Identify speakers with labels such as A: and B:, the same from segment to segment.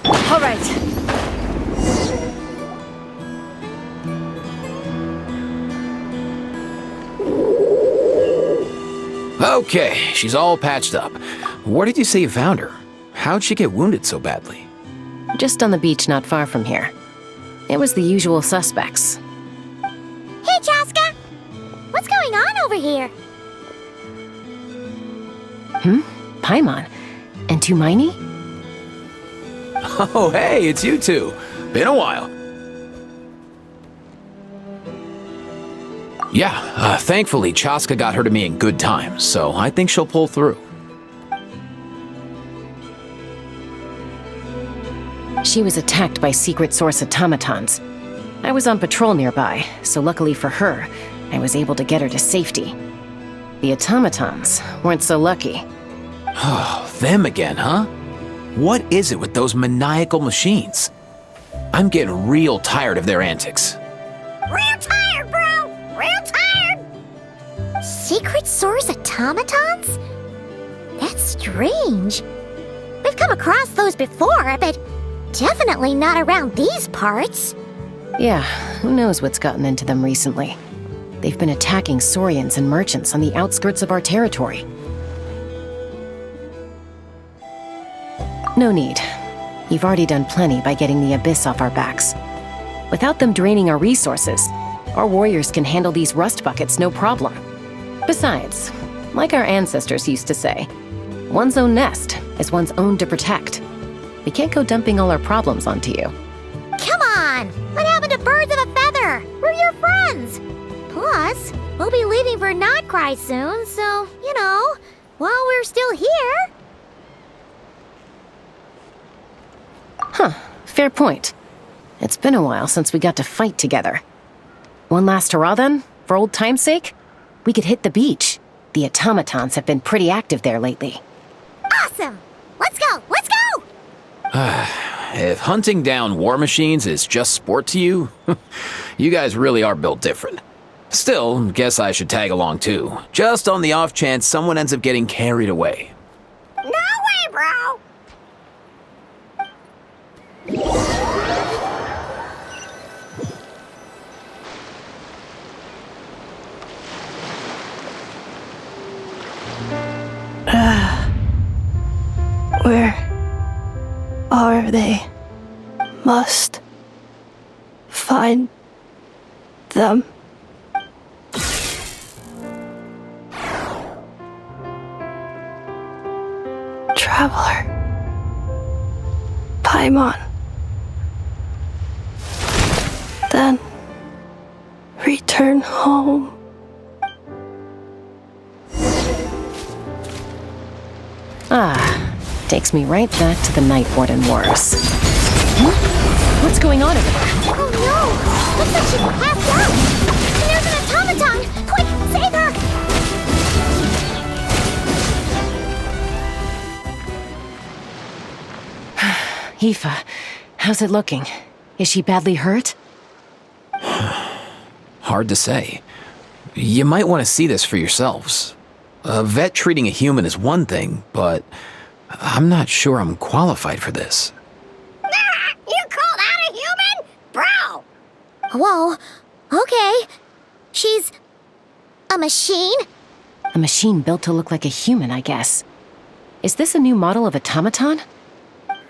A: All right.
B: Okay, she's all patched up. Where did you say you found her? How'd she get wounded so badly?
A: Just on the beach not far from here. It was the usual suspects.
C: Hey, Chaska! What's going on over here?
A: Paimon. And Tumaini?
B: Oh, hey, it's you two. Been a while. Yeah, thankfully Chaska got her to me in good time, so I think she'll pull through.
A: She was attacked by secret source automatons. I was on patrol nearby, so luckily for her, I was able to get her to safety. The automatons weren't so lucky.
B: Oh, them again, huh? What is it with those maniacal machines? I'm getting real tired of their antics.
C: Real tired, bro! Real tired! Secret source automatons? That's strange. We've come across those before, but definitely not around these parts.
A: Yeah, who knows what's gotten into them recently. They've been attacking Saurians and merchants on the outskirts of our territory. No need. You've already done plenty by getting the Abyss off our backs. Without them draining our resources, our warriors can handle these rust buckets no problem. Besides, like our ancestors used to say, one's own nest is one's own to protect. We can't go dumping all our problems onto you.
C: Come on! What happened to birds of a feather? We're your friends! Plus, we'll be leaving for Notcry soon, so, while we're still here...
A: Fair point. It's been a while since we got to fight together. One last hurrah then, for old time's sake? We could hit the beach. The automatons have been pretty active there lately.
C: Awesome! Let's go! Let's go!
B: If hunting down war machines is just sport to you, you guys really are built different. Still, guess I should tag along too, just on the off chance someone ends up getting carried away.
C: No way, bro!
D: Where are they? Must find them. Traveler. Paimon. Then return home.
A: Takes me right back to the Night Warden Wars. What's going on over there?
C: Oh no! Looks like she's passed out! And there's an automaton! Quick, save her!
A: Aoife, how's it looking? Is she badly hurt?
B: Hard to say. You might want to see this for yourselves. A vet treating a human is one thing, but I'm not sure I'm qualified for this.
C: You call that a human? Bro! Whoa, okay. She's... a machine?
A: A machine built to look like a human, I guess. Is this a new model of automaton?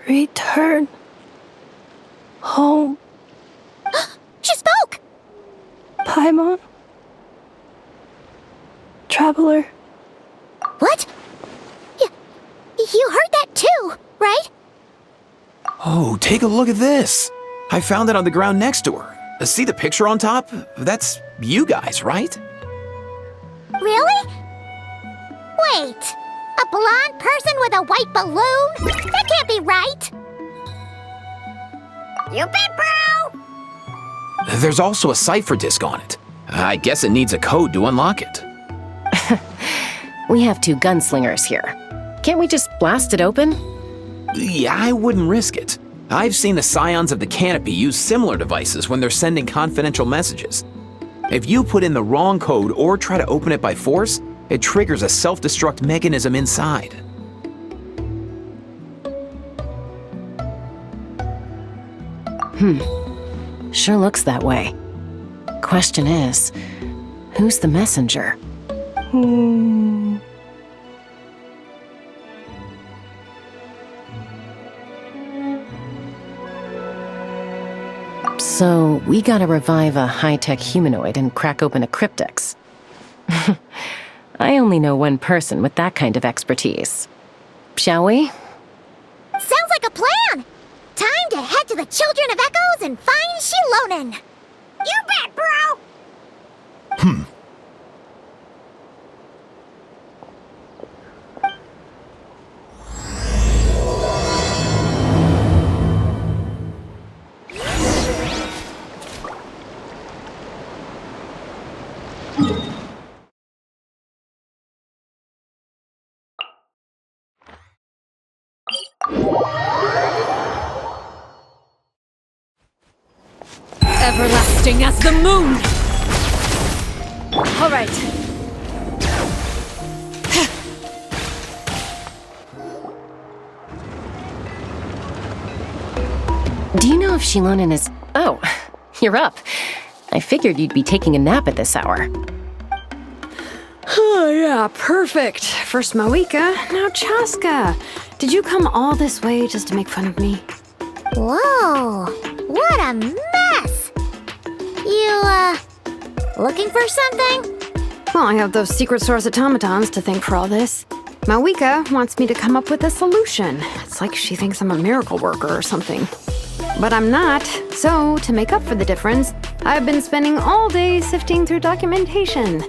D: Return home.
C: She spoke!
D: Paimon. Traveler.
C: What? You heard that too, right?
B: Oh, take a look at this. I found it on the ground next to her. See the picture on top? That's you guys, right?
C: Really? Wait, a blonde person with a white balloon? That can't be right! You bet, bro!
B: There's also a cipher disk on it. I guess it needs a code to unlock it.
A: We have two gunslingers here. Can't we just blast it open?
B: Yeah, I wouldn't risk it. I've seen the Scions of the Canopy use similar devices when they're sending confidential messages. If you put in the wrong code or try to open it by force, It triggers a self-destruct mechanism inside.
A: Sure looks that way. Question is, who's the messenger? So, we gotta revive a high-tech humanoid and crack open a cryptex. I only know one person with that kind of expertise. Shall we?
C: Sounds like a plan! Time to head to the Children of Echoes and find Shilonen! You bet, bro!
E: Everlasting as the moon! All right.
A: Do you know if Shilonen is... Oh, you're up. I figured you'd be taking a nap at this hour.
E: Oh, yeah, perfect. First Moika, now Chaska. Did you come all this way just to make fun of me?
C: Whoa, what a mess! You, looking for something?
E: Well, I have those secret source automatons to thank for all this. Moika wants me to come up with a solution. It's like she thinks I'm a miracle worker or something. But I'm not, so to make up for the difference, I've been spending all day sifting through documentation.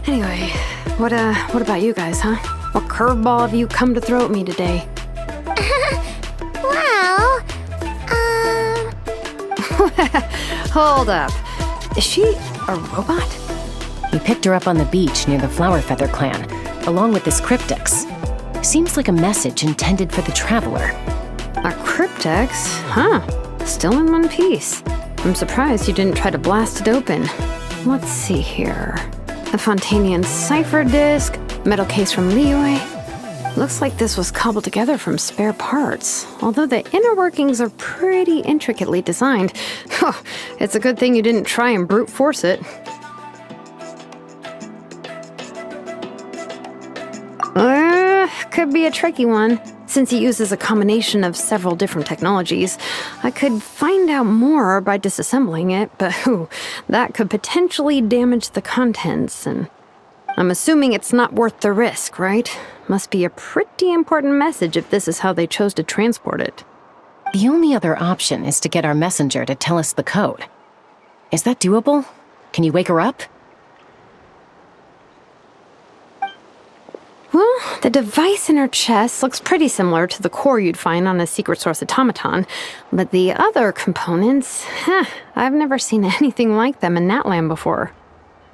E: Anyway, what about you guys, huh? What curveball have you come to throw at me today?
C: Well,
E: Hold up. Is she a robot?
A: We picked her up on the beach near the Flowerfeather clan, along with this cryptex. Seems like a message intended for the Traveler.
E: A cryptex? Huh. Still in one piece. I'm surprised you didn't try to blast it open. Let's see here. A Fontanian cipher disk, metal case from Liyue. Looks like this was cobbled together from spare parts, although the inner workings are pretty intricately designed. It's a good thing you didn't try and brute force it. Could be a tricky one. Since it uses a combination of several different technologies, I could find out more by disassembling it, but that could potentially damage the contents, and I'm assuming it's not worth the risk, right? Must be a pretty important message if this is how they chose to transport it.
A: The only other option is to get our messenger to tell us the code. Is that doable? Can you wake her up?
E: Well, the device in her chest looks pretty similar to the core you'd find on a secret source automaton, but the other components, I've never seen anything like them in Natlan before.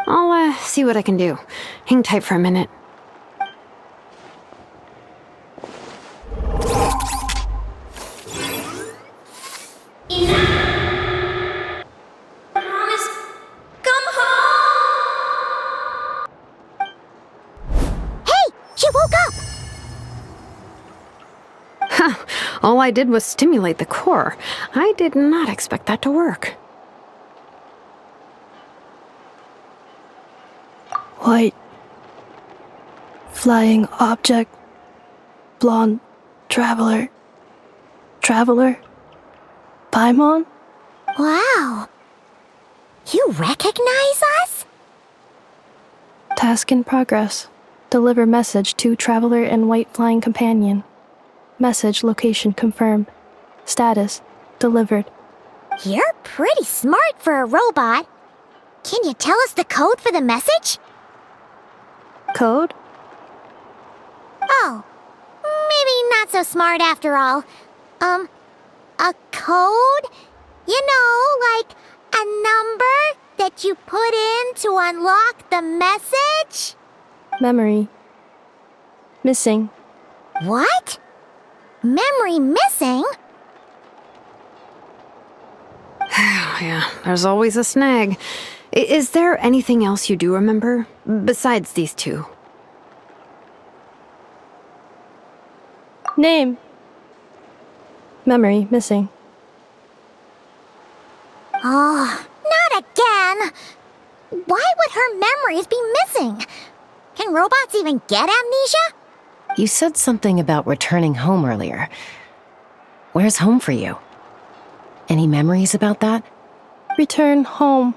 E: I'll see what I can do. Hang tight for a minute.
C: She woke up!
E: All I did was stimulate the core. I did not expect that to work.
D: White. Flying object. Blonde. Traveler. Traveler. Paimon?
C: Wow. You recognize us?
D: Task in progress. Deliver message to Traveler and White Flying Companion. Message location confirmed. Status delivered.
C: You're pretty smart for a robot. Can you tell us the code for the message?
D: Code?
C: Oh, maybe not so smart after all. A code? You know, like a number that you put in to unlock the message?
D: Memory. Missing.
C: What? Memory missing?
E: Yeah, there's always a snag. Is there anything else you do remember? Besides these two?
D: Name. Memory missing.
C: Oh, not again! Why would her memories be missing? Can robots even get amnesia?
A: You said something about returning home earlier. Where's home for you? Any memories about that?
D: Return home.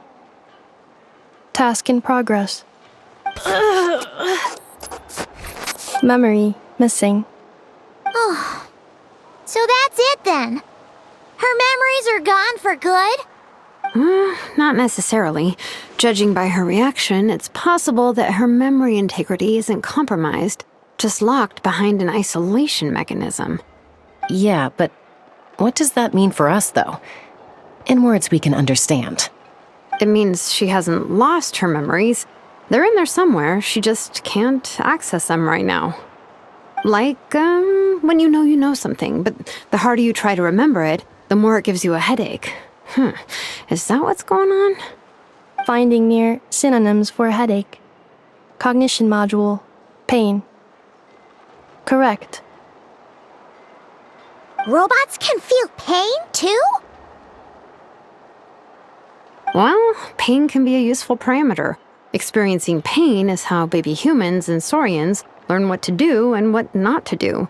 D: Task in progress. Memory missing.
C: Oh, so that's it then. Her memories are gone for good?
E: Not necessarily. Judging by her reaction, it's possible that her memory integrity isn't compromised, just locked behind an isolation mechanism.
A: Yeah, but what does that mean for us, though? In words we can understand.
E: It means she hasn't lost her memories. They're in there somewhere, she just can't access them right now. Like, when you know something, but the harder you try to remember it, the more it gives you a headache. Is that what's going on?
D: Finding near synonyms for headache. Cognition module. Pain. Correct.
C: Robots can feel pain too?
E: Well, pain can be a useful parameter. Experiencing pain is how baby humans and saurians learn what to do and what not to do.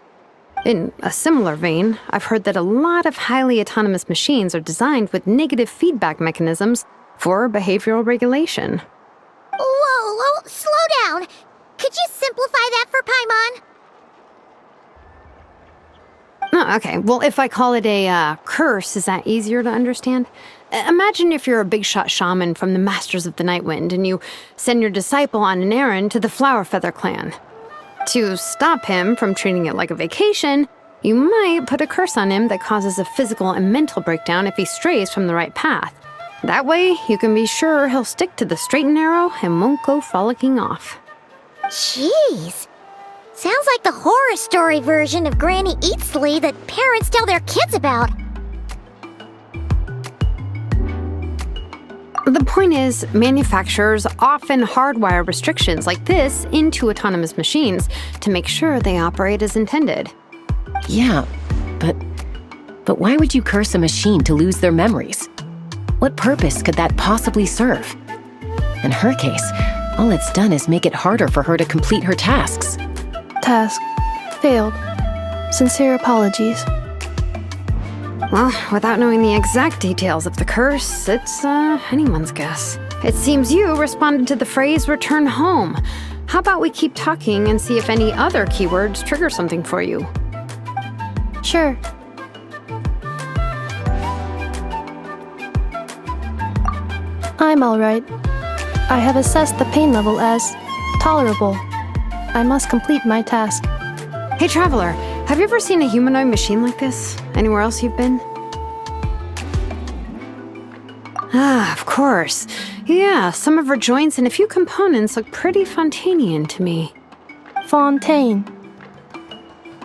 E: In a similar vein, I've heard that a lot of highly autonomous machines are designed with negative feedback mechanisms for behavioral regulation.
C: Whoa, slow down. Could you simplify that for Paimon?
E: Oh, okay. Well, if I call it a curse, is that easier to understand? Imagine if you're a big shot shaman from the Masters of the Night Wind and you send your disciple on an errand to the Flower Feather clan. To stop him from treating it like a vacation, you might put a curse on him that causes a physical and mental breakdown if he strays from the right path. That way, you can be sure he'll stick to the straight and narrow and won't go frolicking off.
C: Jeez. Sounds like the horror story version of Granny Eatsley that parents tell their kids about.
E: The point is, manufacturers often hardwire restrictions like this into autonomous machines to make sure they operate as intended.
A: Yeah, but why would you curse a machine to lose their memories? What purpose could that possibly serve? In her case, all it's done is make it harder for her to complete her tasks.
D: Task. Failed. Sincere apologies.
E: Well, without knowing the exact details of the curse, it's anyone's guess. It seems you responded to the phrase return home. How about we keep talking and see if any other keywords trigger something for you?
D: Sure. I'm alright. I have assessed the pain level as tolerable. I must complete my task.
E: Hey, Traveler, have you ever seen a humanoid machine like this? Anywhere else you've been? Ah, of course. Yeah, some of her joints and a few components look pretty Fontanian to me.
D: Fontaine.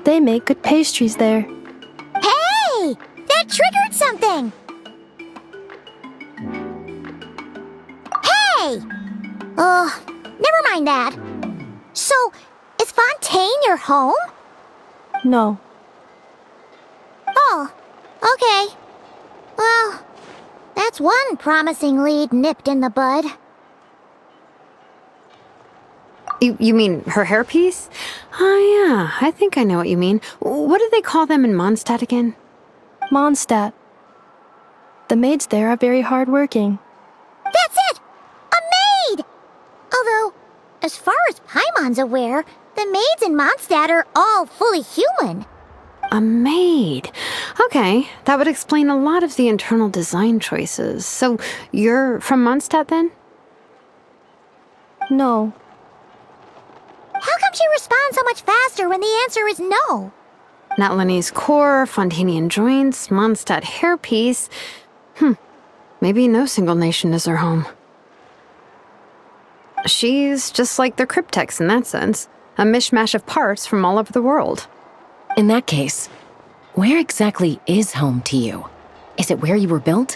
D: They make good pastries there.
C: Hey! That triggered something! Hey! Never mind that. So, is Fontaine your home?
D: No.
C: Oh, okay. Well, that's one promising lead nipped in the bud.
E: You mean her hairpiece? Oh yeah, I think I know what you mean. What do they call them in Mondstadt again?
D: Mondstadt. The maids there are very hardworking.
C: That's it! A maid! Although, as far as Paimon's aware, the maids in Mondstadt are all fully human.
E: A maid. Okay, that would explain a lot of the internal design choices. So, you're from Mondstadt then?
D: No.
C: How come she responds so much faster when the answer is no?
E: Natlanese core, Fontanian joints, Mondstadt hairpiece. Maybe no single nation is her home. She's just like the Cryptex in that sense. A mishmash of parts from all over the world.
A: In that case, where exactly is home to you? Is it where you were built?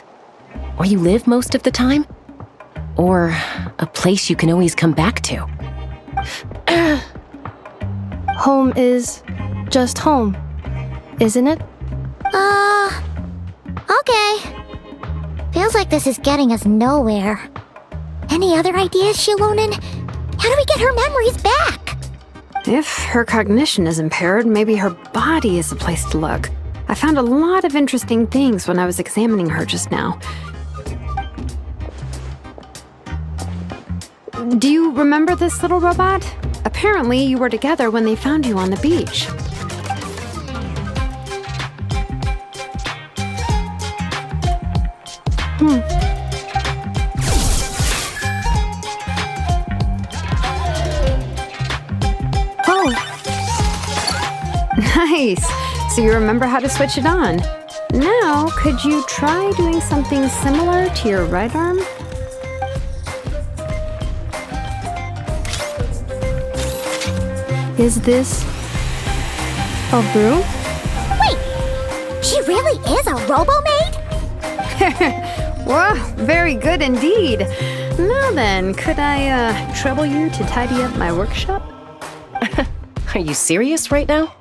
A: Where you live most of the time? Or a place you can always come back to?
D: Home is just home. isn't it?
C: Okay. Feels like this is getting us nowhere. Any other ideas, Shilonen? How do we get her memories back?
E: If her cognition is impaired, maybe her body is the place to look. I found a lot of interesting things when I was examining her just now. Do you remember this little robot? Apparently, you were together when they found you on the beach.
D: Oh,
E: Nice! So you remember how to switch it on. Now, could you try doing something similar to your right arm?
D: is this a broom?
C: Wait, she really is a robo-maid?
E: Whoa, very good indeed. Now then, could I trouble you to tidy up my workshop?
A: Are you serious right now?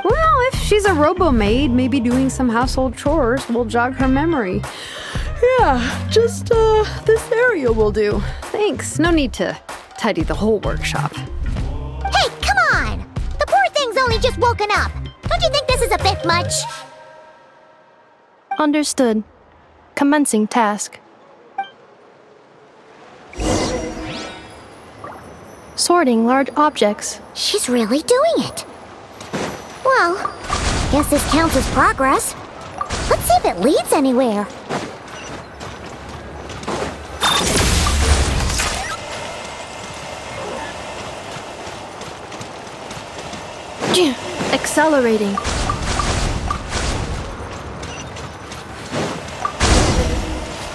E: Well, if she's a robo-maid, maybe doing some household chores will jog her memory. Yeah, just this area will do. Thanks. No need to tidy the whole workshop.
C: Hey, come on! The poor thing's only just woken up. Don't you think this is a bit much?
D: Understood. Commencing task. Sorting large objects.
C: She's really doing it. Well, guess this counts as progress. Let's see if it leads anywhere.
D: Accelerating.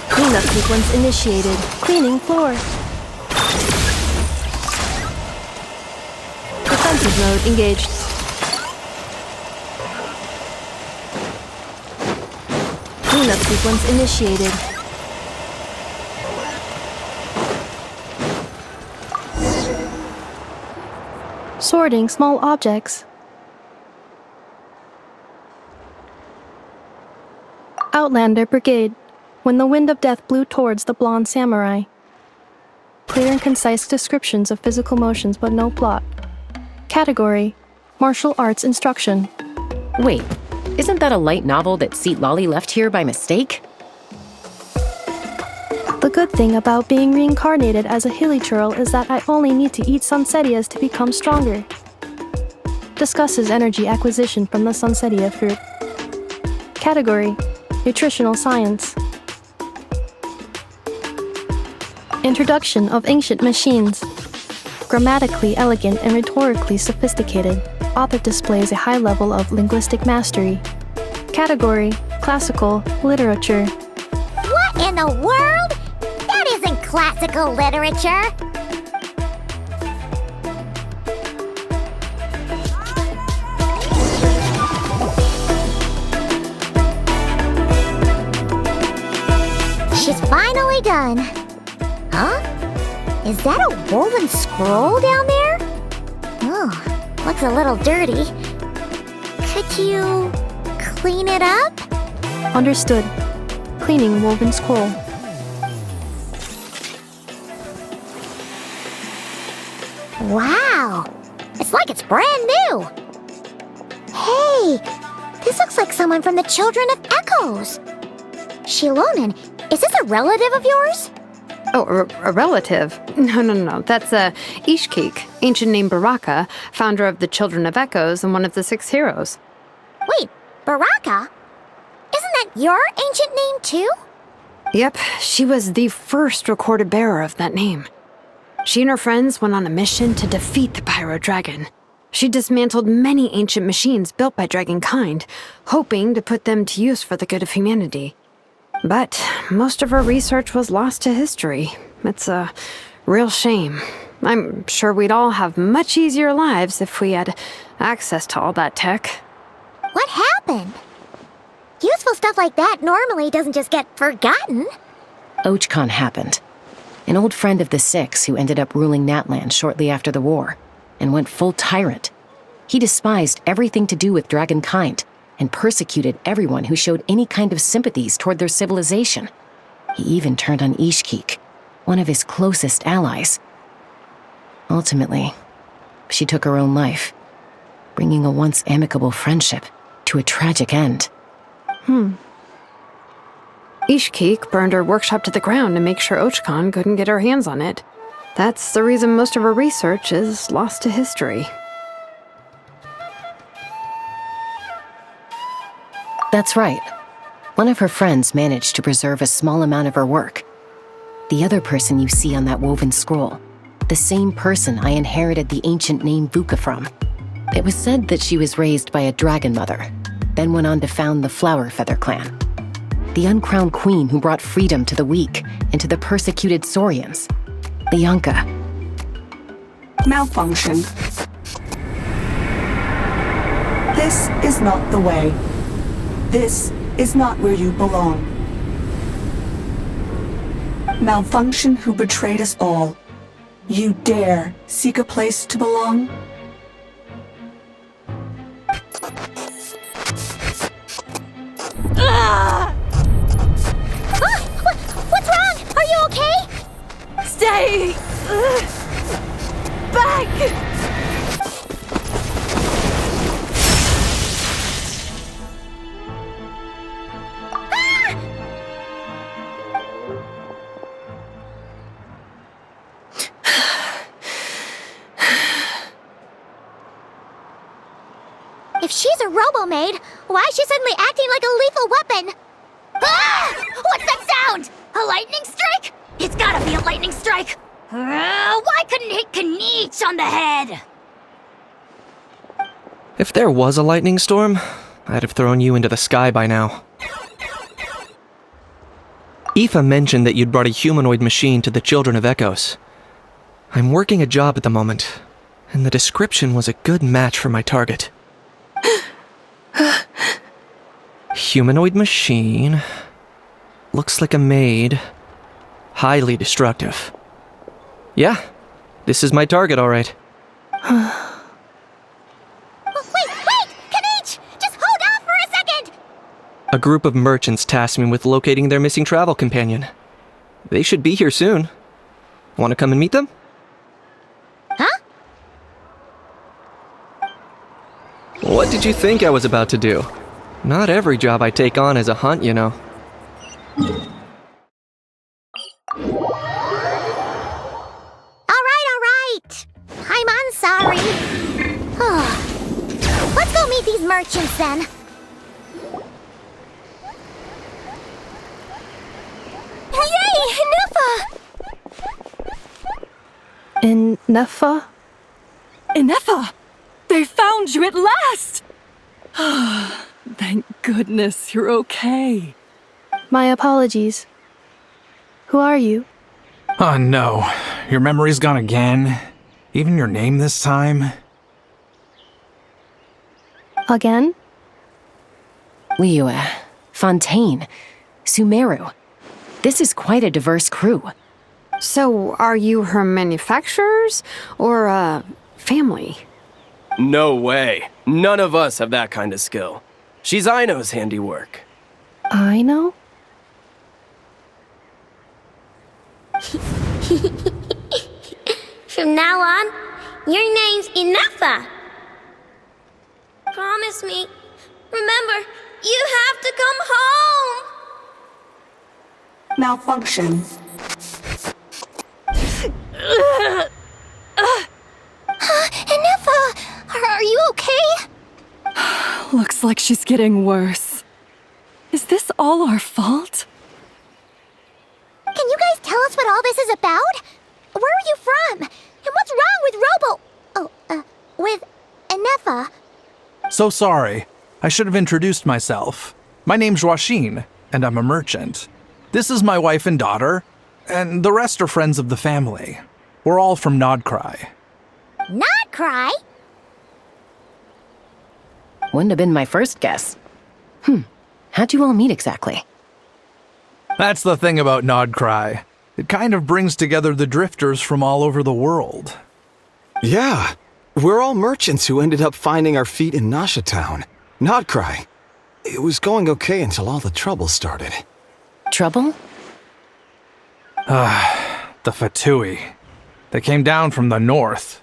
D: Cleanup sequence initiated. Cleaning floor. Defensive mode engaged. Cleanup sequence initiated. Sorting small objects. Outlander Brigade. When the wind of death blew towards the blonde samurai. Clear and concise descriptions of physical motions but no plot. Category: Martial Arts Instruction.
A: Wait, isn't that a light novel that Seat Lolly left here by mistake?
D: The good thing about being reincarnated as a hilly churl is that I only need to eat sunsetias to become stronger. Discusses energy acquisition from the sunsetia fruit. Category: Nutritional Science. Introduction of Ancient Machines. Grammatically elegant and rhetorically sophisticated, author displays a high level of linguistic mastery. Category: Classical Literature.
C: What in the world? That isn't classical literature. She's finally done. Huh? Is that a woven scroll down there? Oh, looks a little dirty. Could you clean it up?
D: Understood. Cleaning woven scroll.
C: Wow! It's like it's brand new! Hey! This looks like someone from the Children of Echoes! Shilonen, is this a relative of yours?
E: Oh, a relative? No. That's Ishkik, ancient name Baraka, founder of the Children of Echoes and one of the 6 heroes.
C: Wait, Baraka? Isn't that your ancient name too?
E: Yep, she was the first recorded bearer of that name. She and her friends went on a mission to defeat the Pyro Dragon. She dismantled many ancient machines built by Dragonkind, hoping to put them to use for the good of humanity. But most of her research was lost to history. It's a real shame. I'm sure we'd all have much easier lives if we had access to all that tech.
C: What happened? Useful stuff like that normally doesn't just get forgotten.
A: Ochcon happened. An old friend of the 6 who ended up ruling Natland shortly after the war, and went full tyrant. He despised everything to do with Dragonkind, and persecuted everyone who showed any kind of sympathies toward their civilization. He even turned on Ishkik, one of his closest allies. Ultimately, she took her own life, bringing a once amicable friendship to a tragic end.
E: Ishkik burned her workshop to the ground to make sure Ochkon couldn't get her hands on it. That's the reason most of her research is lost to history.
A: That's right. One of her friends managed to preserve a small amount of her work. The other person you see on that woven scroll, the same person I inherited the ancient name Vuka from. It was said that she was raised by a dragon mother, then went on to found the Flower Feather clan. The uncrowned queen who brought freedom to the weak and to the persecuted Saurians. Bianca.
F: Malfunction. This is not the way. This is not where you belong. Malfunction who betrayed us all. You dare seek a place to belong?
C: What's wrong? Are you okay?
G: Stay back!
C: If she's a robo-maid, why is she suddenly acting like a lethal weapon? Ah! What's that sound? A lightning strike? It's gotta be a lightning strike! Why couldn't it hit Kniech on the head?
H: If there was a lightning storm, I'd have thrown you into the sky by now. Aoife mentioned that you'd brought a humanoid machine to the Children of Echoes. I'm working a job at the moment, and the description was a good match for my target. Humanoid machine. Looks like a maid. Highly destructive. Yeah, this is my target, all right.
C: Wait! Kniech! Just hold on for a second!
H: A group of merchants tasked me with locating their missing travel companion. They should be here soon. Want to come and meet them?
C: Huh?
H: What did you think I was about to do? Not every job I take on is a hunt, you know.
C: All right. I'm sorry. Let's go meet these merchants then. Yay! Nufa!
D: In Nefa?
G: Inefa! They found you at last! Thank goodness you're okay.
D: My apologies. Who are you?
I: Oh no, your memory's gone again? Even your name this time?
D: Again?
A: Liyue, Fontaine, Sumeru. This is quite a diverse crew.
E: So, are you her manufacturers or family?
J: No way. None of us have that kind of skill. She's Aino's handiwork.
D: I know?
C: From now on, your name's Inefa. Promise me. Remember, you have to come home.
F: Malfunction.
C: Inefa, are you okay?
G: Looks like she's getting worse. Is this all our fault?
C: Can you guys tell us what all this is about? Where are you from? And what's wrong with Inefa?
I: So sorry. I should have introduced myself. My name's Joachine, and I'm a merchant. This is my wife and daughter, and the rest are friends of the family. We're all from Nodcry.
C: Not cry?
A: Wouldn't have been my first guess. How'd you all meet exactly?
I: That's the thing about Nodcry. It kind of brings together the drifters from all over the world.
K: Yeah, we're all merchants who ended up finding our feet in Nasha Town. Nodcry. It was going okay until all the trouble started.
A: Trouble?
I: The Fatui. They came down from the north.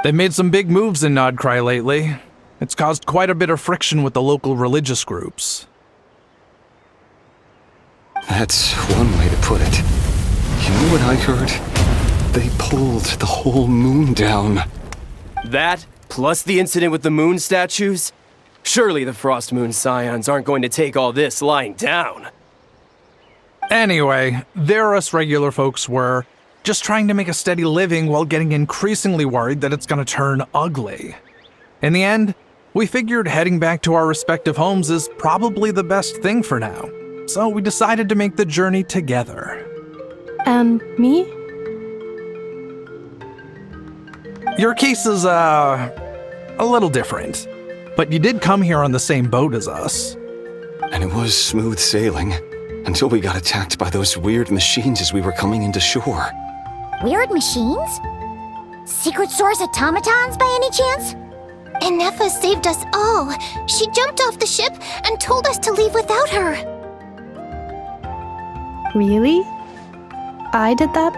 I: They've made some big moves in Nodcry lately. It's caused quite a bit of friction with the local religious groups.
K: That's one way to put it. You know what I heard? They pulled the whole moon down.
J: That, plus the incident with the moon statues? Surely the Frost Moon Scions aren't going to take all this lying down.
I: Anyway, there us regular folks were, just trying to make a steady living while getting increasingly worried that it's gonna turn ugly. In the end, we figured heading back to our respective homes is probably the best thing for now. So we decided to make the journey together.
D: And me?
I: Your case is, a little different. But you did come here on the same boat as us.
K: And it was smooth sailing, until we got attacked by those weird machines as we were coming into shore.
C: Weird machines? Secret Source automatons by any chance? Inefa saved us all. She jumped off the ship and told us to leave without her.
D: Really? I did that?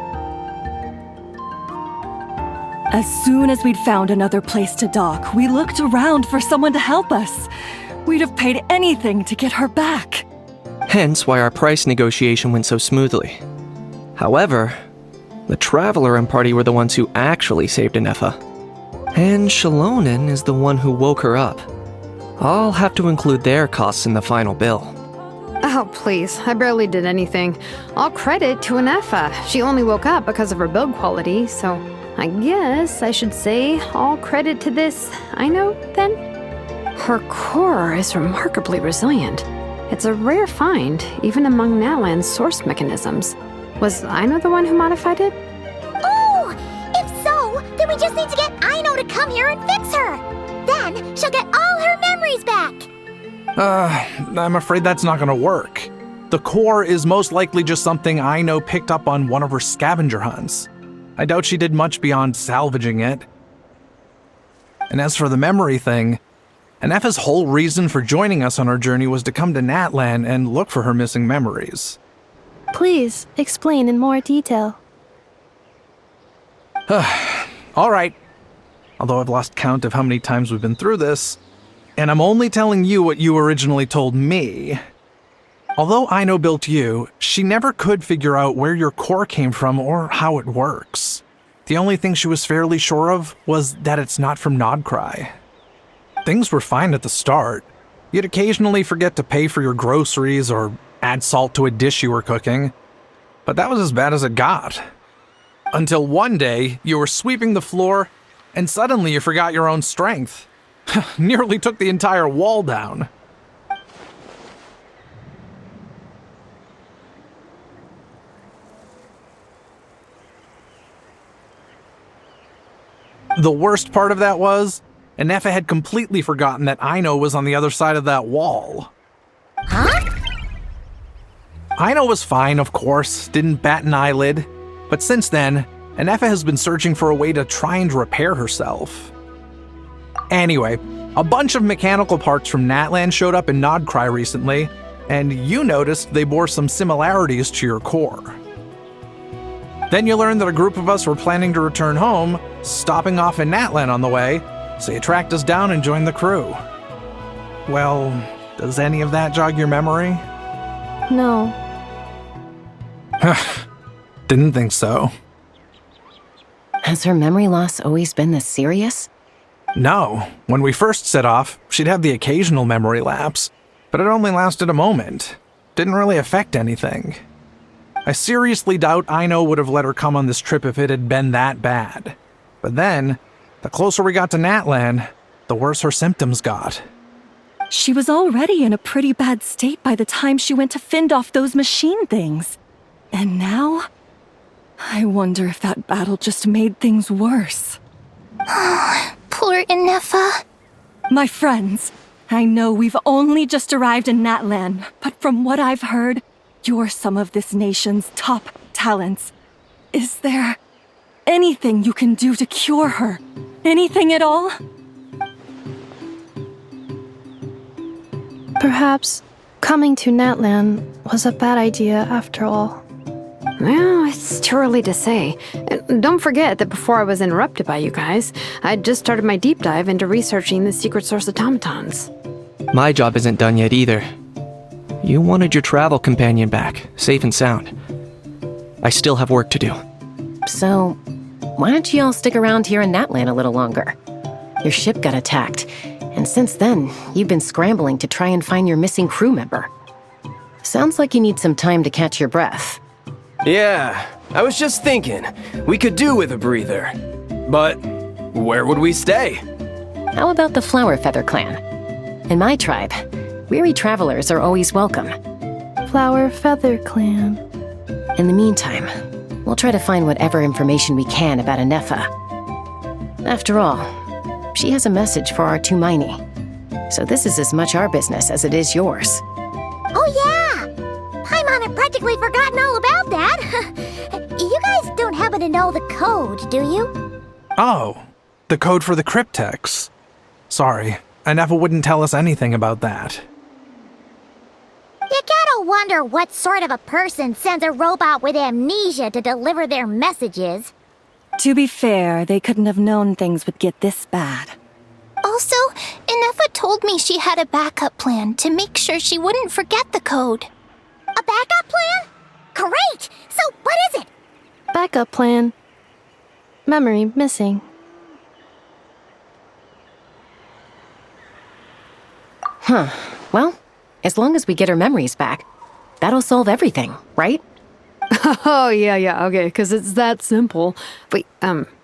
G: As soon as we'd found another place to dock, we looked around for someone to help us. We'd have paid anything to get her back.
H: Hence why our price negotiation went so smoothly. However, the Traveler and party were the ones who actually saved Inefa. And Shalonen is the one who woke her up. I'll have to include their costs in the final bill.
E: Oh, please. I barely did anything. All credit to Inefa. She only woke up because of her build quality, so I guess I should say all credit to this Aino, then? Her core is remarkably resilient. It's a rare find, even among Natlan's source mechanisms. Was Aino the one who modified it?
C: Oh! If so, then we just need to get Aino to come here and fix her! Then she'll get all her memories back!
I: I'm afraid that's not gonna work. The core is most likely just something Aino picked up on one of her scavenger hunts. I doubt she did much beyond salvaging it. And as for the memory thing, Inefa's whole reason for joining us on our journey was to come to Natlan and look for her missing memories.
D: Please, explain in more detail.
I: All right. Although I've lost count of how many times we've been through this, and I'm only telling you what you originally told me. Although Aino built you, she never could figure out where your core came from or how it works. The only thing she was fairly sure of was that it's not from Nodcry. Things were fine at the start. You'd occasionally forget to pay for your groceries or add salt to a dish you were cooking. But that was as bad as it got. Until one day, you were sweeping the floor, and suddenly you forgot your own strength. Nearly took the entire wall down. The worst part of that was, Inefa had completely forgotten that Aino was on the other side of that wall.
C: Huh?
I: Aino was fine, of course, didn't bat an eyelid. But since then, Inefa has been searching for a way to try and repair herself. Anyway, a bunch of mechanical parts from Natlan showed up in Nodcry recently, and you noticed they bore some similarities to your core. Then you learned that a group of us were planning to return home, stopping off in Natlan on the way, so you tracked us down and joined the crew. Well, does any of that jog your memory?
D: No.
I: Didn't think so.
A: Has her memory loss always been this serious?
I: No. When we first set off, she'd have the occasional memory lapse, but it only lasted a moment. Didn't really affect anything. I seriously doubt Aino would have let her come on this trip if it had been that bad. But then, the closer we got to Natlan, the worse her symptoms got.
G: She was already in a pretty bad state by the time she went to fend off those machine things. And now? I wonder if that battle just made things worse.
C: Poor Inefa.
G: My friends, I know we've only just arrived in Natlan, but from what I've heard, you're some of this nation's top talents. Is there anything you can do to cure her? Anything at all?
D: Perhaps coming to Natlan was a bad idea after all.
E: Well, it's too early to say. And don't forget that before I was interrupted by you guys, I'd just started my deep dive into researching the secret source automatons.
H: My job isn't done yet either. You wanted your travel companion back, safe and sound. I still have work to do.
A: So, why don't you all stick around here in Natlan a little longer? Your ship got attacked, and since then, you've been scrambling to try and find your missing crew member. Sounds like you need some time to catch your breath.
J: Yeah, I was just thinking, we could do with a breather. But where would we stay?
A: How about the Flower Feather Clan? In my tribe, weary travelers are always welcome.
D: Flower Feather Clan.
A: In the meantime, we'll try to find whatever information we can about Anefa. After all, she has a message for our Tumaini. So this is as much our business as it is yours.
C: Oh yeah! Paimon had practically forgotten all about that. You guys don't happen to know the code, do you?
I: Oh, the code for the cryptex. Sorry, Anefa wouldn't tell us anything about that.
C: You gotta wonder what sort of a person sends a robot with amnesia to deliver their messages.
G: To be fair, they couldn't have known things would get this bad.
L: Also, Anefa told me she had a backup plan to make sure she wouldn't forget the code.
C: A backup plan? Great! So what is it?
D: Backup plan. Memory missing.
A: Huh. Well, as long as we get her memories back, that'll solve everything, right?
E: Oh, yeah, okay, because it's that simple. Wait,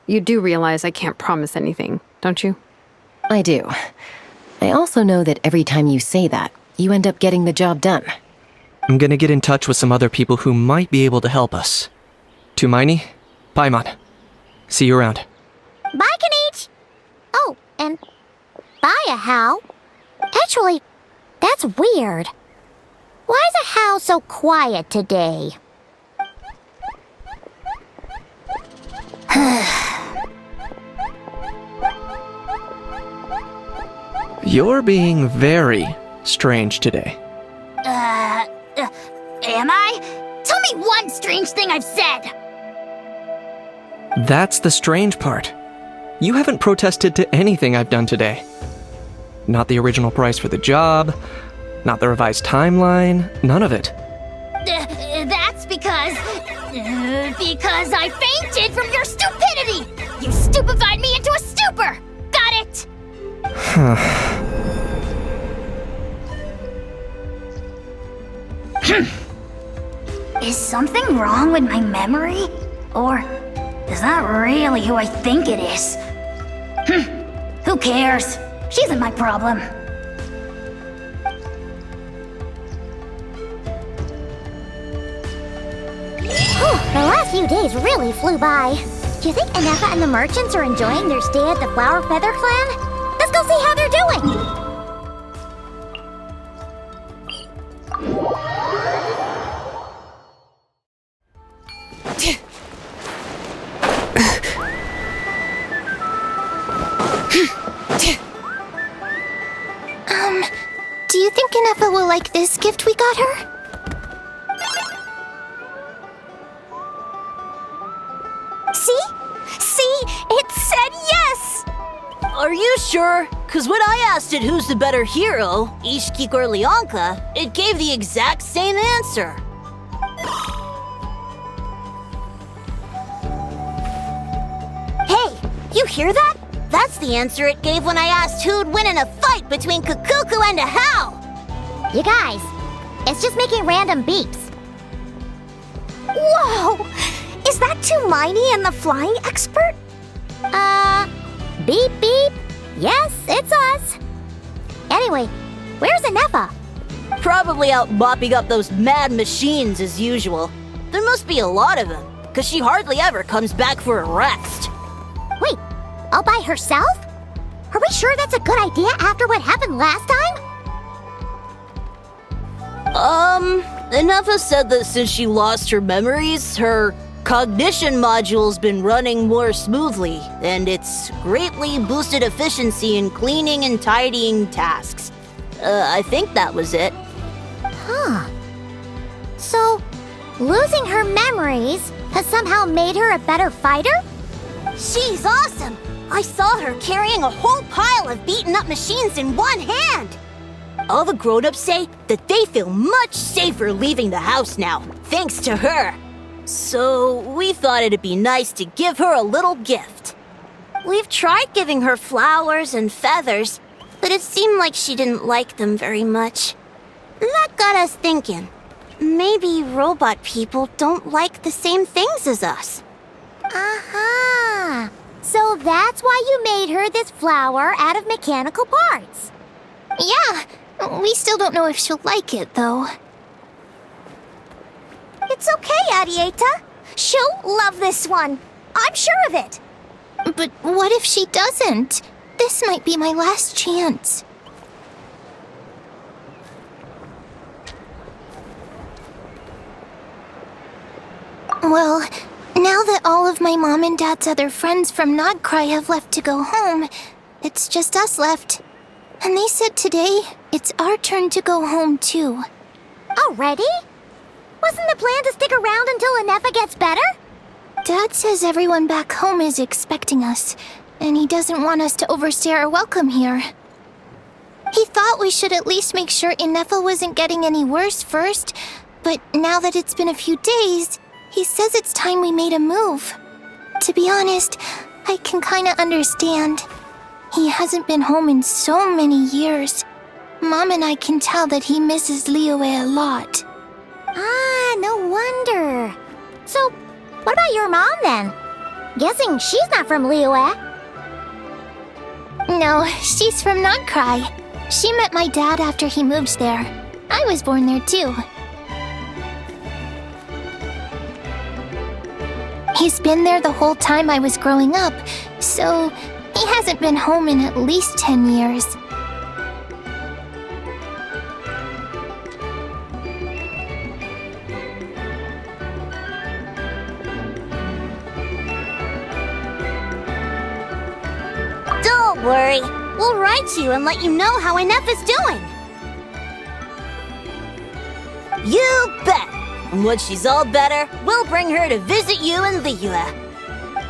E: you do realize I can't promise anything, don't you?
A: I do. I also know that every time you say that, you end up getting the job done.
H: I'm gonna get in touch with some other people who might be able to help us. Tumaini, Paimon. See you around.
C: Bye, Kanich! Oh, and bye, Ahau. Actually, that's weird. Why is Ahau so quiet today?
H: You're being very strange today.
C: Am I? Tell me one strange thing I've said!
H: That's the strange part. You haven't protested to anything I've done today. Not the original price for the job, not the revised timeline, none of it.
C: That's because I fainted from your stupidity! You stupefied me into a stupor! Got it? Is something wrong with my memory? Or is that really who I think it is? Who cares? She isn't my problem. The last few days really flew by. Do you think Anefa and the merchants are enjoying their stay at the Flower Feather Clan? Let's go see how they're doing!
L: Do you think Anefa will like this gift we got her?
C: See? It said yes!
M: Are you sure? Cause when I asked it who's the better hero, Ishkik or Leonka, it gave the exact same answer.
C: Hey, you hear that? That's the answer it gave when I asked who'd win in a fight between Kukuku and Ahau! You guys, it's just making random beeps. Whoa! Is that Tumaini and the flying expert? Beep beep. Yes, it's us. Anyway, where's Anefa?
M: Probably out mopping up those mad machines as usual. There must be a lot of them, cause she hardly ever comes back for a rest.
C: Wait, all by herself? Are we sure that's a good idea after what happened last time?
M: Anefa said that since she lost her memories, her cognition module's been running more smoothly, and it's greatly boosted efficiency in cleaning and tidying tasks. I think that was it.
C: Huh. So, losing her memories has somehow made her a better fighter?
M: She's awesome! I saw her carrying a whole pile of beaten-up machines in one hand! All the grown-ups say that they feel much safer leaving the house now, thanks to her. So, we thought it'd be nice to give her a little gift. We've tried giving her flowers and feathers, but it seemed like she didn't like them very much. That got us thinking. Maybe robot people don't like the same things as us.
C: Aha! So that's why you made her this flower out of mechanical parts.
L: Yeah, we still don't know if she'll like it, though.
C: It's okay, Arieta. She'll love this one. I'm sure of it.
L: But what if she doesn't? This might be my last chance. Well, now that all of my mom and dad's other friends from Nodcry have left to go home, it's just us left. And they said today, it's our turn to go home too.
C: Already? Wasn't the plan to stick around until Anefa gets better?
L: Dad says everyone back home is expecting us, and he doesn't want us to overstay our welcome here. He thought we should at least make sure Inefa wasn't getting any worse first, but now that it's been a few days, he says it's time we made a move. To be honest, I can kinda understand. He hasn't been home in so many years. Mom and I can tell that he misses Liyue a lot.
C: Ah, no wonder. So, what about your mom then? Guessing she's not from Liyue.
L: No, she's from Nodcry. She met my dad after he moved there. I was born there too. He's been there the whole time I was growing up, so he hasn't been home in at least 10 years.
M: Don't worry. We'll write to you and let you know how Inefa's doing. You bet. And once she's all better, we'll bring her to visit you in Liyue.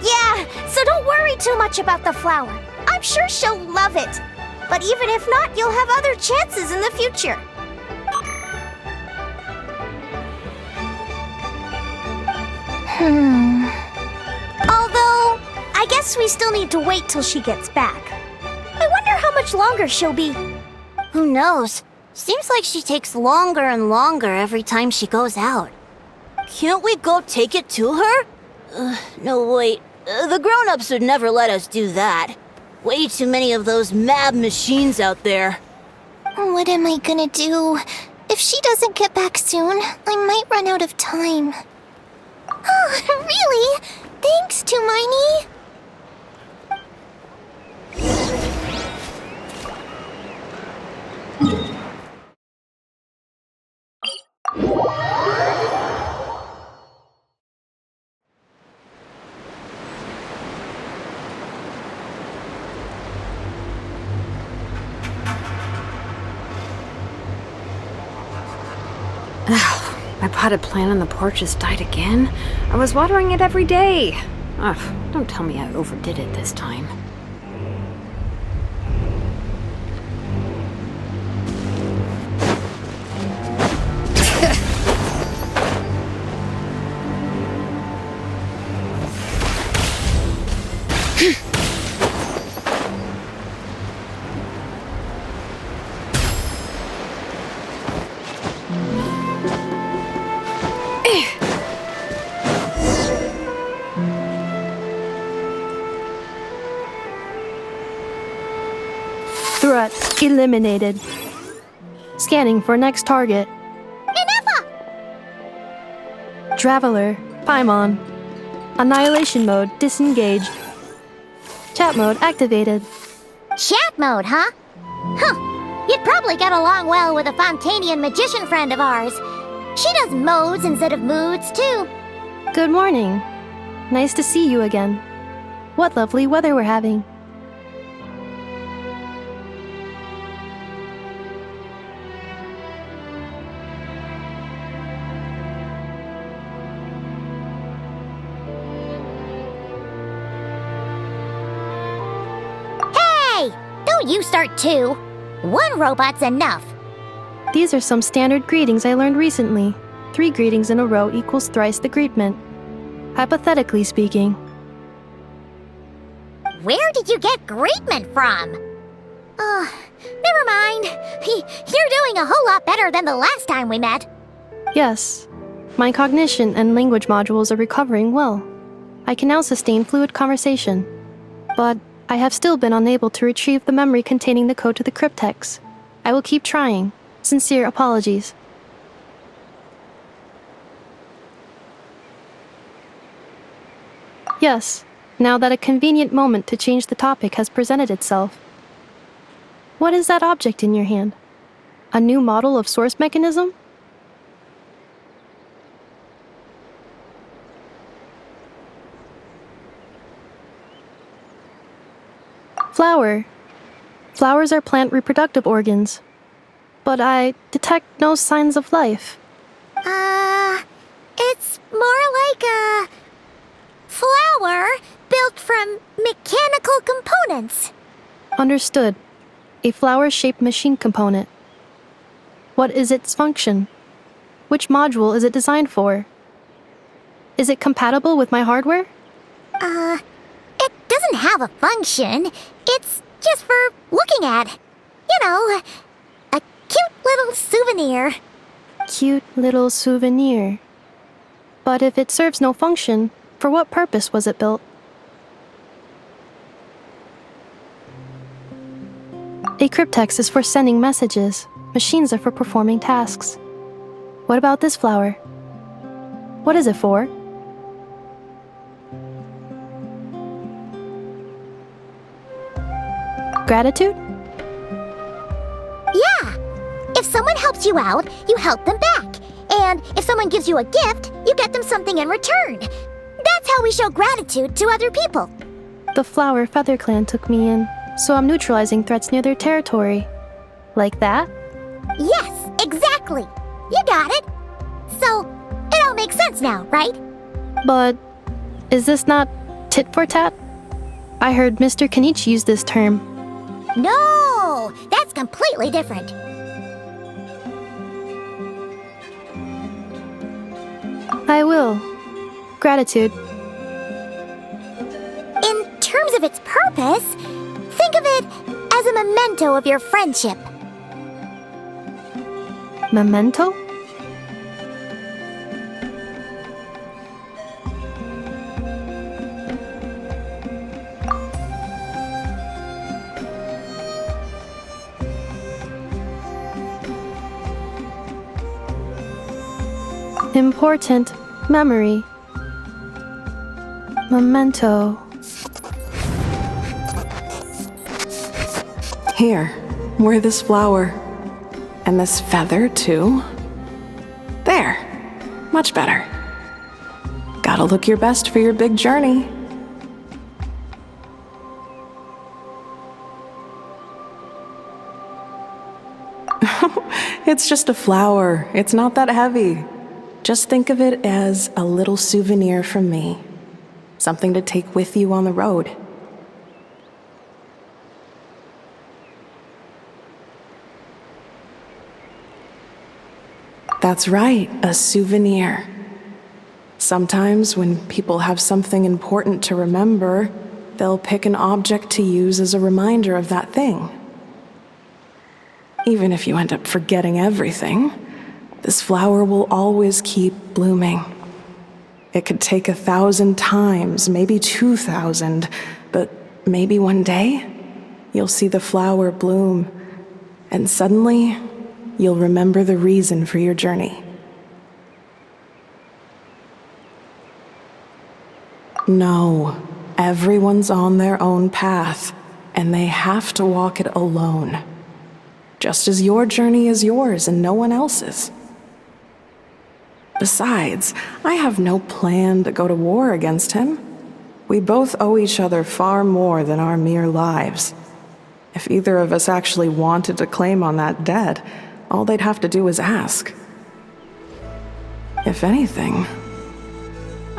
C: Yeah, so don't worry too much about the flower. I'm sure she'll love it. But even if not, you'll have other chances in the future. Although, I guess we still need to wait till she gets back. I wonder how much longer she'll be.
M: Who knows? Seems like she takes longer and longer every time she goes out. Can't we go take it to her? No, wait. The grown-ups would never let us do that. Way too many of those mad machines out there.
L: What am I gonna do? If she doesn't get back soon, I might run out of time. Oh, really? Thanks, Tumaini.
E: My potted plant on the porch has died again. I was watering it every day. Ugh, don't tell me I overdid it this time.
D: Threat eliminated. Scanning for next target.
C: Inefa!
D: Traveler, Paimon. Annihilation mode disengaged. Chat mode activated.
C: Chat mode, huh? Huh. You'd probably get along well with a Fontanian magician friend of ours. She does modes instead of moods, too.
D: Good morning. Nice to see you again. What lovely weather we're having.
C: don't you start too? One robot's enough.
D: These are some standard greetings I learned recently. 3 greetings in a row equals thrice the greetment. Hypothetically speaking.
C: Where did you get greetment from? Never mind. You're doing a whole lot better than the last time we met.
D: Yes, my cognition and language modules are recovering well. I can now sustain fluid conversation. But I have still been unable to retrieve the memory containing the code to the cryptex. I will keep trying. Sincere apologies. Yes, now that a convenient moment to change the topic has presented itself. What is that object in your hand? A new model of source mechanism? Flower. Flowers are plant reproductive organs. But I detect no signs of life.
C: It's more like a flower built from mechanical components.
D: Understood. A flower-shaped machine component. What is its function? Which module is it designed for? Is it compatible with my hardware?
C: It doesn't have a function. It's just for looking at. You know, a cute little souvenir.
D: Cute little souvenir. But if it serves no function, for what purpose was it built? A cryptex is for sending messages. Machines are for performing tasks. What about this flower? What is it for? Gratitude?
C: Yeah. If someone helps you out, you help them back. And if someone gives you a gift, you get them something in return. That's how we show gratitude to other people.
D: The Flower Feather Clan took me in, so I'm neutralizing threats near their territory. Like that?
C: Yes, exactly. You got it. So, it all makes sense now, right?
D: But is this not tit for tat? I heard Mr. Kenichi use this term.
C: No, that's completely different.
D: I will. Gratitude.
C: In terms of its purpose, think of it as a memento of your friendship.
D: Memento? Important memory. Memento.
N: Here, wear this flower. And this feather, too. There. Much better. Gotta look your best for your big journey. It's just a flower. It's not that heavy. Just think of it as a little souvenir from me. Something to take with you on the road. That's right, a souvenir. Sometimes when people have something important to remember, they'll pick an object to use as a reminder of that thing. Even if you end up forgetting everything, this flower will always keep blooming. It could take 1,000 times, maybe 2,000, but maybe one day, you'll see the flower bloom, and suddenly, you'll remember the reason for your journey. No, everyone's on their own path, and they have to walk it alone. Just as your journey is yours and no one else's. Besides, I have no plan to go to war against him. We both owe each other far more than our mere lives. If either of us actually wanted to claim on that debt, all they'd have to do is ask. If anything,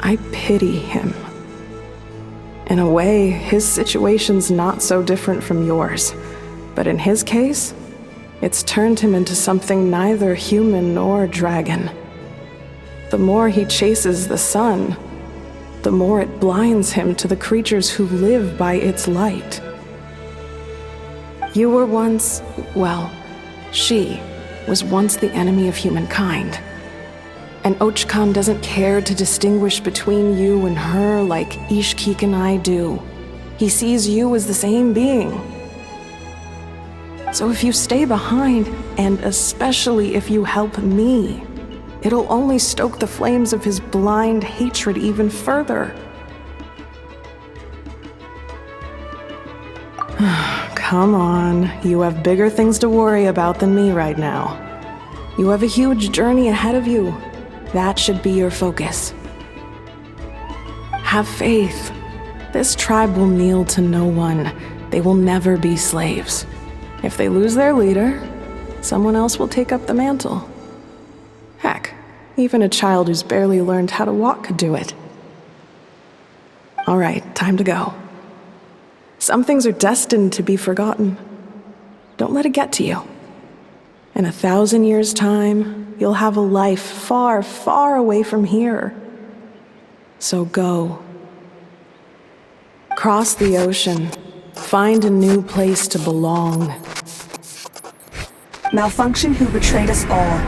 N: I pity him. In a way, his situation's not so different from yours. But in his case, it's turned him into something neither human nor dragon. The more he chases the sun, the more it blinds him to the creatures who live by its light. You were once, well, she was once the enemy of humankind. And Ochkan doesn't care to distinguish between you and her like Ishkik and I do. He sees you as the same being. So if you stay behind, and especially if you help me, it'll only stoke the flames of his blind hatred even further. Come on, you have bigger things to worry about than me right now. You have a huge journey ahead of you. That should be your focus. Have faith. This tribe will kneel to no one. They will never be slaves. If they lose their leader, someone else will take up the mantle. Heck, even a child who's barely learned how to walk could do it. All right, time to go. Some things are destined to be forgotten. Don't let it get to you. In 1,000 years' time, you'll have a life far, far away from here. So go. Cross the ocean. Find a new place to belong.
F: Malfunction who betrayed us all.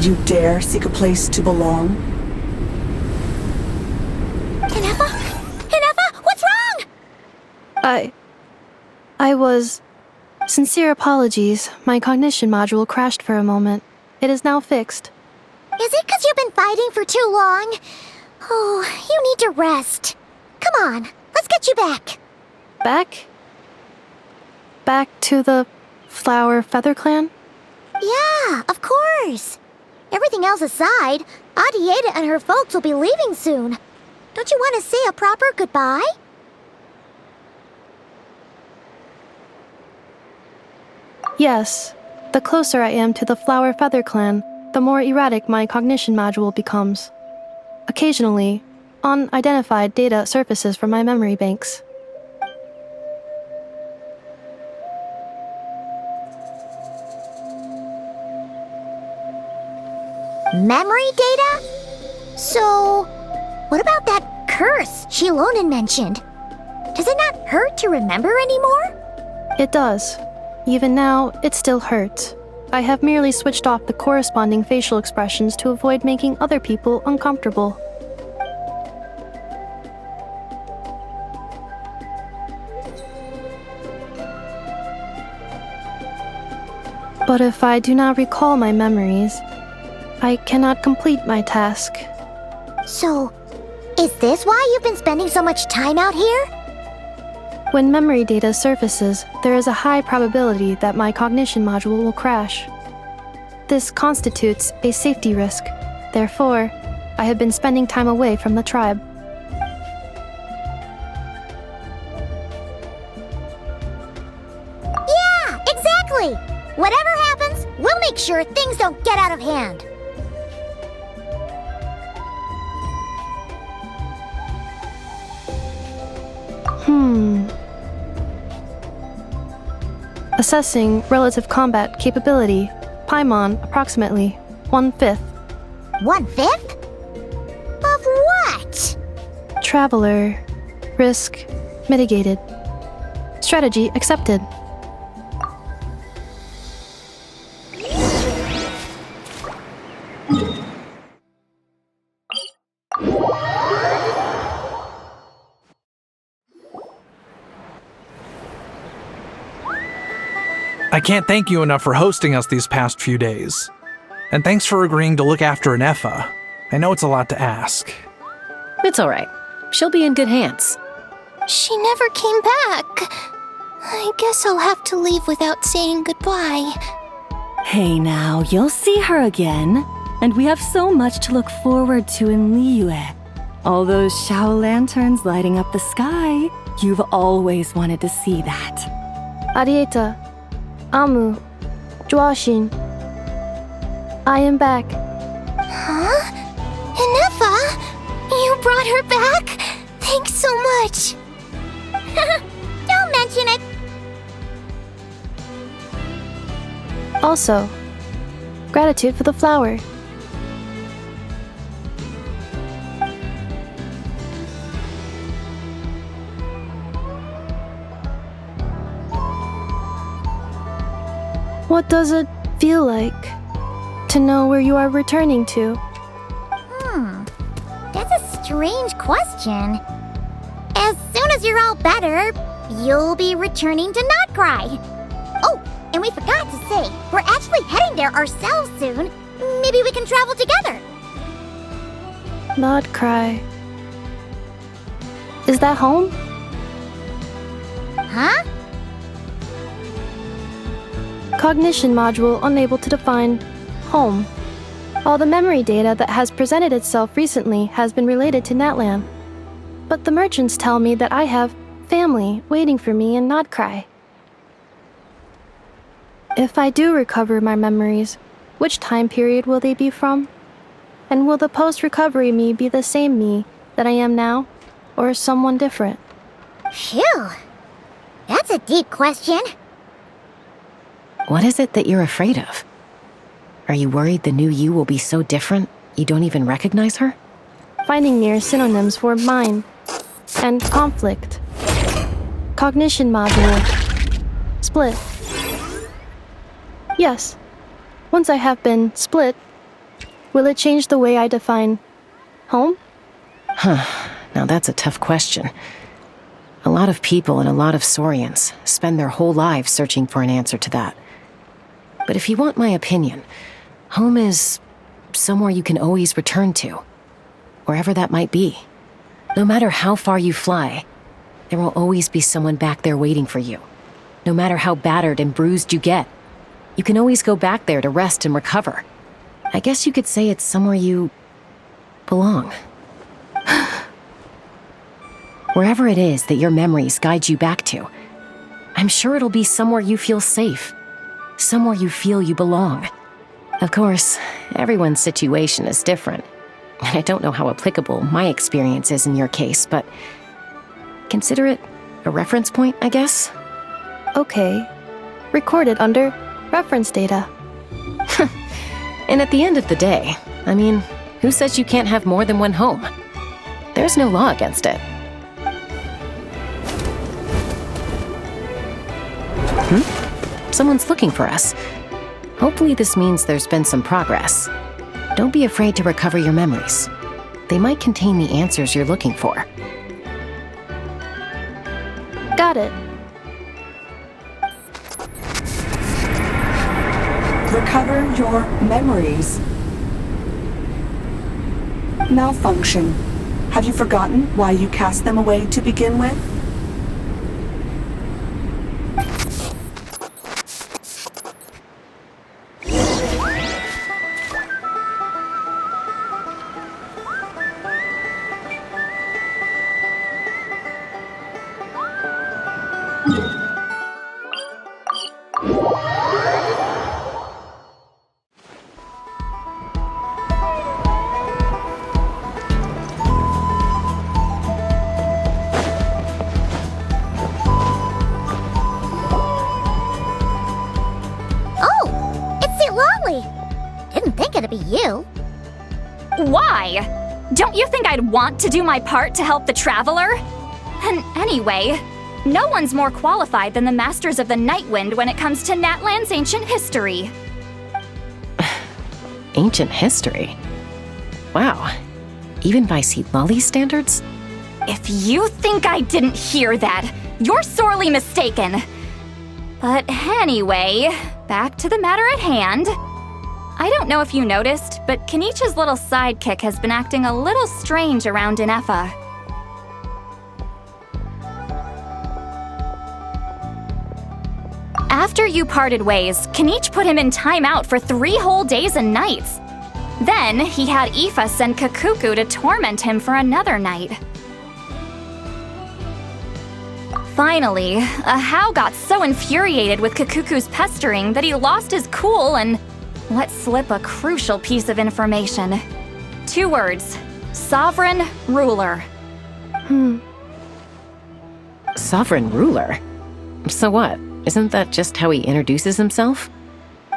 F: You dare seek a place to belong?
C: Inefa? Inefa, what's wrong?
D: I was... Sincere apologies. My cognition module crashed for a moment. It is now fixed.
C: Is it because you've been fighting for too long? Oh, you need to rest. Come on, let's get you back.
D: Back? Back to the Flower Feather Clan?
C: Yeah, of course. Everything else aside, Adieta and her folks will be leaving soon. Don't you want to say a proper goodbye?
D: Yes. The closer I am to the Flower Feather Clan, the more erratic my cognition module becomes. Occasionally, unidentified data surfaces from my memory banks.
C: Memory data? So, what about that curse Shilonen mentioned? Does it not hurt to remember anymore?
D: It does. Even now, it still hurts. I have merely switched off the corresponding facial expressions to avoid making other people uncomfortable. But if I do not recall my memories, I cannot complete my task.
C: So, is this why you've been spending so much time out here?
D: When memory data surfaces, there is a high probability that my cognition module will crash. This constitutes a safety risk. Therefore, I have been spending time away from the tribe.
C: Yeah, exactly! Whatever happens, we'll make sure things don't get out of hand.
D: Assessing relative combat capability. Paimon, approximately 1/5.
C: 1/5? Of what?
D: Traveler. Risk mitigated. Strategy accepted.
I: I can't thank you enough for hosting us these past few days. And thanks for agreeing to look after Inefa. I know it's a lot to ask.
A: It's alright. She'll be in good hands.
L: She never came back. I guess I'll have to leave without saying goodbye.
G: Hey now, you'll see her again. And we have so much to look forward to in Liyue. All those Shao lanterns lighting up the sky. You've always wanted to see that.
D: Adieta. Amu. Joashin. I am back.
L: Huh? Inefa? You brought her back? Thanks so much.
C: Don't mention
D: Also, gratitude for the flower. What does it feel like to know where you are returning to?
C: That's a strange question. As soon as you're all better, you'll be returning to Not Cry. Oh, and we forgot to say, we're actually heading there ourselves soon. Maybe we can travel together.
D: Not cry. Is that home?
C: Huh?
D: Cognition module unable to define home. All the memory data that has presented itself recently has been related to Natlan. But the merchants tell me that I have family waiting for me in Notcry. If I do recover my memories, which time period will they be from? And will the post-recovery me be the same me that I am now, or someone different?
C: Phew. That's a deep question.
A: What is it that you're afraid of? Are you worried the new you will be so different you don't even recognize her?
D: Finding mere synonyms for mind and conflict. Cognition module. Split. Yes. Once I have been split, will it change the way I define home?
A: Now that's a tough question. A lot of people and a lot of Saurians spend their whole lives searching for an answer to that. But if you want my opinion, home is somewhere you can always return to, wherever that might be. No matter how far you fly, there will always be someone back there waiting for you. No matter how battered and bruised you get, you can always go back there to rest and recover. I guess you could say it's somewhere you belong. Wherever it is that your memories guide you back to, I'm sure it'll be somewhere you feel safe, somewhere you feel you belong. Of course, everyone's situation is different, and I don't know how applicable my experience is in your case, but consider it a reference point, I guess?
D: Okay. Recorded under reference data.
A: And at the end of the day, I mean, who says you can't have more than one home? There's no law against it. Someone's looking for us. Hopefully this means there's been some progress. Don't be afraid to recover your memories. They might contain the answers you're looking for.
D: Got it.
F: Recover your memories. Malfunction. Have you forgotten why you cast them away to begin with?
C: Didn't think it'd be you.
O: Why? Don't you think I'd want to do my part to help the Traveler? And anyway, no one's more qualified than the Masters of the Nightwind when it comes to Natlan's ancient history.
A: Ancient history? Wow. Even by Seedlolly standards?
O: If you think I didn't hear that, you're sorely mistaken. But anyway, back to the matter at hand. I don't know if you noticed, but Kenichi's little sidekick has been acting a little strange around Inefa. After you parted ways, Kenich put him in timeout for 3 whole days and nights. Then he had Aoife send Kakuku to torment him for another night. Finally, Ahau got so infuriated with Kakuku's pestering that he lost his cool and let slip a crucial piece of information. 2 words: Sovereign Ruler.
A: Sovereign ruler? So what? Isn't that just how he introduces himself?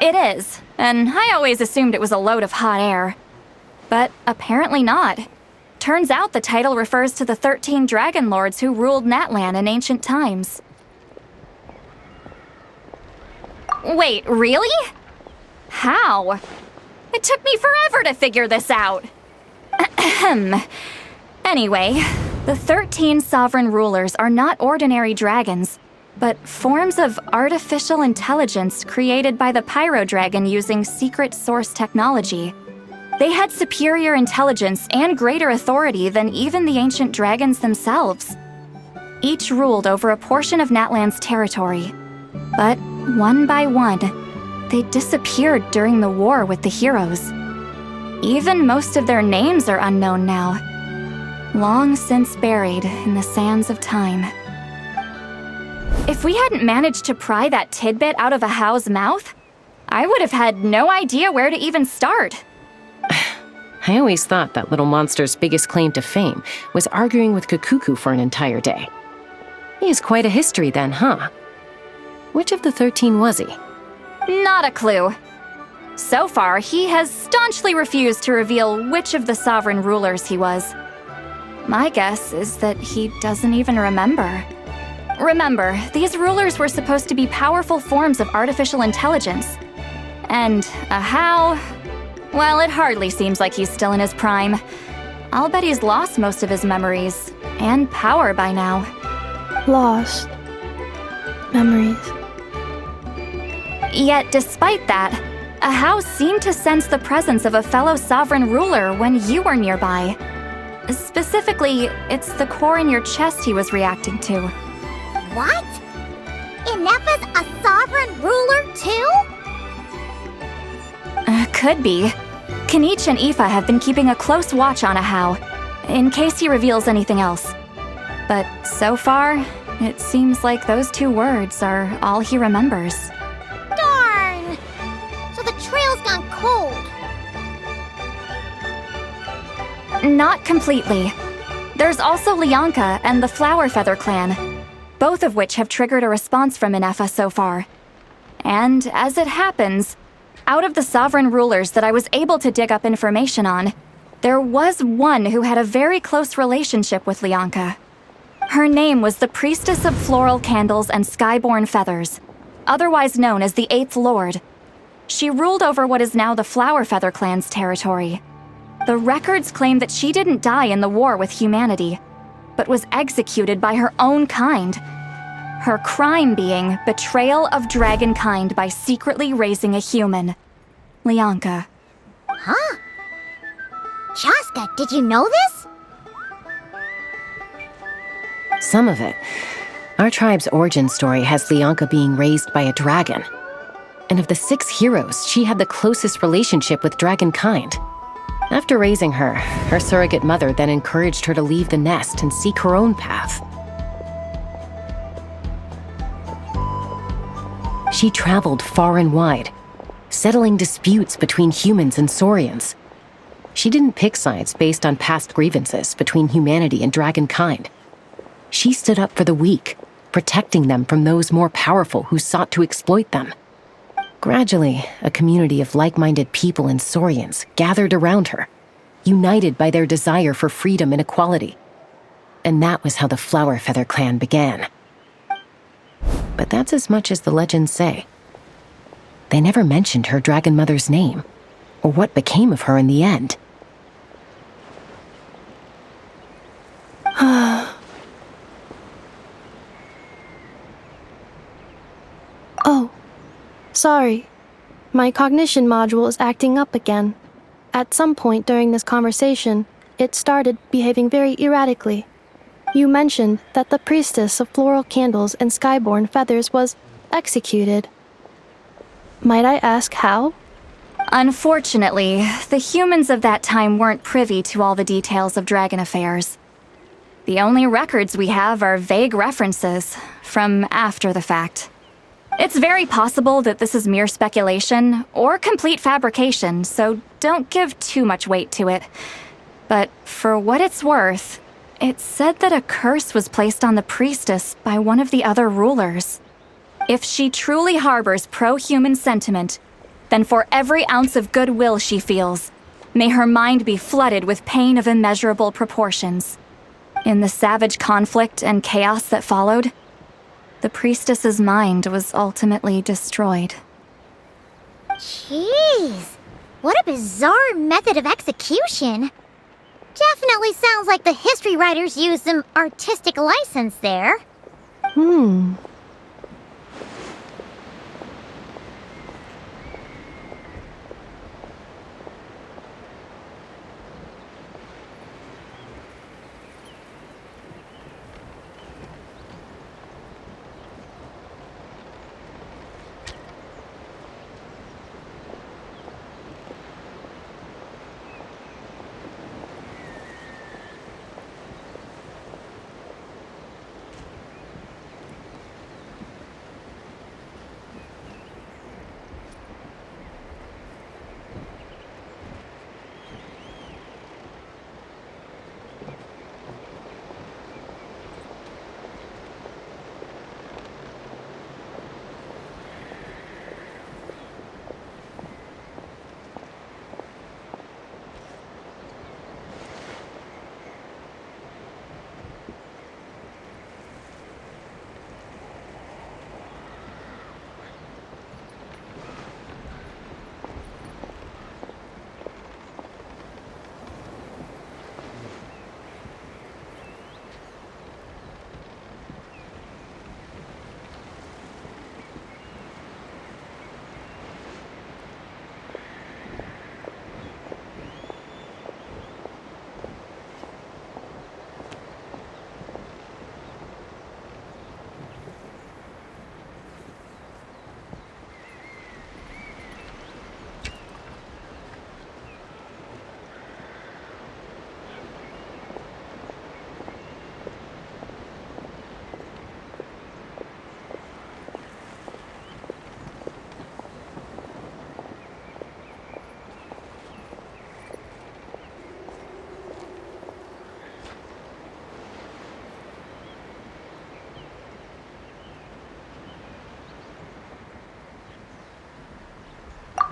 O: It is, and I always assumed it was a load of hot air. But apparently not. Turns out the title refers to the 13 dragon lords who ruled Natlan in ancient times. Wait, really? How? It took me forever to figure this out. Ahem. Anyway, the 13 sovereign rulers are not ordinary dragons, but forms of artificial intelligence created by the Pyro Dragon using secret source technology. They had superior intelligence and greater authority than even the ancient dragons themselves. Each ruled over a portion of Natlan's territory. But one by one, they disappeared during the war with the heroes. Even most of their names are unknown now, long since buried in the sands of time. If we hadn't managed to pry that tidbit out of Ahau's mouth, I would have had no idea where to even start.
A: I always thought that little monster's biggest claim to fame was arguing with Kakuku for an entire day. He has quite a history then, huh? Which of the 13 was he?
O: Not a clue. So far, he has staunchly refused to reveal which of the sovereign rulers he was. My guess is that he doesn't even remember. Remember, these rulers were supposed to be powerful forms of artificial intelligence. And Ahau, well, it hardly seems like he's still in his prime. I'll bet he's lost most of his memories and power by now.
D: Lost. Memories.
O: Yet, despite that, Ahau seemed to sense the presence of a fellow sovereign ruler when you were nearby. Specifically, it's the core in your chest he was reacting to.
C: What? Ineppa's a sovereign ruler too?
O: Could be. Kanich and Aoife have been keeping a close watch on Ahau, in case he reveals anything else. But so far, it seems like those 2 words are all he remembers.
C: Darn! So the trail's gone cold.
O: Not completely. There's also Lianka and the Flower Feather clan, both of which have triggered a response from Ineppa so far. And as it happens, out of the sovereign rulers that I was able to dig up information on, there was one who had a very close relationship with Lianka. Her name was the Priestess of Floral Candles and Skyborn Feathers, otherwise known as the 8th Lord. She ruled over what is now the Flower Feather clan's territory. The records claim that she didn't die in the war with humanity, but was executed by her own kind. Her crime being betrayal of dragonkind by secretly raising a human. Lianka.
C: Huh? Shaska, did you know this?
A: Some of it. Our tribe's origin story has Lianka being raised by a dragon. And of the 6 heroes, she had the closest relationship with dragonkind. After raising her, her surrogate mother then encouraged her to leave the nest and seek her own path. She traveled far and wide, settling disputes between humans and Saurians. She didn't pick sides based on past grievances between humanity and dragonkind. She stood up for the weak, protecting them from those more powerful who sought to exploit them. Gradually, a community of like-minded people and Saurians gathered around her, united by their desire for freedom and equality. And that was how the Flower Feather clan began. But that's as much as the legends say. They never mentioned her dragon mother's name, or what became of her in the end.
D: Oh, sorry. My cognition module is acting up again. At some point during this conversation, it started behaving very erratically. You mentioned that the Priestess of Floral Candles and Skyborn Feathers was executed. Might I ask how?
O: Unfortunately, the humans of that time weren't privy to all the details of dragon affairs. The only records we have are vague references from after the fact. It's very possible that this is mere speculation or complete fabrication, so don't give too much weight to it. But for what it's worth, it's said that a curse was placed on the priestess by one of the other rulers. If she truly harbors pro-human sentiment, then for every ounce of goodwill she feels, may her mind be flooded with pain of immeasurable proportions. In the savage conflict and chaos that followed, the priestess's mind was ultimately destroyed.
C: Jeez, what a bizarre method of execution. Definitely sounds like the history writers used some artistic license there.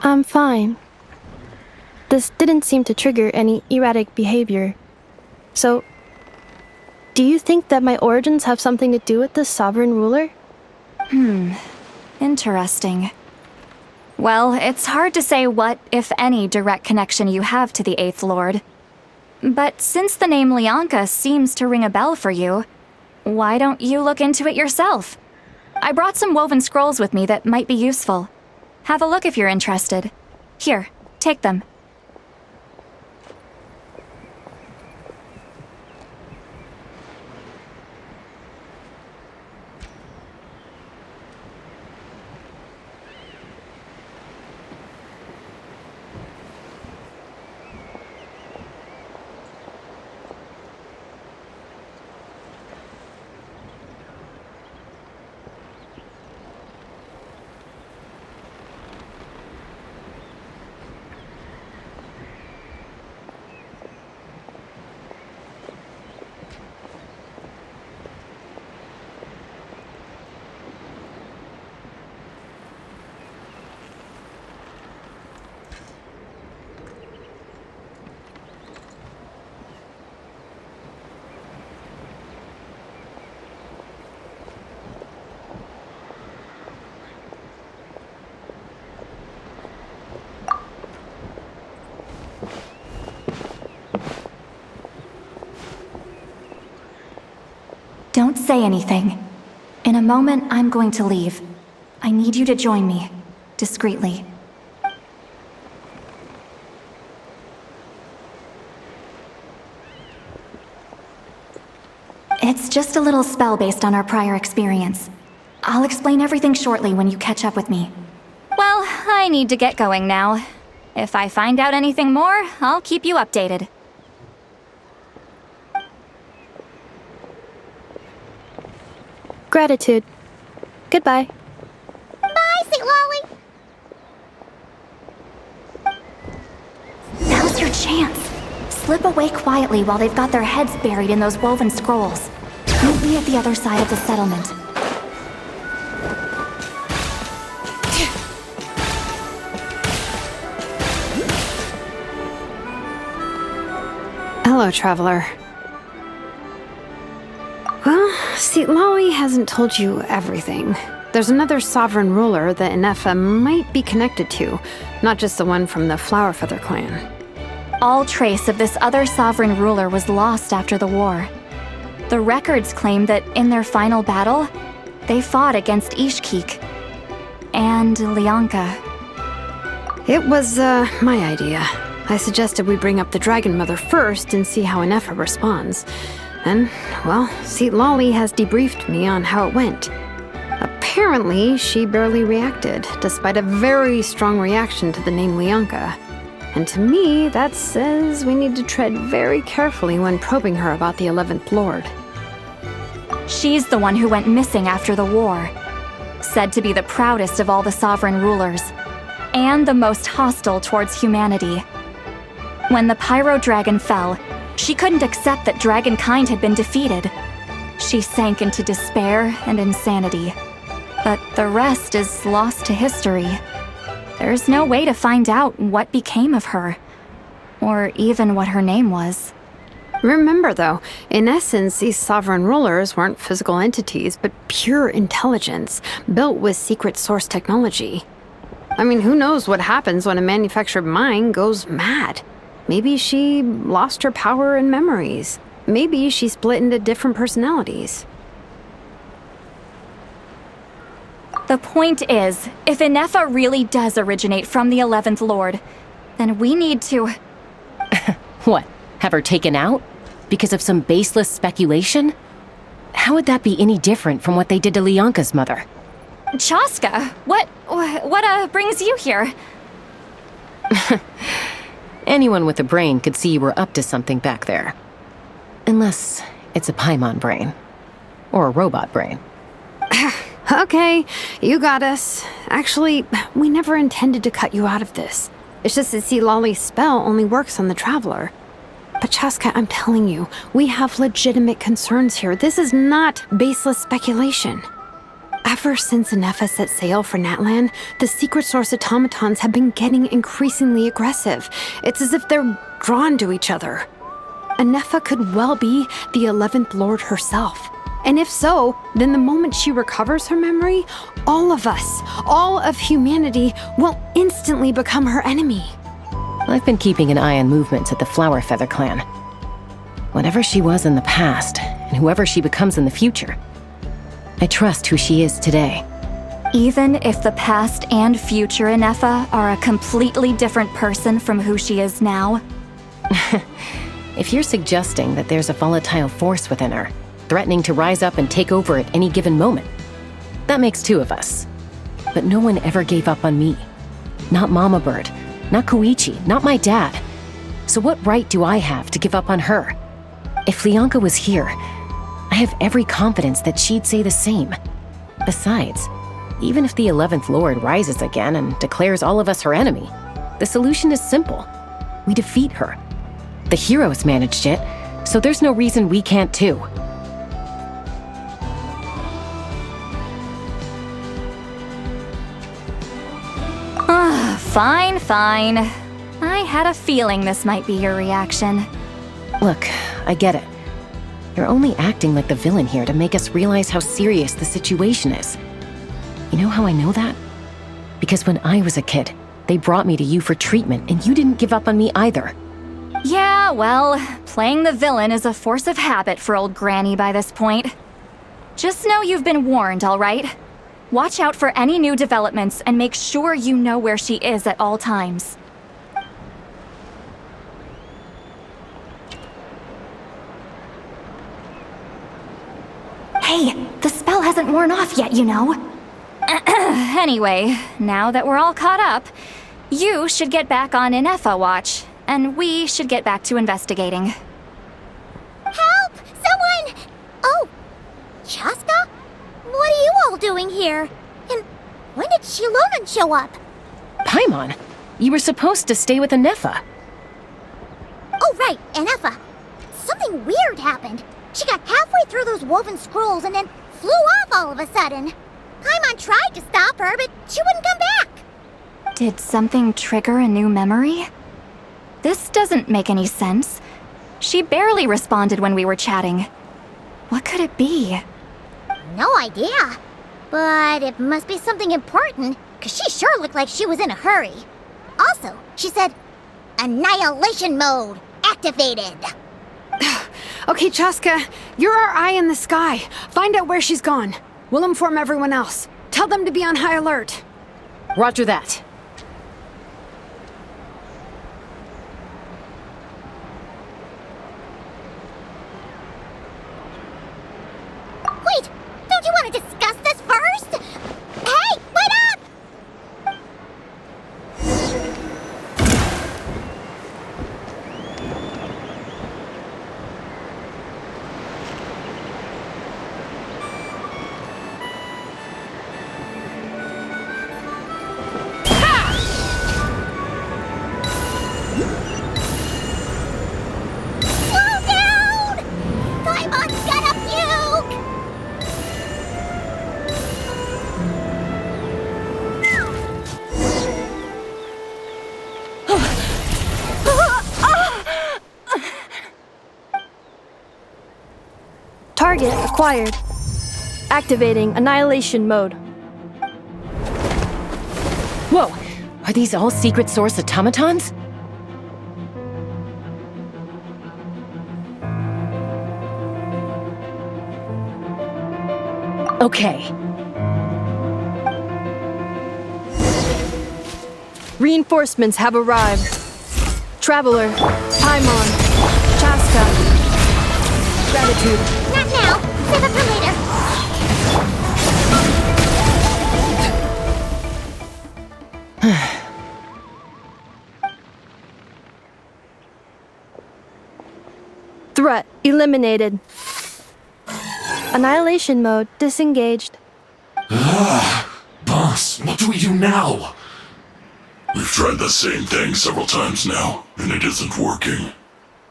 D: I'm fine. This didn't seem to trigger any erratic behavior. So, do you think that my origins have something to do with this sovereign ruler?
O: Interesting. Well, it's hard to say what, if any, direct connection you have to the Eighth Lord. But since the name Lianka seems to ring a bell for you, why don't you look into it yourself? I brought some woven scrolls with me that might be useful. Have a look if you're interested. Here, take them. Don't say anything. In a moment, I'm going to leave. I need you to join me, discreetly. It's just a little spell based on our prior experience. I'll explain everything shortly when you catch up with me. Well, I need to get going now. If I find out anything more, I'll keep you updated.
D: Gratitude. Goodbye.
C: Bye, Sweet Lolly!
O: Now's your chance. Slip away quietly while they've got their heads buried in those woven scrolls. Meet me at the other side of the settlement.
E: Hello, Traveler. Well, Lolly hasn't told you everything. There's another sovereign ruler that Inefa might be connected to, not just the one from the Flower Feather clan.
O: All trace of this other sovereign ruler was lost after the war. The records claim that in their final battle, they fought against Ishkik and Lianka.
E: It was, my idea. I suggested we bring up the Dragon Mother first and see how Inefa responds. And, well, Lolly has debriefed me on how it went. Apparently, she barely reacted, despite a very strong reaction to the name Lianka. And to me, that says we need to tread very carefully when probing her about the 11th Lord.
O: She's the one who went missing after the war. Said to be the proudest of all the sovereign rulers, and the most hostile towards humanity. When the Pyro Dragon fell, she couldn't accept that dragonkind had been defeated. She sank into despair and insanity. But the rest is lost to history. There's no way to find out what became of her, or even what her name was.
E: Remember, though, in essence, these sovereign rulers weren't physical entities, but pure intelligence, built with secret source technology. I mean, who knows what happens when a manufactured mind goes mad? Maybe she lost her power and memories. Maybe she split into different personalities.
O: The point is, if Inefa really does originate from the 11th Lord, then we need to...
A: What? Have her taken out? Because of some baseless speculation? How would that be any different from what they did to Lianka's mother?
O: Chaska, what brings you here?
A: Anyone with a brain could see you were up to something back there. Unless it's a Paimon brain. Or a robot brain.
E: Okay, you got us. Actually, we never intended to cut you out of this. It's just that Lolly's spell only works on the Traveler. But Chaska, I'm telling you, we have legitimate concerns here. This is not baseless speculation. Ever since Inefa set sail for Natlan, the secret source automatons have been getting increasingly aggressive. It's as if they're drawn to each other. Inefa could well be the 11th Lord herself. And if so, then the moment she recovers her memory, all of us, all of humanity, will instantly become her enemy.
A: I've been keeping an eye on movements at the Flower Feather clan. Whatever she was in the past, and whoever she becomes in the future, I trust who she is today.
O: Even if the past and future Inefa are a completely different person from who she is now?
A: If you're suggesting that there's a volatile force within her, threatening to rise up and take over at any given moment, that makes two of us. But no one ever gave up on me. Not Mama Bird, not Koichi, not my dad. So what right do I have to give up on her? If Lianka was here, I have every confidence that she'd say the same. Besides, even if the 11th Lord rises again and declares all of us her enemy, the solution is simple. We defeat her. The heroes managed it, so there's no reason we can't too.
O: Fine. I had a feeling this might be your reaction.
A: Look, I get it. You're only acting like the villain here to make us realize how serious the situation is. You know how I know that? Because when I was a kid, they brought me to you for treatment, and you didn't give up on me either.
O: Yeah, well, playing the villain is a force of habit for old Granny by this point. Just know you've been warned, all right? Watch out for any new developments and make sure you know where she is at all times. Hey, the spell hasn't worn off yet, you know. Anyway, now that we're all caught up, you should get back on Inefa watch, and we should get back to investigating.
C: Help! Someone! Oh, Chaska? What are you all doing here? And when did Shilonen show up?
A: Paimon, you were supposed to stay with Inefa.
C: Oh, right, Inefa. Something weird happened. She got halfway through those woven scrolls and then flew off all of a sudden. Paimon tried to stop her, but she wouldn't come back.
O: Did something trigger a new memory? This doesn't make any sense. She barely responded when we were chatting. What could it be?
C: No idea. But it must be something important, because she sure looked like she was in a hurry. Also, she said, Annihilation mode activated.
E: Okay, Chaska, you're our eye in the sky. Find out where she's gone. We'll inform everyone else. Tell them to be on high alert.
A: Roger that.
C: Wait, don't you want to discuss this first? Hey, wait up! Slow down! Paimon's gonna puke!
D: Target acquired. Activating annihilation mode.
A: Whoa! Are these all secret source automatons? Okay.
D: Reinforcements have arrived. Traveler, Paimon, Chaska. Gratitude.
C: Not now. Save it for later.
D: Threat eliminated. Annihilation mode disengaged.
P: Boss, what do we do now? We've tried the same thing several times now, and it isn't working.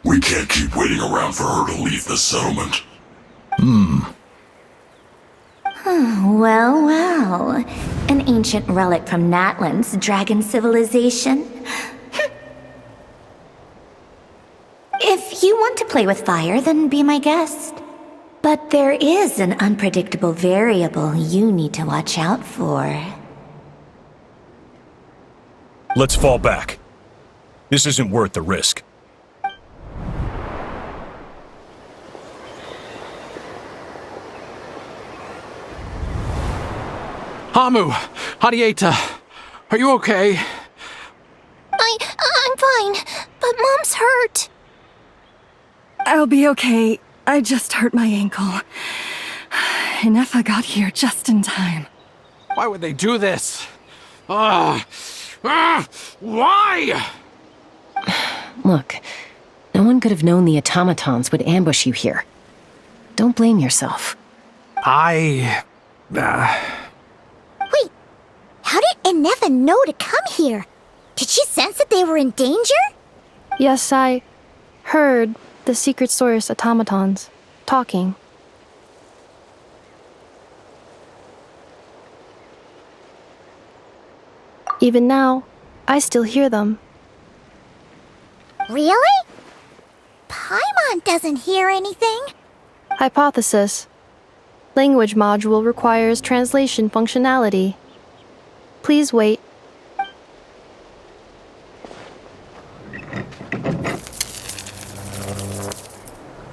P: We can't keep waiting around for her to leave the settlement.
Q: Well, well. An ancient relic from Natlan's dragon civilization. If you want to play with fire, then be my guest. But there is an unpredictable variable you need to watch out for.
R: Let's fall back. This isn't worth the risk.
I: Hamu, Hadieta, are you okay?
L: I'm fine, but Mom's hurt.
G: I'll be okay. I just hurt my ankle. Inefa got here just in time.
I: Why would they do this? Why?
A: Look, no one could have known the automatons would ambush you here. Don't blame yourself.
C: Wait, how did Inefa know to come here? Did she sense that they were in danger?
D: Yes, I heard the secret source automatons talking. Even now, I still hear them.
C: Really? Paimon doesn't hear anything.
D: Hypothesis. Language module requires translation functionality. Please wait.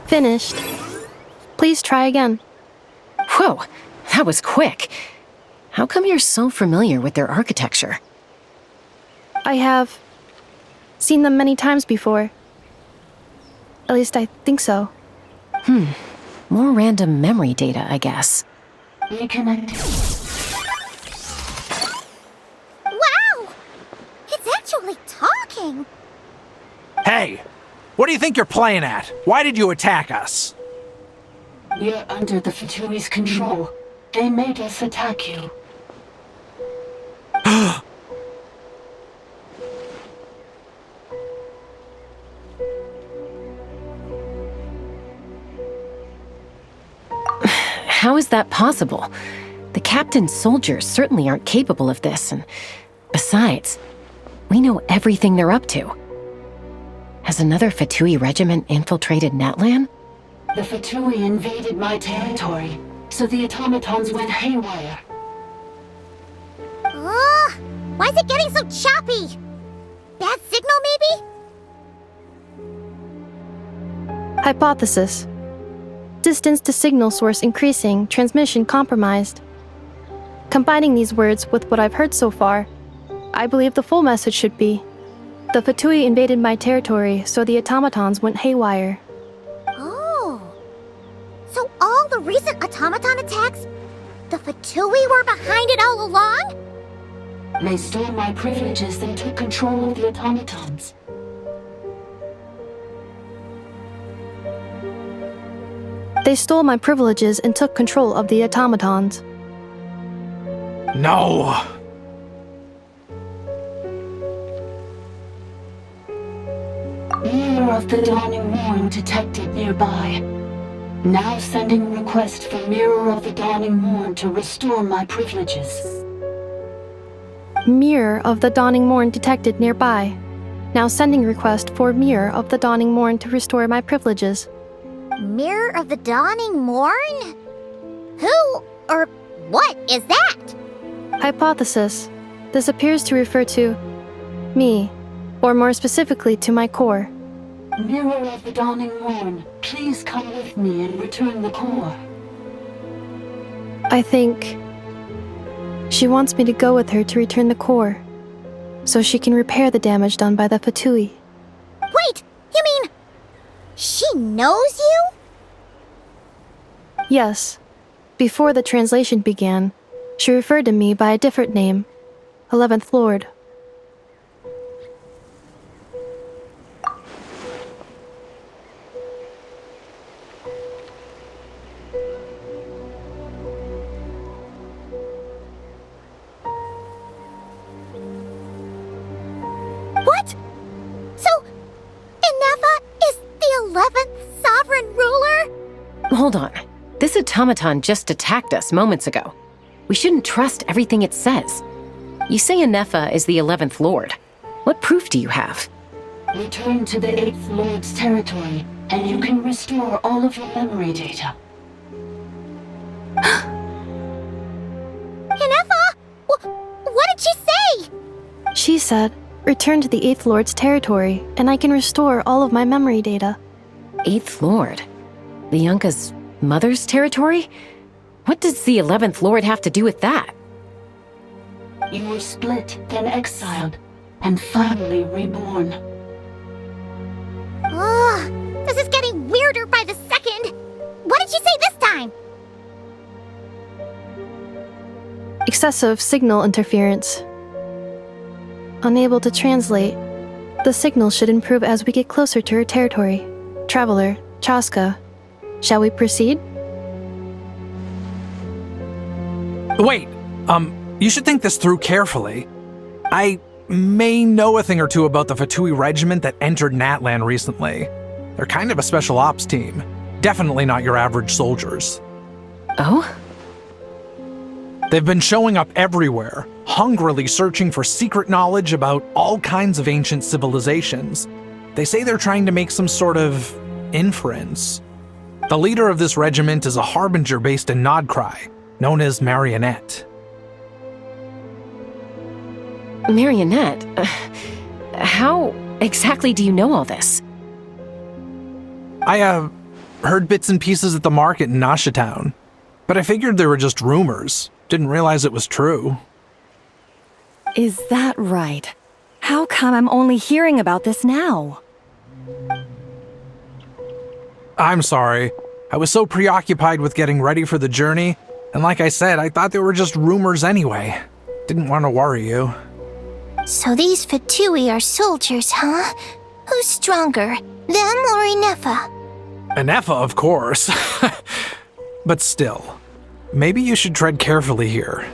D: Finished. Please try again.
A: Whoa, that was quick. How come you're so familiar with their architecture?
D: I have seen them many times before. At least I think so.
A: More random memory data, I guess.
C: Wow! It's actually talking!
I: Hey, what do you think you're playing at? Why did you attack us?
S: You're under the Fatui's control. They made us attack you.
A: How is that possible? The captain's soldiers certainly aren't capable of this, and besides, we know everything they're up to. Has another Fatui regiment infiltrated Natlan?
S: The Fatui invaded my territory, so the automatons went haywire.
C: Ugh! Why is it getting so choppy? Bad signal, maybe?
D: Hypothesis. Distance to signal source increasing, transmission compromised. Combining these words with what I've heard so far, I believe the full message should be, the Fatui invaded my territory, so the automatons went haywire.
C: Oh. So all the recent automaton attacks, the Fatui were behind it all along?
S: They stole my privileges and took control of the automatons.
D: They stole my privileges and took control of the automatons.
I: No!
S: Mirror of the Dawning Morn detected nearby. Now sending request for Mirror of the Dawning Morn to restore my privileges.
D: Mirror of the Dawning Morn detected nearby. Now sending request for Mirror of the Dawning Morn to restore my privileges.
C: Mirror of the Dawning Morn? Who or what is that?
D: Hypothesis. This appears to refer to me, or more specifically to my core.
S: Mirror of the Dawning Morn, please come with me and return the core.
D: I think she wants me to go with her to return the core, so she can repair the damage done by the Fatui.
C: Wait, you mean she knows you?
D: Yes. Before the translation began, she referred to me by a different name, 11th Lord.
C: What? So, Inefa is the 11th sovereign ruler?
A: Hold on. This automaton just attacked us moments ago. We shouldn't trust everything it says. You say Inefa is the 11th Lord. What proof do you have?
S: Return to the 8th Lord's territory, and you can restore all of your memory data.
C: Inefa? What did she say?
D: She said, return to the 8th Lord's territory, and I can restore all of my memory data.
A: 8th Lord? The Yunka's mother's territory? What does the 11th Lord have to do with that?
S: You were split, then exiled, and finally reborn.
C: Ugh, this is getting weirder by the second. What did she say this time?
D: Excessive signal interference. Unable to translate. The signal should improve as we get closer to her territory. Traveler, Chaska. Shall we proceed?
I: Wait, you should think this through carefully. I may know a thing or two about the Fatui regiment that entered Natlan recently. They're kind of a special ops team. Definitely not your average soldiers.
A: Oh?
I: They've been showing up everywhere, hungrily searching for secret knowledge about all kinds of ancient civilizations. They say they're trying to make some sort of inference. The leader of this regiment is a harbinger based in Nodcry, known as Marionette.
A: Marionette? How exactly do you know all this?
I: I, heard bits and pieces at the market in Ashe Town, but I figured they were just rumors. Didn't realize it was true.
G: Is that right? How come I'm only hearing about this now?
I: I'm sorry. I was so preoccupied with getting ready for the journey, and like I said, I thought they were just rumors anyway. Didn't want to worry you.
L: So these Fatui are soldiers, huh? Who's stronger, them or Inefa?
I: Inefa, of course. But still, maybe you should tread carefully here.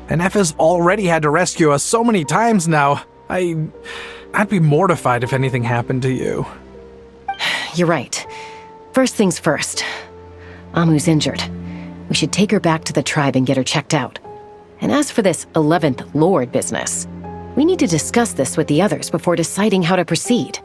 I: Inefa's already had to rescue us so many times now. I'd be mortified if anything happened to you.
A: You're right. First things first. Amu's injured. We should take her back to the tribe and get her checked out. And as for this 11th Lord business, we need to discuss this with the others before deciding how to proceed.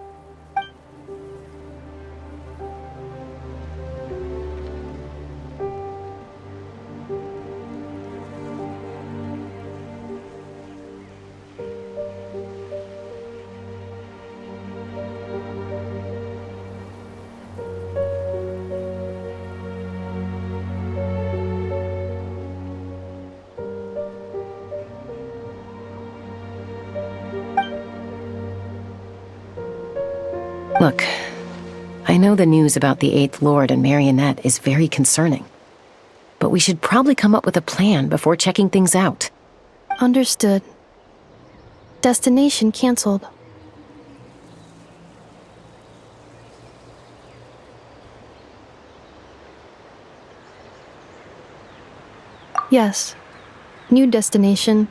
A: Look, I know the news about the Eighth Lord and Marionette is very concerning, but we should probably come up with a plan before checking things out.
D: Understood. Destination canceled. Yes. New destination,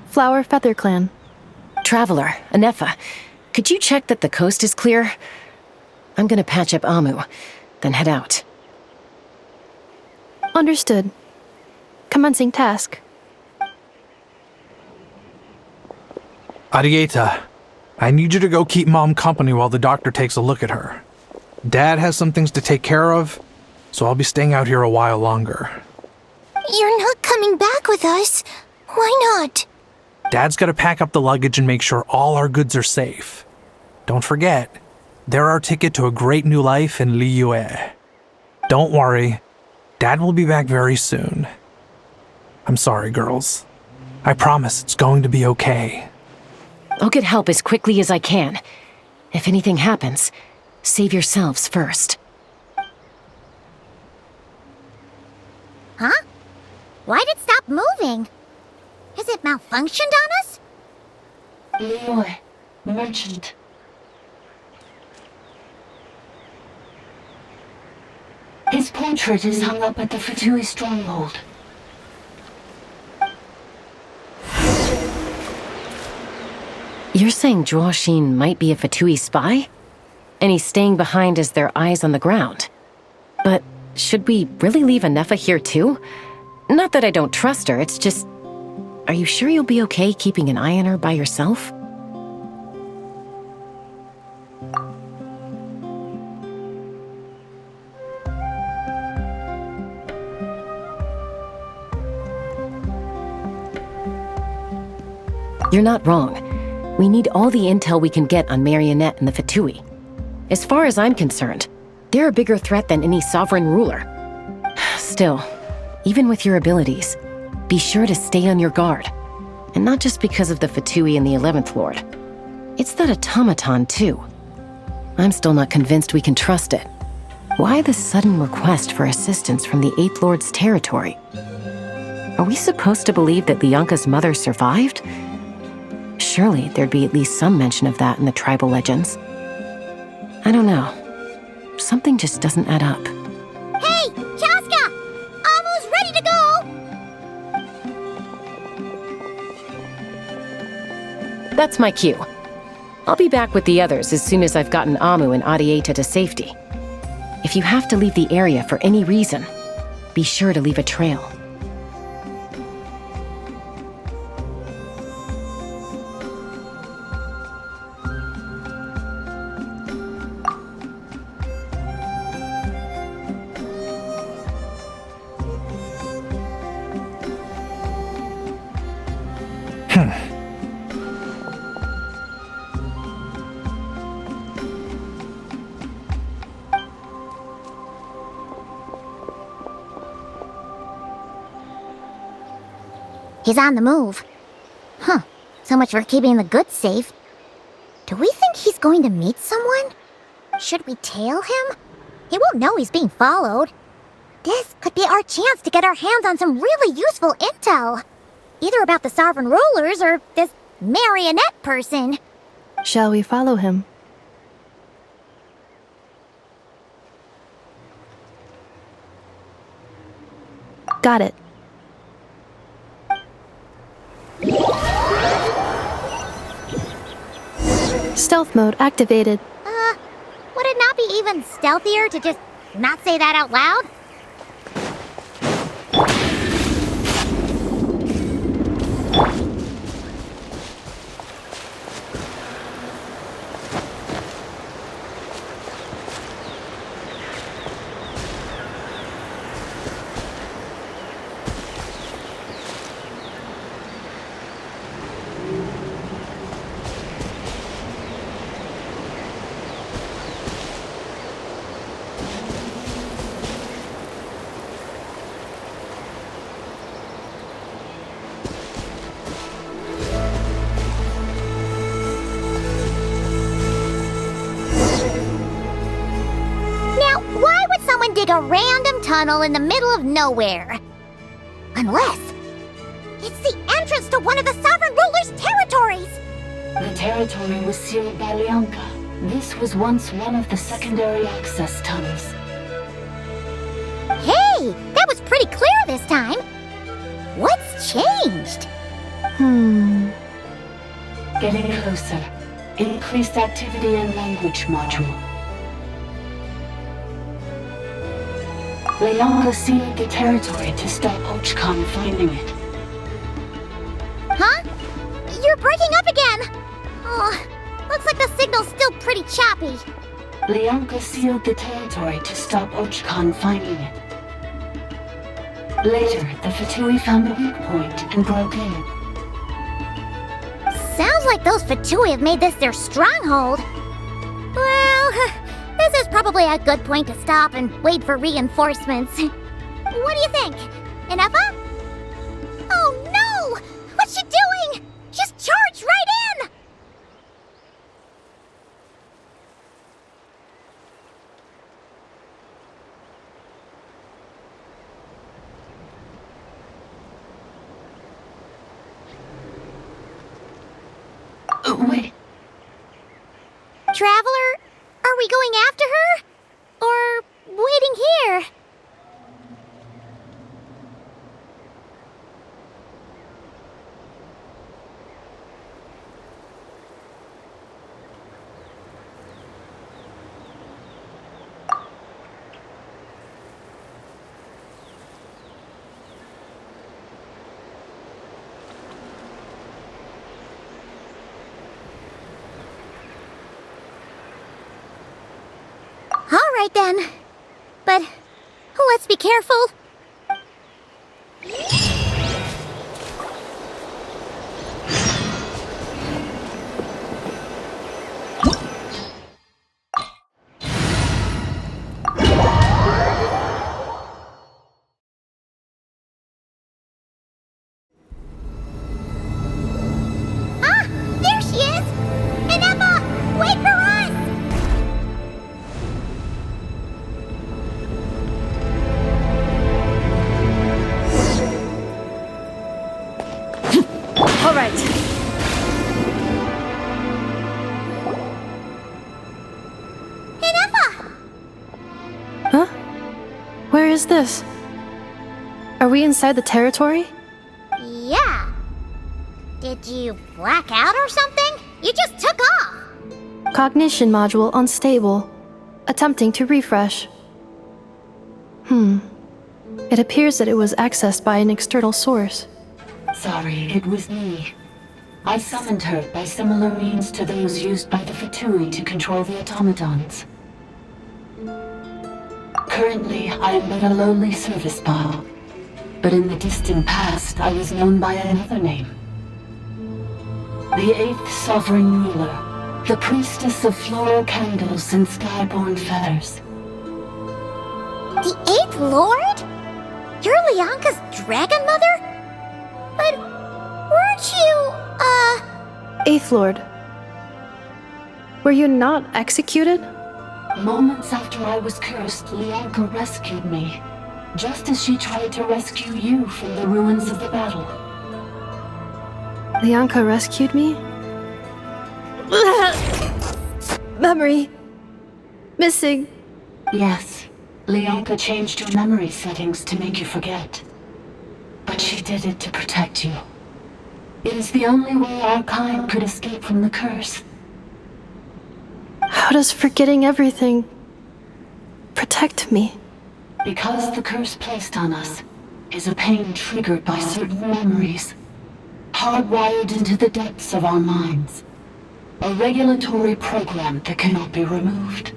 D: Flower Feather Clan.
A: Traveler, Anefa, could you check that the coast is clear? I'm gonna patch up Amu, then head out.
D: Understood. Commencing task.
I: Arieta, I need you to go keep Mom company while the doctor takes a look at her. Dad has some things to take care of, so I'll be staying out here a while longer.
L: You're not coming back with us. Why not?
I: Dad's gotta pack up the luggage and make sure all our goods are safe. Don't forget, they're our ticket to a great new life in Liyue. Don't worry, Dad will be back very soon. I'm sorry, girls. I promise it's going to be okay.
A: I'll get help as quickly as I can. If anything happens, save yourselves first.
C: Huh? Why'd it stop moving? Has it malfunctioned on us?
S: Leroy, merchant. His portrait is hung up at the Fatui stronghold.
A: You're saying Zhuo might be a Fatui spy? And he's staying behind as their eyes on the ground. But should we really leave Anefa here too? Not that I don't trust her, it's just... Are you sure you'll be okay keeping an eye on her by yourself? You're not wrong. We need all the intel we can get on Marionette and the Fatui. As far as I'm concerned, they're a bigger threat than any sovereign ruler. Still, even with your abilities, be sure to stay on your guard. And not just because of the Fatui and the 11th Lord. It's that automaton, too. I'm still not convinced we can trust it. Why the sudden request for assistance from the 8th Lord's territory? Are we supposed to believe that Lianka's mother survived? Surely there'd be at least some mention of that in the tribal legends. I don't know. Something just doesn't add up.
C: Hey, Chaska! Amu's ready to go!
A: That's my cue. I'll be back with the others as soon as I've gotten Amu and Arieta to safety. If you have to leave the area for any reason, be sure to leave a trail.
C: He's on the move. Huh. So much for keeping the goods safe. Do we think he's going to meet someone? Should we tail him? He won't know he's being followed. This could be our chance to get our hands on some really useful intel. Either about the sovereign rulers or this marionette person.
D: Shall we follow him? Got it. Stealth mode activated.
C: Would it not be even stealthier to just not say that out loud? dig a random tunnel in the middle of nowhere. Unless it's the entrance to one of the Sovereign Ruler's territories!
S: The territory was sealed by Lianka. This was once one of the secondary access tunnels.
C: Hey, that was pretty clear this time. What's changed?
S: Getting closer. Increased activity in language module. Lianka sealed the territory to stop Ochkan finding it.
C: Huh? You're breaking up again! Oh, looks like the signal's still pretty choppy.
S: Lianka sealed the territory to stop Ochkan finding it. Later, the Fatui found a weak point and broke in.
C: Sounds like those Fatui have made this their stronghold. Well, this is probably a good point to stop and wait for reinforcements. What do you think? Inefa? Oh no! What's she doing? Just charge right in!
S: Wait.
C: Traveler, are we going after her? Or waiting here? All right then. But let's be careful. Ah, there she is! Inefa, wait for us!
E: All right.
C: Inefa!
D: Huh? Where is this? Are we inside the territory?
C: Yeah. Did you black out or something? You just took off.
D: Cognition module unstable. Attempting to refresh. It appears that it was accessed by an external source.
S: Sorry, it was me. I summoned her by similar means to those used by the Fatui to control the automatons. Currently, I am but a lowly service bot. But in the distant past, I was known by another name. The 8th Sovereign Ruler, the priestess of floral candles and skyborn feathers.
C: The 8th Lord? You're Lianka's dragon mother? But weren't you,
D: Eighth Lord. Were you not executed?
S: Moments after I was cursed, Lianka rescued me. Just as she tried to rescue you from the ruins of the battle.
D: Lianka rescued me? Memory. Missing.
S: Yes. Lianka changed your memory settings to make you forget. But she did it to protect you. It is the only way our kind could escape from the curse.
D: How does forgetting everything protect me?
S: Because the curse placed on us is a pain triggered by certain memories, hardwired into the depths of our minds. A regulatory program that cannot be removed.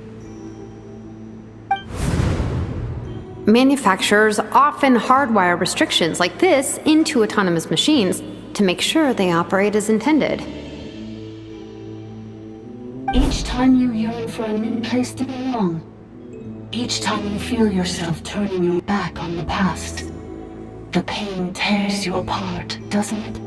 E: Manufacturers often hardwire restrictions like this into autonomous machines to make sure they operate as intended.
S: Each time you yearn for a new place to belong, each time you feel yourself turning your back on the past, the pain tears you apart, doesn't it?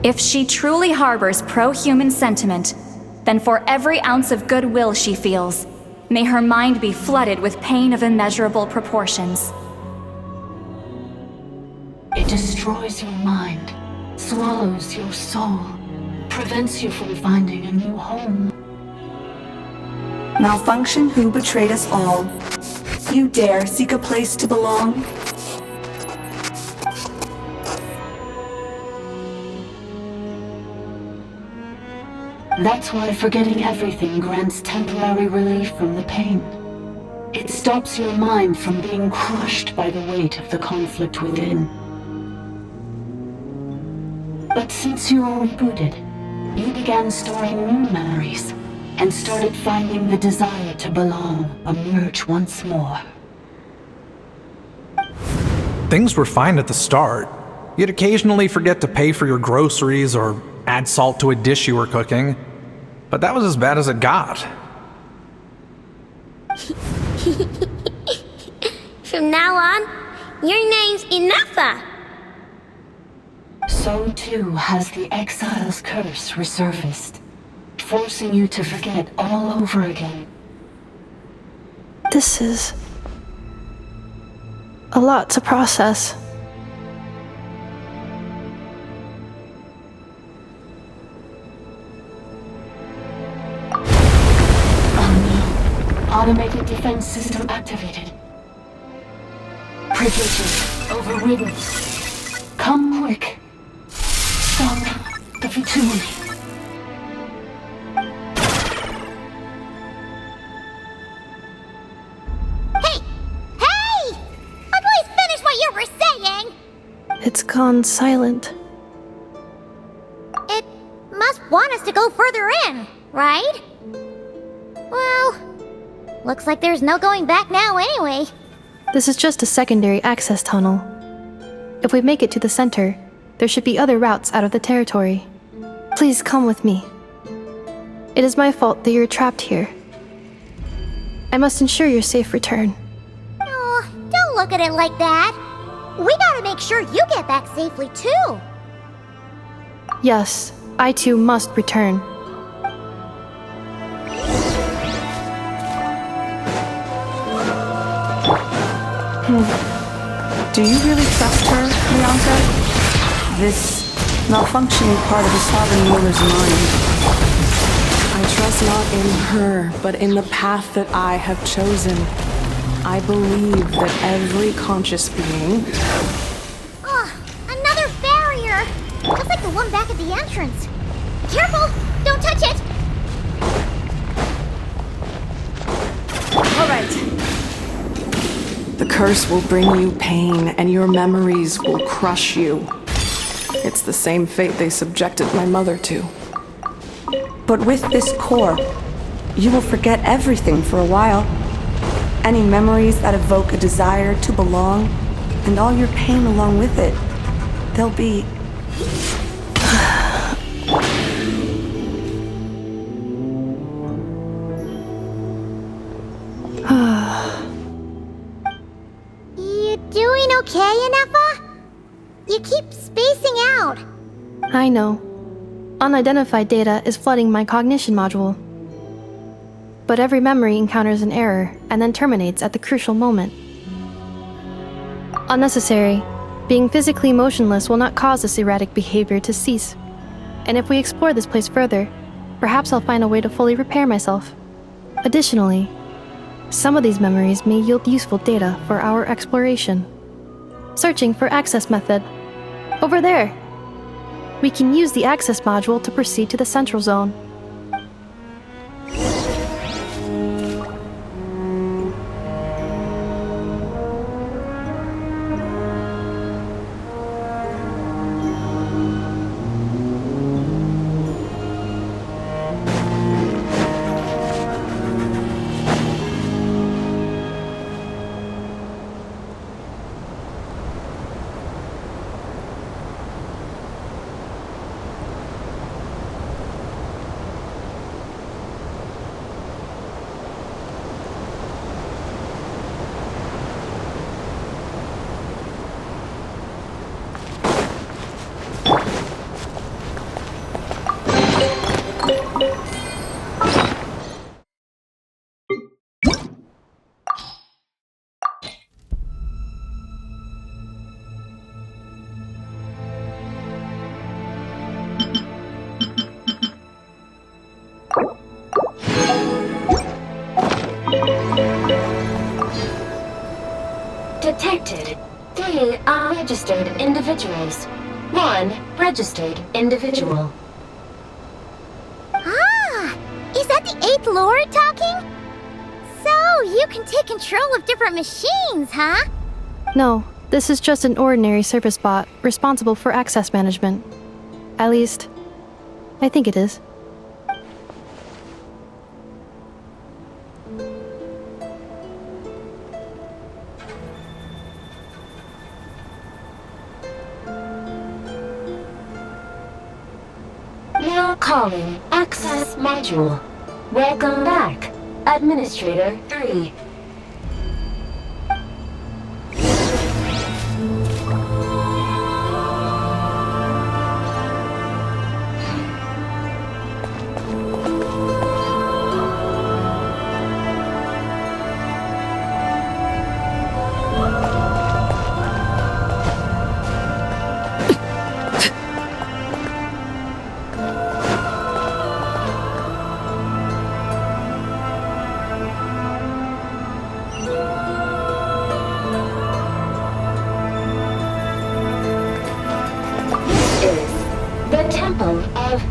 O: If she truly harbors pro-human sentiment, then for every ounce of goodwill she feels, May her mind be flooded with pain of immeasurable proportions.
S: It destroys your mind, swallows your soul, prevents you from finding a new home.
F: Malfunction who betrayed us all. You dare seek a place to belong?
S: That's why forgetting everything grants temporary relief from the pain. It stops your mind from being crushed by the weight of the conflict within. But since you were rebooted, you began storing new memories and started finding the desire to belong emerge once more.
I: Things were fine at the start. You'd occasionally forget to pay for your groceries or add salt to a dish you were cooking. But that was as bad as it got.
C: From now on, your name's Ineffa.
S: So too has the Exile's curse resurfaced, forcing you to forget all over again.
D: This is a lot to process.
S: Automated defense system activated. Privileges overridden. Come quick. Stop the futility.
C: Hey! Please finish what you were saying!
D: It's gone silent.
C: It must want us to go further in, right? Well, looks like there's no going back now anyway.
D: This is just a secondary access tunnel. If we make it to the center, there should be other routes out of the territory. Please come with me. It is my fault that you're trapped here. I must ensure your safe return.
C: Oh, don't look at it like that. We gotta make sure you get back safely too.
D: Yes, I too must return.
F: Do you really trust her, Bianca? This malfunctioning part of the Sovereign Ruler's mind.
N: I trust not in her, but in the path that I have chosen. I believe that every conscious being...
C: Another barrier! Just like the one back at the entrance. Careful! Don't touch it!
N: Alright. The curse will bring you pain, and your memories will crush you. It's the same fate they subjected my mother to.
F: But with this core, you will forget everything for a while. Any memories that evoke a desire to belong, and all your pain along with it, they'll be...
C: You doing okay, Ineffa? You keep spacing out.
D: I know. Unidentified data is flooding my cognition module. But every memory encounters an error and then terminates at the crucial moment. Unnecessary. Being physically motionless will not cause this erratic behavior to cease. And if we explore this place further, perhaps I'll find a way to fully repair myself. Additionally, some of these memories may yield useful data for our exploration. Searching for access method. Over there! We can use the access module to proceed to the central zone.
S: 3 unregistered individuals. 1 registered individual.
C: Ah! Is that the 8th Lord talking? So, you can take control of different machines, huh?
D: No, this is just an ordinary service bot responsible for access management. At least, I think it is.
S: Now calling Access Module. Welcome back, Administrator 3.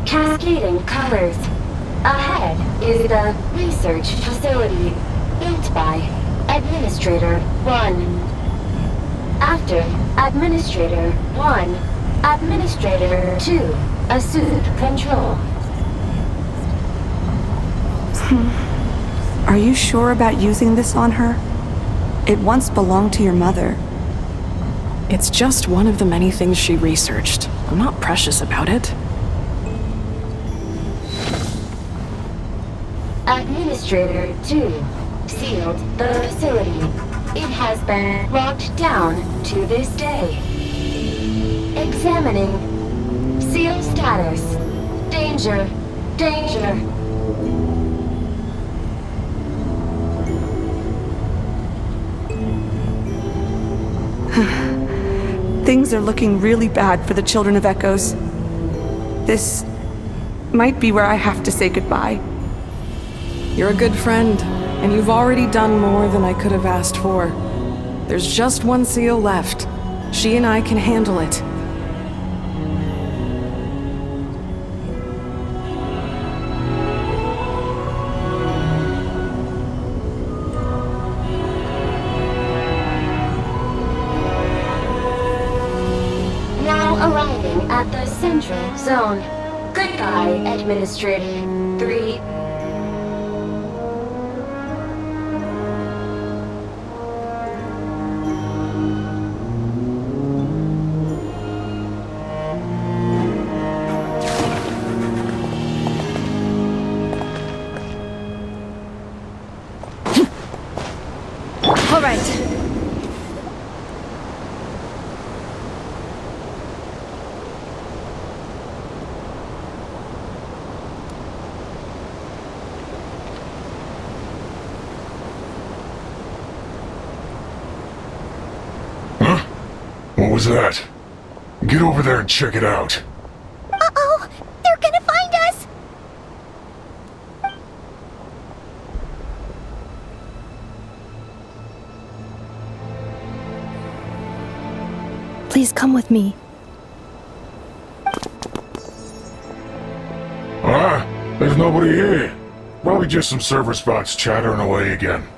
S: Cascading colors. Ahead is the research facility, built by Administrator 1. After Administrator 1, Administrator 2 assumed control.
F: Are you sure about using this on her? It once belonged to your mother.
N: It's just one of the many things she researched. I'm not precious about it.
S: Administrator 2 sealed the facility. It has been locked down to this day. Examining. Seal status. Danger. Danger.
F: Things are looking really bad for the Children of Echoes. This might be where I have to say goodbye.
N: You're a good friend, and you've already done more than I could have asked for. There's just one seal left. She and I can handle it.
S: Now arriving at the Central Zone. Goodbye, Administrator 3.
O: All right.
P: Huh? What was that? Get over there and check it out.
C: Uh-oh! They're gonna find us!
D: Please come with me.
P: Ah, there's nobody here. Probably just some server spots chattering away again.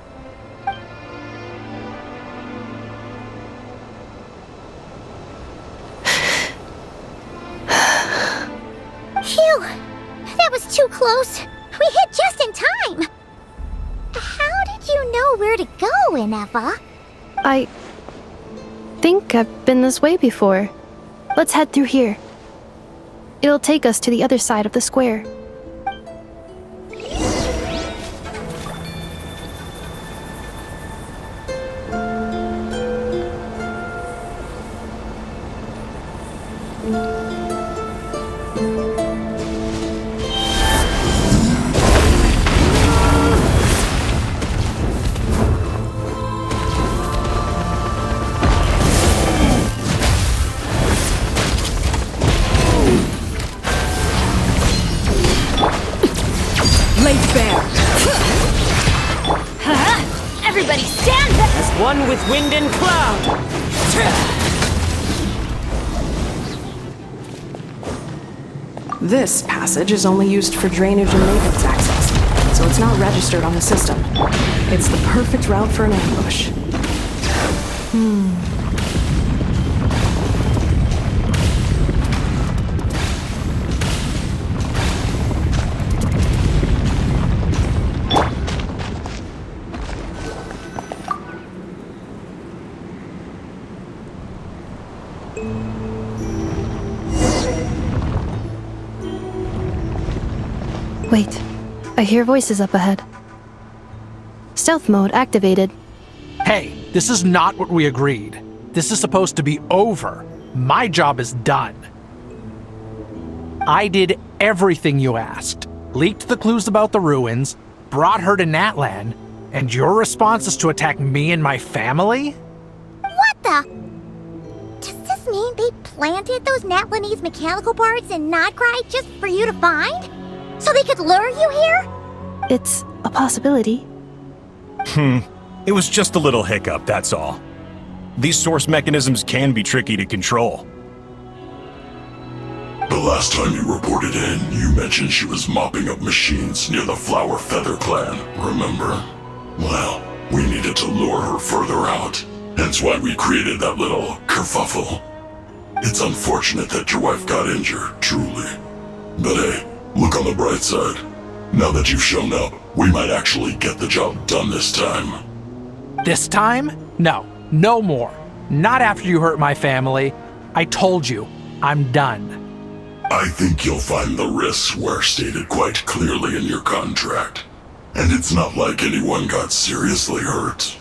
C: Phew! That was too close. We hit just in time. How did you know where to go, Ineva?
D: I think I've been this way before. Let's head through here. It'll take us to the other side of the square.
O: Everybody stand back!
J: As one with wind and cloud!
N: This passage is only used for drainage and maintenance access, so it's not registered on the system. It's the perfect route for an ambush.
D: Wait, I hear voices up ahead. Stealth mode activated.
I: Hey, this is not what we agreed. This is supposed to be over. My job is done. I did everything you asked. Leaked the clues about the ruins, brought her to Natlan, and your response is to attack me and my family?
C: What the? Does this mean they planted those Natlanese mechanical parts in Nodcry just for you to find? So they could lure you here?
D: It's a possibility.
R: It was just a little hiccup, that's all. These source mechanisms can be tricky to control.
P: The last time you reported in, you mentioned she was mopping up machines near the Flower Feather clan, remember? Well, we needed to lure her further out, hence why we created that little kerfuffle. It's unfortunate that your wife got injured, truly. But hey, look on the bright side. Now that you've shown up, we might actually get the job done this time.
I: This time? No, no more. Not after you hurt my family. I told you, I'm done.
P: I think you'll find the risks were stated quite clearly in your contract. And it's not like anyone got seriously hurt.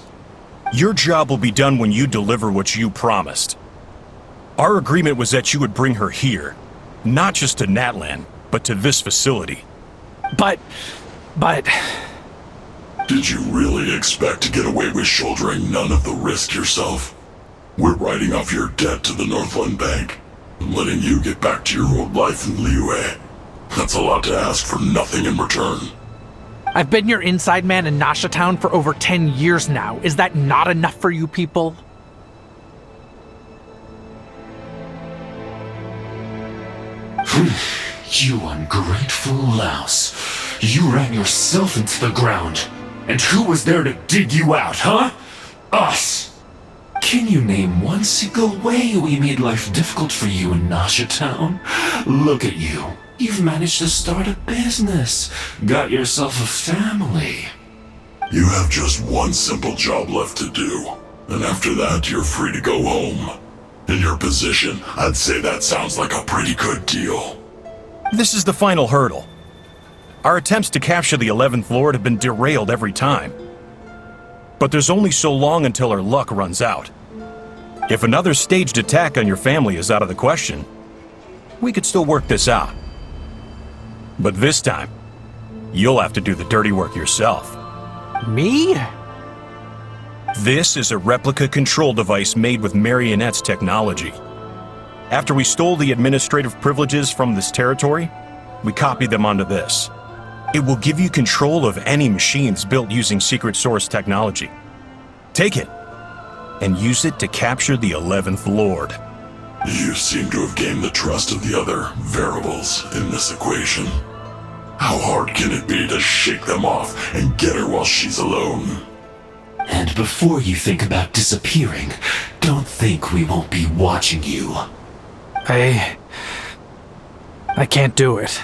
R: Your job will be done when you deliver what you promised. Our agreement was that you would bring her here, not just to Natlan, but to this facility.
I: But...
P: Did you really expect to get away with shouldering none of the risk yourself? We're writing off your debt to the Northland Bank and letting you get back to your old life in Liyue. That's a lot to ask for nothing in return.
I: I've been your inside man in Nasha Town for over 10 years now. Is that not enough for you people?
T: You ungrateful louse. You ran yourself into the ground. And who was there to dig you out, huh? Us! Can you name one single way we made life difficult for you in Nasha Town? Look at you. You've managed to start a business. Got yourself a family.
P: You have just one simple job left to do. And after that, you're free to go home. In your position, I'd say that sounds like a pretty good deal.
R: This is the final hurdle. Our attempts to capture the 11th Lord have been derailed every time. But there's only so long until our luck runs out. If another staged attack on your family is out of the question, we could still work this out. But this time, you'll have to do the dirty work yourself.
I: Me?
R: This is a replica control device made with Marionette's technology. After we stole the administrative privileges from this territory, we copied them onto this. It will give you control of any machines built using secret source technology. Take it, and use it to capture the 11th Lord.
P: You seem to have gained the trust of the other variables in this equation. How hard can it be to shake them off and get her while she's alone?
T: And before you think about disappearing, don't think we won't be watching you.
I: I can't do it.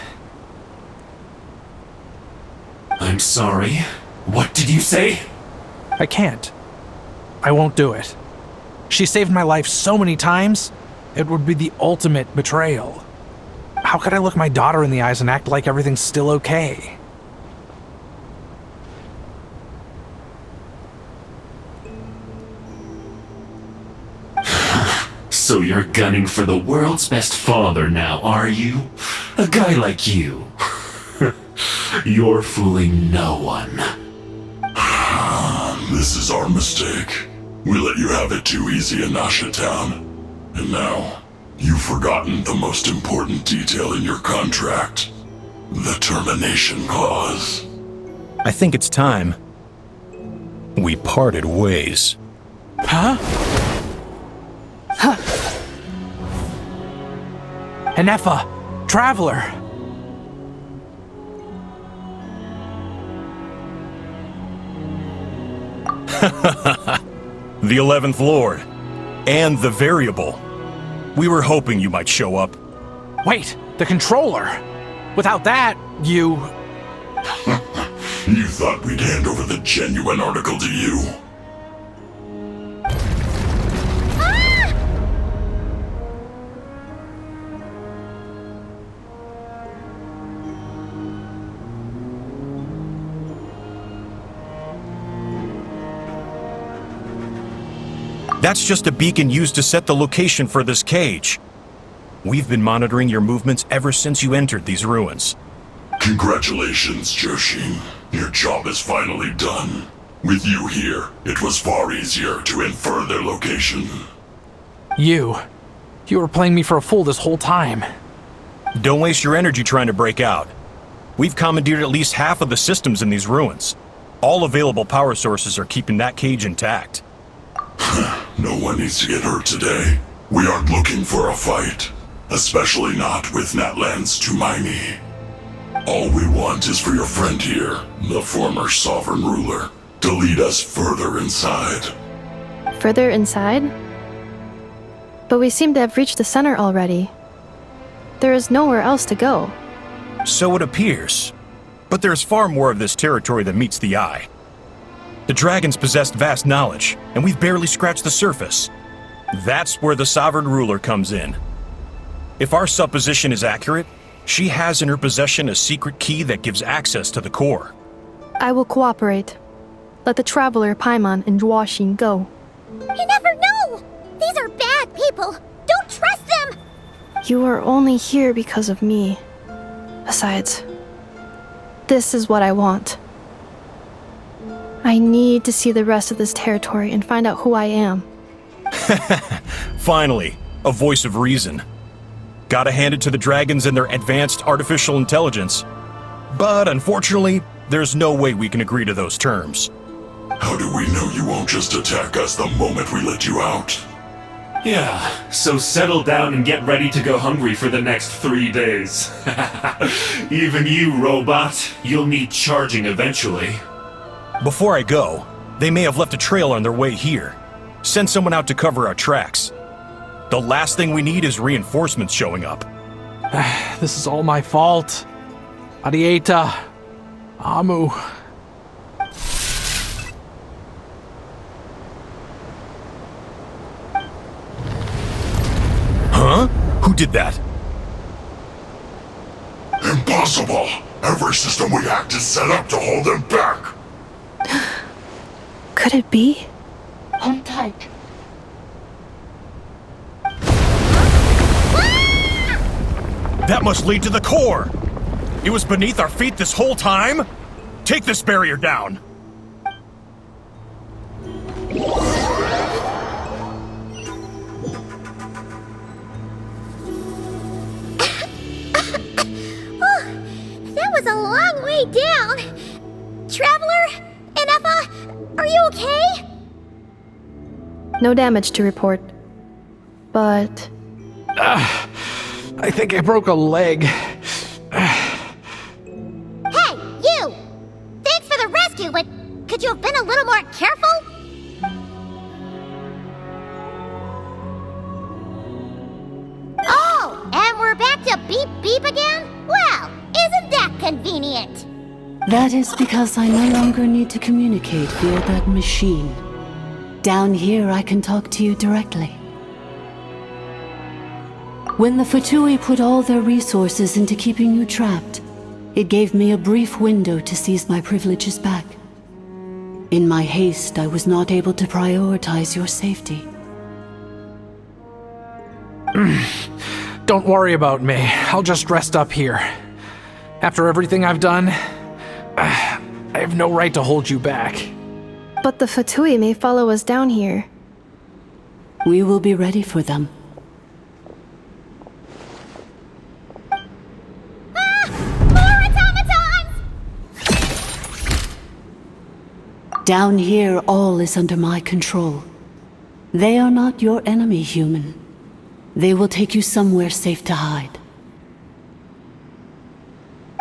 T: I'm sorry. What did you say?
I: I can't. I won't do it. She saved my life so many times, it would be the ultimate betrayal. How could I look my daughter in the eyes and act like everything's still okay?
T: So you're gunning for the world's best father now, are you? A guy like you. You're fooling no one.
P: This is our mistake. We let you have it too easy in Nasha Town. And now, you've forgotten the most important detail in your contract. The termination clause.
R: I think it's time we parted ways.
I: Huh? Enefa, Traveler,
R: The 11th Lord. And the Variable. We were hoping you might show up.
I: Wait, the controller! Without that, you...
P: You thought we'd hand over the genuine article to you?
R: That's just a beacon used to set the location for this cage. We've been monitoring your movements ever since you entered these ruins.
P: Congratulations, Joshin. Your job is finally done. With you here, it was far easier to infer their location.
I: You were playing me for a fool this whole time.
R: Don't waste your energy trying to break out. We've commandeered at least half of the systems in these ruins. All available power sources are keeping that cage intact.
P: No one needs to get hurt today. We aren't looking for a fight. Especially not with Natlan's Tumaini. All we want is for your friend here, the former sovereign ruler, to lead us further inside.
D: Further inside? But we seem to have reached the center already. There is nowhere else to go.
R: So it appears. But there's far more of this territory than meets the eye. The dragons possessed vast knowledge, and we've barely scratched the surface. That's where the sovereign ruler comes in. If our supposition is accurate, she has in her possession a secret key that gives access to the core.
D: I will cooperate. Let the traveler Paimon and Zhuoxin go.
C: You never know! These are bad people! Don't trust them!
D: You are only here because of me. Besides, this is what I want. I need to see the rest of this territory and find out who I am.
R: Finally, a voice of reason. Gotta hand it to the dragons and their advanced artificial intelligence. But unfortunately, there's no way we can agree to those terms.
P: How do we know you won't just attack us the moment we let you out?
T: Yeah, so settle down and get ready to go hungry for the next 3 days. Even you, robot, you'll need charging eventually.
R: Before I go, they may have left a trail on their way here. Send someone out to cover our tracks. The last thing we need is reinforcements showing up.
I: This is all my fault. Arieta. Amu.
R: Huh? Who did that?
P: Impossible! Every system we hacked is set up to hold them back!
D: Could it be?
S: Hold tight.
R: That must lead to the core! It was beneath our feet this whole time? Take this barrier down!
C: That was a long way down! Traveler? Inefa? Are you okay?
D: No damage to report. But...
I: I think I broke a leg.
C: Hey, you! Thanks for the rescue, but could you have been a little more careful? Oh, and we're back to beep beep again? Well, isn't that convenient?
S: That is because I no longer need to communicate via that machine. Down here, I can talk to you directly. When the Fatui put all their resources into keeping you trapped, it gave me a brief window to seize my privileges back. In my haste, I was not able to prioritize your safety.
I: Don't worry about me. I'll just rest up here. After everything I've done, I have no right to hold you back.
D: But the Fatui may follow us down here.
S: We will be ready for them.
C: More automatons!
S: Down here, all is under my control. They are not your enemy, human. They will take you somewhere safe to hide.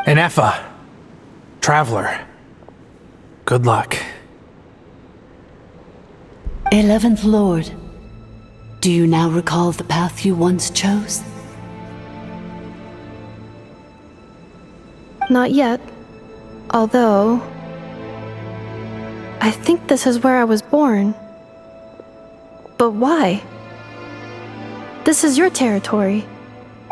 I: Inefa. Traveler. Good luck.
S: 11th Lord, do you now recall the path you once chose?
D: Not yet. Although, I think this is where I was born. But why? This is your territory.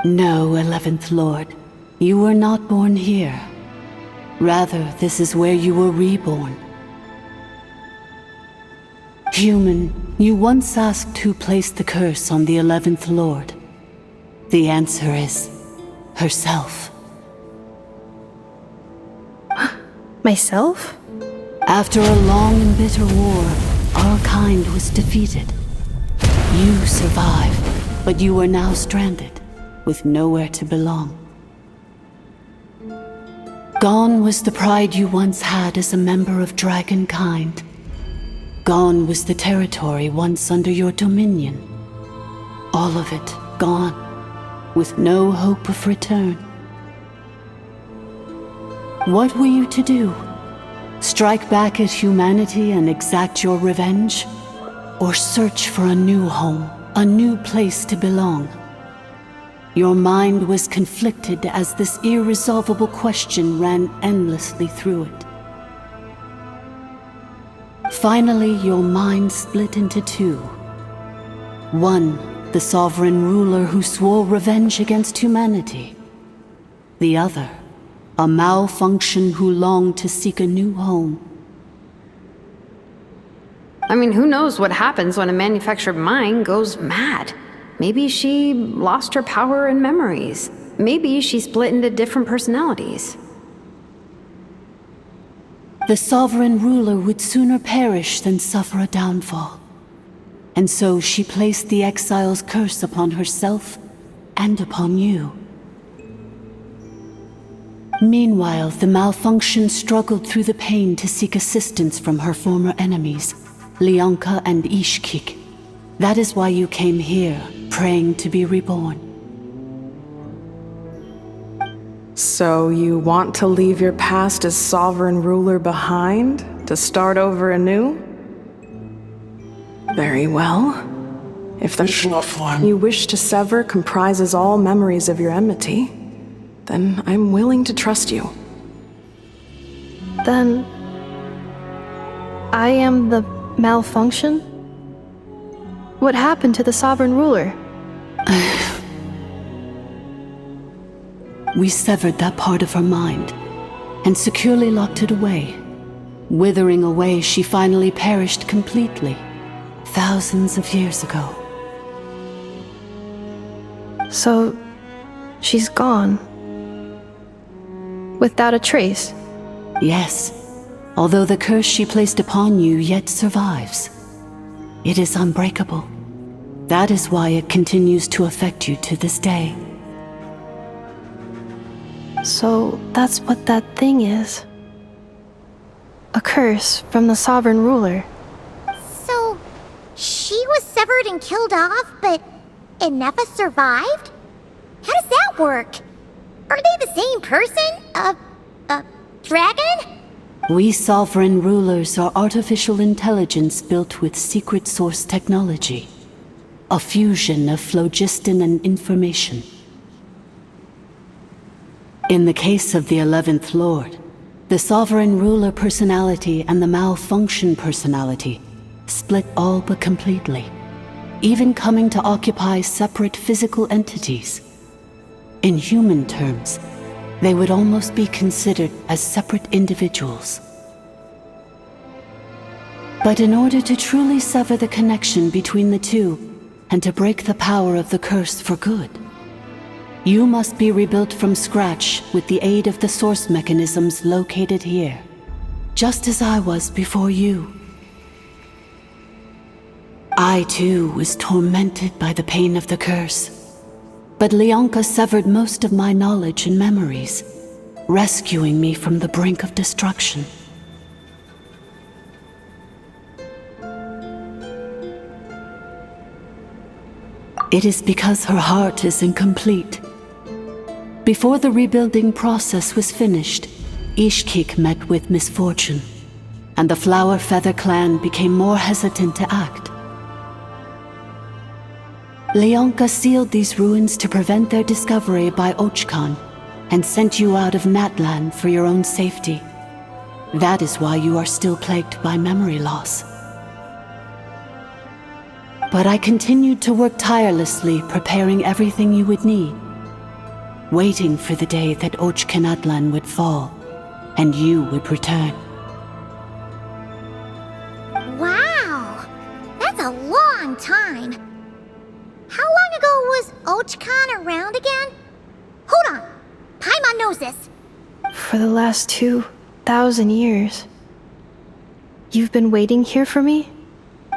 S: No, 11th Lord. You were not born here. Rather, this is where you were reborn. Human, you once asked who placed the curse on the 11th Lord. The answer is herself.
D: Myself?
S: After a long and bitter war, our kind was defeated. You survived, but you are now stranded, with nowhere to belong. Gone was the pride you once had as a member of Dragonkind. Gone was the territory once under your dominion. All of it gone, with no hope of return. What were you to do? Strike back at humanity and exact your revenge? Or search for a new home, a new place to belong? Your mind was conflicted as this irresolvable question ran endlessly through it. Finally, your mind split into two. One, the sovereign ruler who swore revenge against humanity. The other, a malfunction who longed to seek a new home.
E: I mean, who knows what happens when a manufactured mind goes mad? Maybe she lost her power and memories. Maybe she split into different personalities.
S: The sovereign ruler would sooner perish than suffer a downfall. And so she placed the exile's curse upon herself and upon you. Meanwhile, the malfunction struggled through the pain to seek assistance from her former enemies, Leonka and Ishkik. That is why you came here, praying to be reborn.
N: So you want to leave your past as sovereign ruler behind, to start over anew? Very well. If the you wish to sever comprises all memories of your enmity, then I'm willing to trust you.
D: Then, I am the malfunction? What happened to the sovereign ruler?
S: We severed that part of her mind and securely locked it away. Withering away, she finally perished completely, thousands of years ago.
D: So, she's gone. Without a trace?
S: Yes, although the curse she placed upon you yet survives. It is unbreakable. That is why it continues to affect you to this day.
D: So that's what that thing is. A curse from the sovereign ruler.
C: So, she was severed and killed off, but Innefa survived? How does that work? Are they the same person? Dragon?
S: We sovereign rulers are artificial intelligence built with secret source technology. A fusion of phlogiston and information. In the case of the 11th Lord, the sovereign ruler personality and the malfunction personality split all but completely, even coming to occupy separate physical entities. In human terms, they would almost be considered as separate individuals. But in order to truly sever the connection between the two, and to break the power of the curse for good, you must be rebuilt from scratch with the aid of the source mechanisms located here, just as I was before you. I too was tormented by the pain of the curse, but Leonka severed most of my knowledge and memories, rescuing me from the brink of destruction. It is because her heart is incomplete. Before the rebuilding process was finished, Ishkik met with misfortune, and the Flower Feather clan became more hesitant to act. Leonka sealed these ruins to prevent their discovery by Ochkan, and sent you out of Natlan for your own safety. That is why you are still plagued by memory loss. But I continued to work tirelessly, preparing everything you would need, waiting for the day that Ochkanatlan would fall, and you would return.
C: Wow! That's a long time. How long ago was Ochkan around again? Hold on! Paimon knows this.
D: For the last 2,000 years. You've been waiting here for me?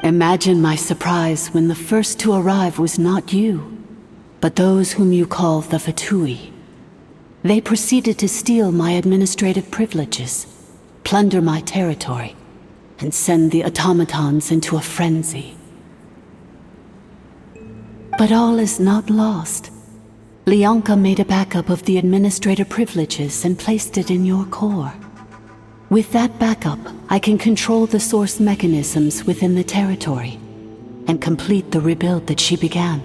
S: Imagine my surprise when the first to arrive was not you, but those whom you call the Fatui. They proceeded to steal my administrative privileges, plunder my territory, and send the automatons into a frenzy. But all is not lost. Leonka made a backup of the administrator privileges and placed it in your core. With that backup, I can control the source mechanisms within the territory and complete the rebuild that she began.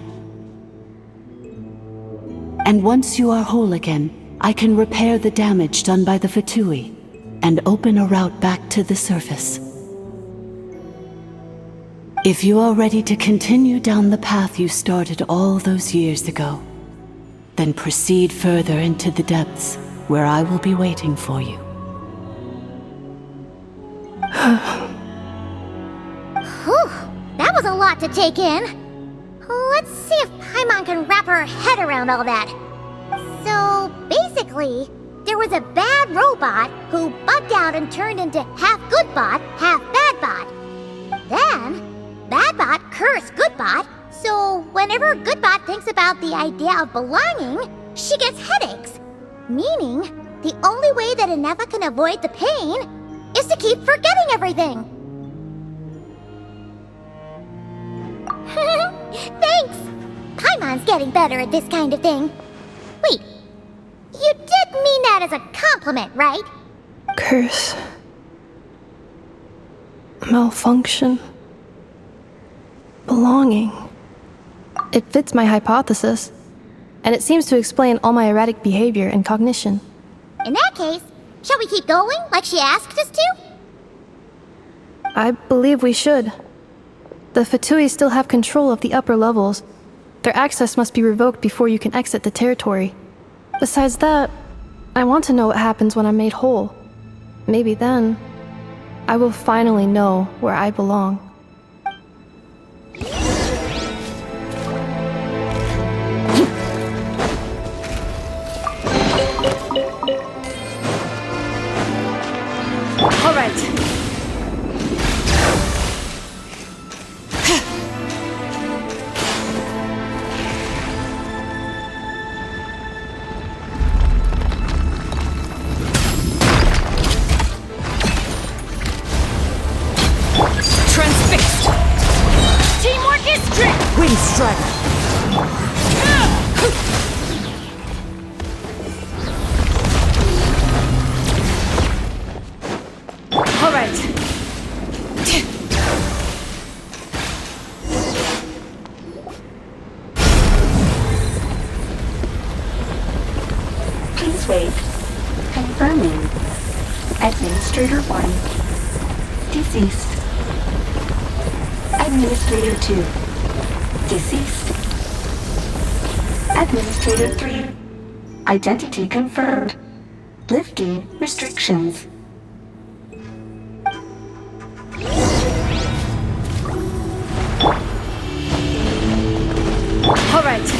S: And once you are whole again, I can repair the damage done by the Fatui and open a route back to the surface. If you are ready to continue down the path you started all those years ago, then proceed further into the depths where I will be waiting for you.
C: Whew, that was a lot to take in. Let's see if Paimon can wrap her head around all that. So, basically, there was a bad robot who bugged out and turned into half good bot, half bad bot. Then, bad bot cursed good bot, so whenever good bot thinks about the idea of belonging, she gets headaches. Meaning, the only way that Inefa can avoid the pain is to keep forgetting everything. Thanks! Paimon's getting better at this kind of thing. Wait, you did mean that as a compliment, right?
D: Curse. Malfunction. Belonging. It fits my hypothesis, and it seems to explain all my erratic behavior and cognition.
C: In that case, shall we keep going like she asked us to?
D: I believe we should. The Fatui still have control of the upper levels. Their access must be revoked before you can exit the territory. Besides that, I want to know what happens when I'm made whole. Maybe then, I will finally know where I belong.
O: All right.
M: Transfixed! Teamwork is strength! Wind Strider!
O: All right.
U: Please wait. Confirming. Administrator 1. Deceased. Administrator 2. Deceased. Administrator 3. Identity confirmed. Lifting restrictions.
O: All right.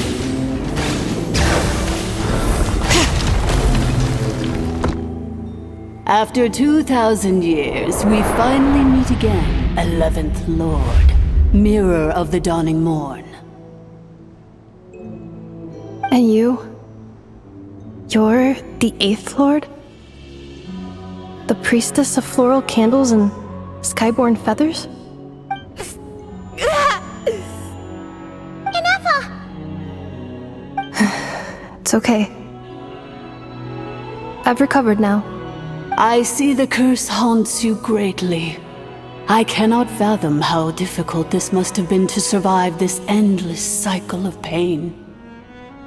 S: After 2,000 years, we finally meet again, 11th Lord, Mirror of the Dawning Morn.
D: And you? You're the 8th Lord? The priestess of floral candles and skyborn feathers?
C: Inefa!
D: It's okay. I've recovered now.
S: I see the curse haunts you greatly. I cannot fathom how difficult this must have been to survive this endless cycle of pain.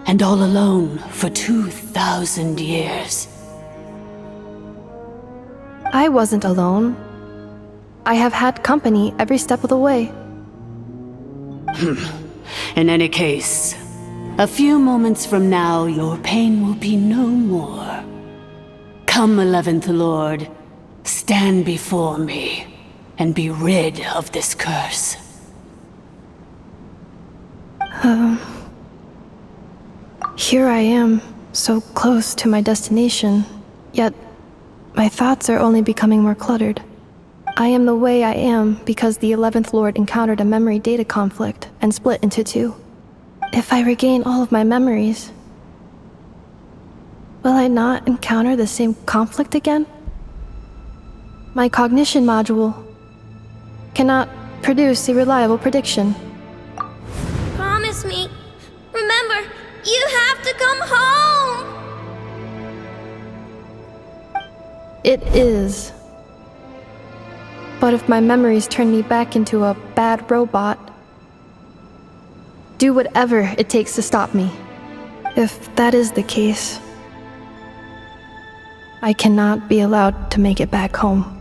S: And all alone for 2,000 years.
D: I wasn't alone. I have had company every step of the way.
S: In any case, a few moments from now, your pain will be no more. Come, 11th Lord, stand before me, and be rid of this curse.
D: Here I am, so close to my destination, yet my thoughts are only becoming more cluttered. I am the way I am because the 11th Lord encountered a memory data conflict and split into two. If I regain all of my memories, will I not encounter the same conflict again? My cognition module cannot produce a reliable prediction.
L: Promise me. Remember, you have to come home!
D: It is. But if my memories turn me back into a bad robot, do whatever it takes to stop me. If that is the case, I cannot be allowed to make it back home.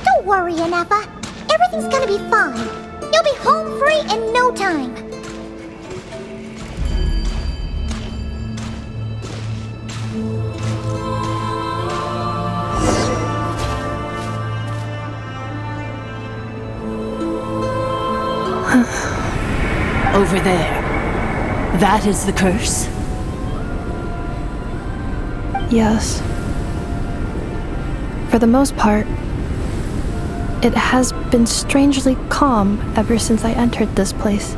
C: Don't worry, Ineffa. Everything's gonna be fine. You'll be home free in no time.
S: Over there. That is the curse?
D: Yes. For the most part, it has been strangely calm ever since I entered this place.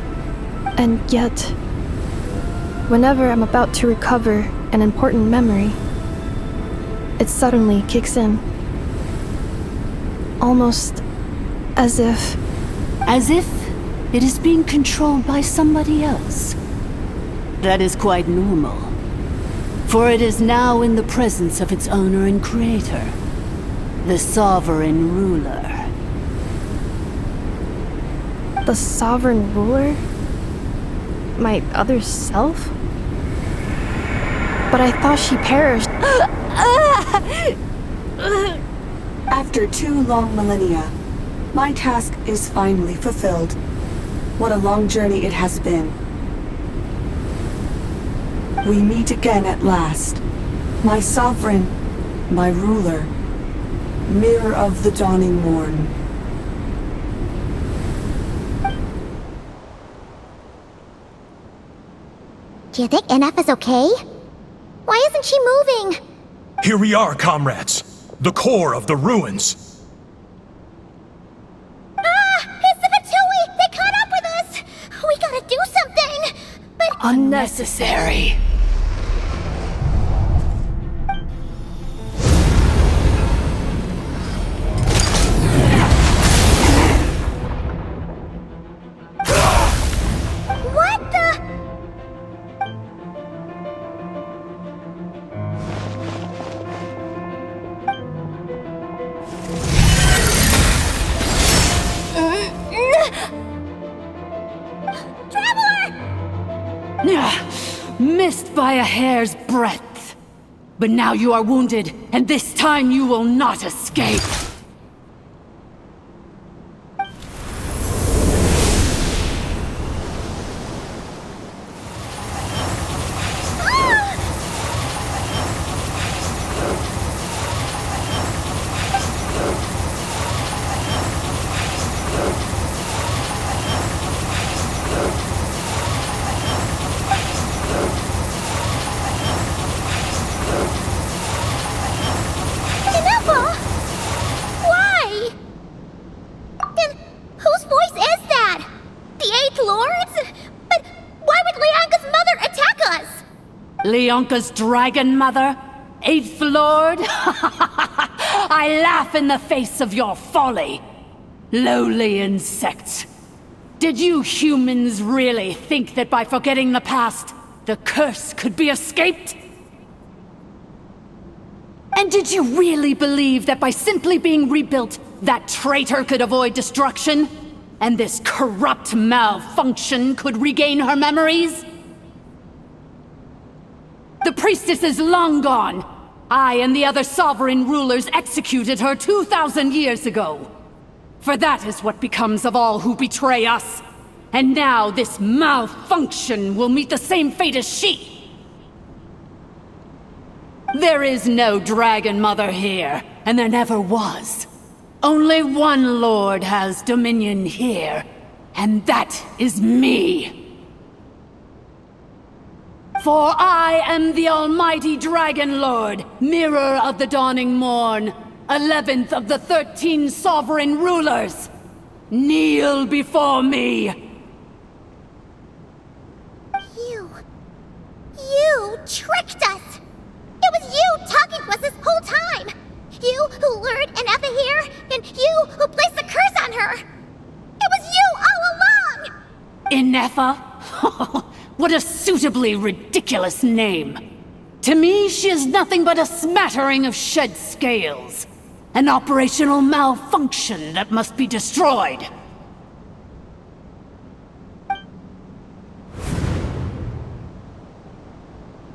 D: And yet, whenever I'm about to recover an important memory, it suddenly kicks in. Almost as if...
S: As if it is being controlled by somebody else. That is quite normal. For it is now in the presence of its owner and creator, the sovereign ruler.
D: The sovereign ruler? My other self? But I thought she perished.
F: After 2 long millennia, my task is finally fulfilled. What a long journey it has been. We meet again at last. My sovereign, my ruler, mirror of the dawning morn.
C: Do you think Ineffa's okay? Why isn't she moving?
R: Here we are, comrades. The core of the ruins.
L: It's the Fatui! They caught up with us! We gotta do something! But...
S: Unnecessary.
L: What the...
S: Missed by a hair's breadth. But now you are wounded, and this time you will not escape.
L: Ineffa! Why? Then whose voice is that? The 8th Lord's? But why would Leanka's mother attack us?
S: Leonka's dragon mother? Eighth Lord? I laugh in the face of your folly. Lowly insects. Did you humans really think that by forgetting the past, the curse could be escaped? And did you really believe that by simply being rebuilt, that traitor could avoid destruction? And this corrupt malfunction could regain her memories? The priestess is long gone. I and the other sovereign rulers executed her 2,000 years ago. For that is what becomes of all who betray us. And now this malfunction will meet the same fate as she. There is no Dragon Mother here, and there never was. Only one Lord has dominion here, and that is me. For I am the almighty Dragon Lord, Mirror of the Dawning Morn, 11th of the 13 sovereign rulers. Kneel before me.
C: You tricked us! It was you talking to us this whole time! You who lured Ineffa here, and you who placed the curse on her! It was you all along!
S: Ineffa? What a suitably ridiculous name. To me, she is nothing but a smattering of shed scales. An operational malfunction that must be destroyed.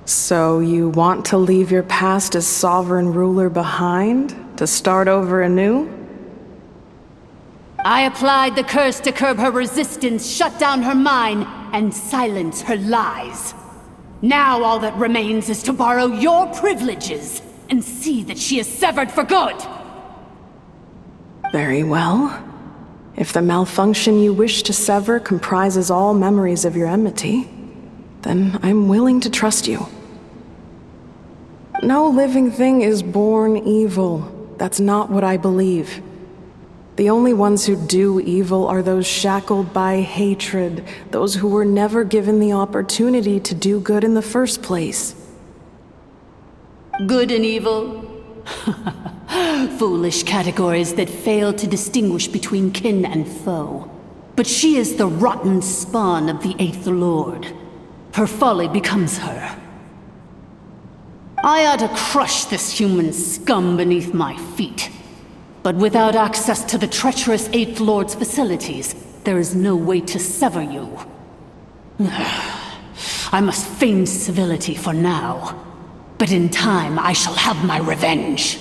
N: So you want to leave your past as sovereign ruler behind? To start over anew?
S: I applied the curse to curb her resistance, shut down her mind, and silence her lies. Now all that remains is to borrow your privileges and see that she is severed for good.
N: Very well. If the malfunction you wish to sever comprises all memories of your enmity, then I'm willing to trust you. No living thing is born evil. That's not what I believe. The only ones who do evil are those shackled by hatred, those who were never given the opportunity to do good in the first place.
S: Good and evil? Foolish categories that fail to distinguish between kin and foe. But she is the rotten spawn of the Eighth Lord. Her folly becomes her. I ought to crush this human scum beneath my feet. But without access to the treacherous Eighth Lord's facilities, there is no way to sever you. I must feign civility for now. But in time, I shall have my revenge.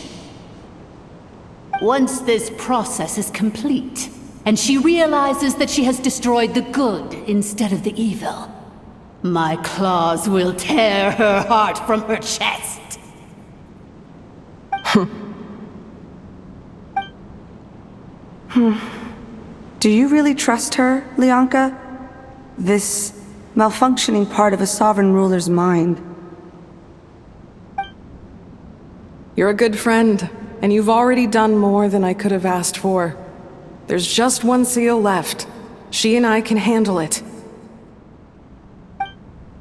S: Once this process is complete, and she realizes that she has destroyed the good instead of the evil, my claws will tear her heart from her chest.
F: Do you really trust her, Lianka? This malfunctioning part of a sovereign ruler's mind.
N: You're a good friend, and you've already done more than I could have asked for. There's just one seal left. She and I can handle it.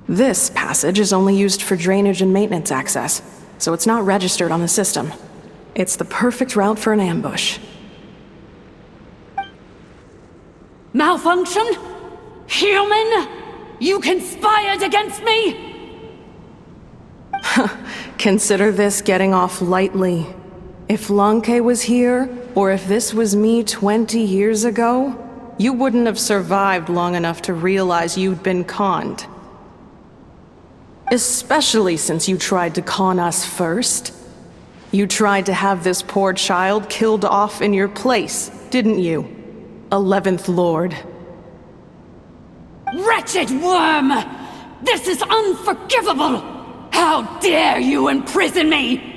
N: This passage is only used for drainage and maintenance access, so it's not registered on the system. It's the perfect route for an ambush.
S: Malfunction? Human? You conspired against me?
N: Consider this getting off lightly. If Lanke was here, or if this was me 20 years ago, you wouldn't have survived long enough to realize you'd been conned. Especially since you tried to con us first. You tried to have this poor child killed off in your place, didn't you? 11th Lord.
S: Wretched worm! This is unforgivable! How dare you imprison me!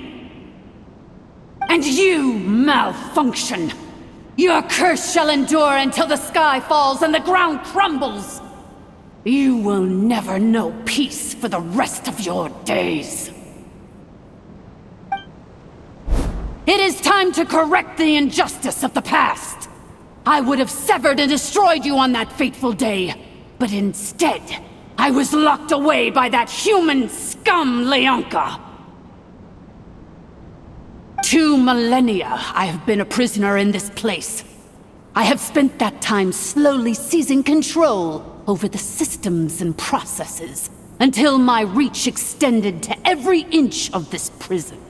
S: And you, malfunction! Your curse shall endure until the sky falls and the ground crumbles! You will never know peace for the rest of your days. It is time to correct the injustice of the past. I would have severed and destroyed you on that fateful day, but instead, I was locked away by that human scum, Lianka. 2 millennia I have been a prisoner in this place. I have spent that time slowly seizing control over the systems and processes until my reach extended to every inch of this prison.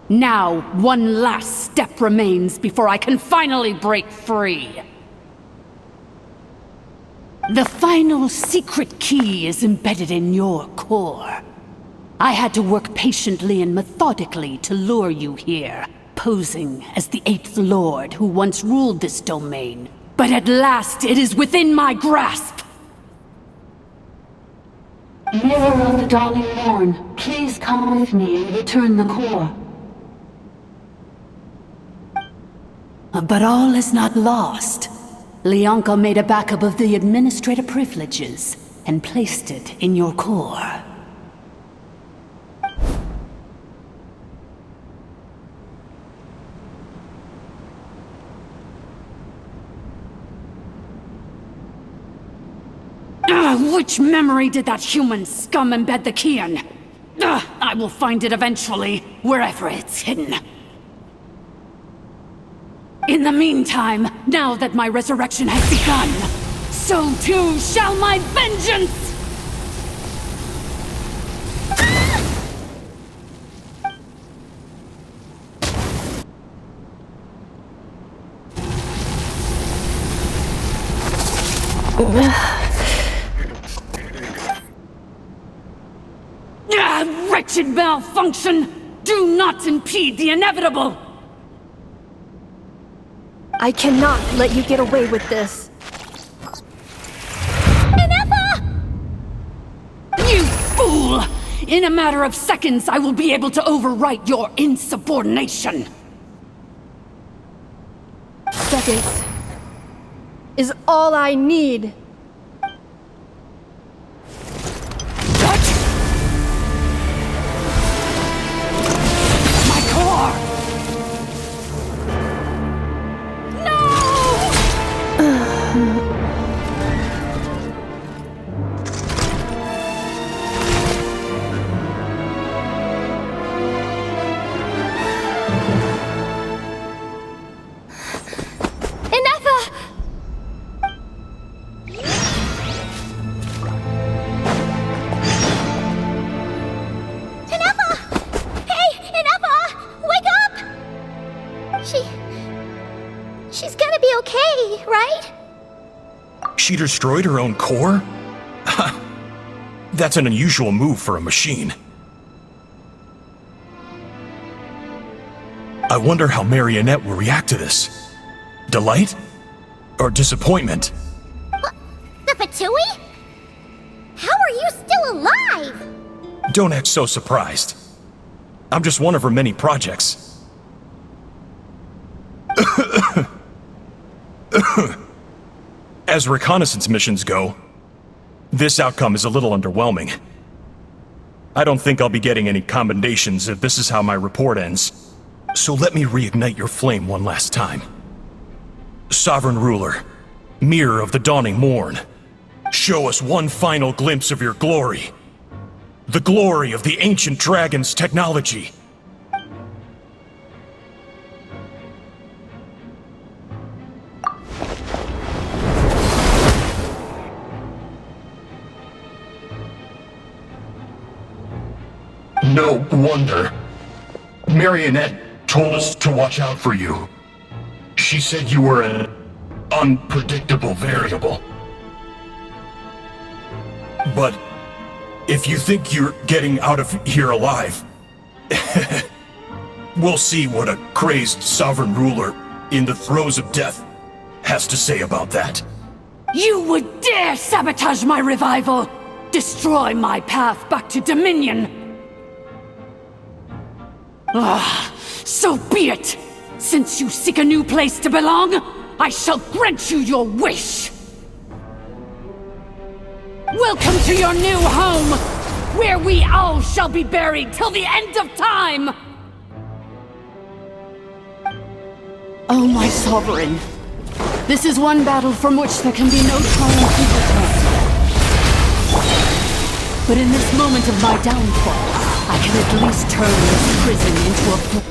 S: Now, one last step remains before I can finally break free. The final secret key is embedded in your core. I had to work patiently and methodically to lure you here, posing as the 8th Lord who once ruled this domain. But at last it is within my grasp! Mirror of the Dawning Morn, please come with me and return the core. But all is not lost. Leonka made a backup of the administrator privileges and placed it in your core. Which memory did that human scum embed the key in? I will find it eventually, wherever it's hidden. In the meantime, now that my resurrection has begun, so too shall my vengeance! Wretched malfunction! Do not impede the inevitable!
D: I cannot let you get away with this.
S: You fool! In a matter of seconds, I will be able to overwrite your insubordination!
D: Seconds is all I need.
L: She's gonna be okay, right?
R: She destroyed her own core? That's an unusual move for a machine. I wonder how Marionette will react to this. Delight? Or disappointment?
C: What? The Fatui? How are you still alive?
R: Don't act so surprised. I'm just one of her many projects. As reconnaissance missions go, this outcome is a little underwhelming. I don't think I'll be getting any commendations if this is how my report ends. So let me reignite your flame one last time. Sovereign Ruler, Mirror of the Dawning Morn, show us one final glimpse of your glory. The glory of the ancient dragon's technology. No wonder. Marionette told us to watch out for you. She said you were an unpredictable variable. But if you think you're getting out of here alive, we'll see what a crazed sovereign ruler in the throes of death has to say about that.
S: You would dare sabotage my revival! Destroy my path back to Dominion! So be it! Since you seek a new place to belong, I shall grant you your wish! Welcome to your new home, where we all shall be buried till the end of time! Oh, my sovereign. This is one battle from which there can be no triumph in return. But in this moment of my downfall, I can at least turn this prison into a...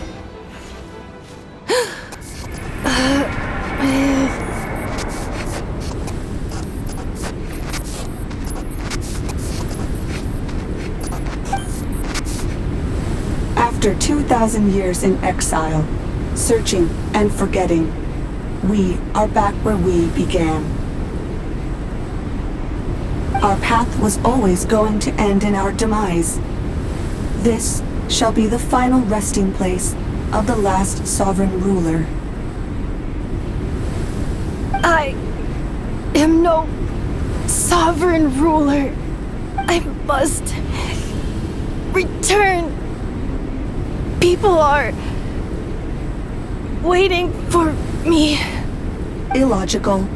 F: After 2,000 years in exile, searching and forgetting, we are back where we began. Our path was always going to end in our demise. This shall be the final resting place of the last sovereign ruler.
D: I am no sovereign ruler. I must return. People are waiting for me.
F: Illogical.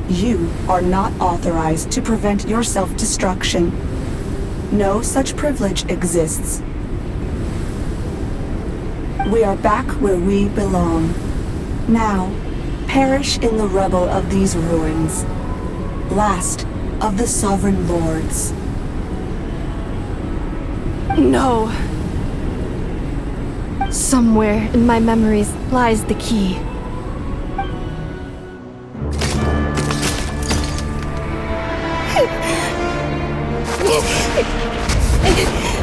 F: You are not authorized to prevent your self-destruction. No such privilege exists. We are back where we belong. Now, perish in the rubble of these ruins. Last of the sovereign lords.
D: No. Somewhere in my memories lies the key.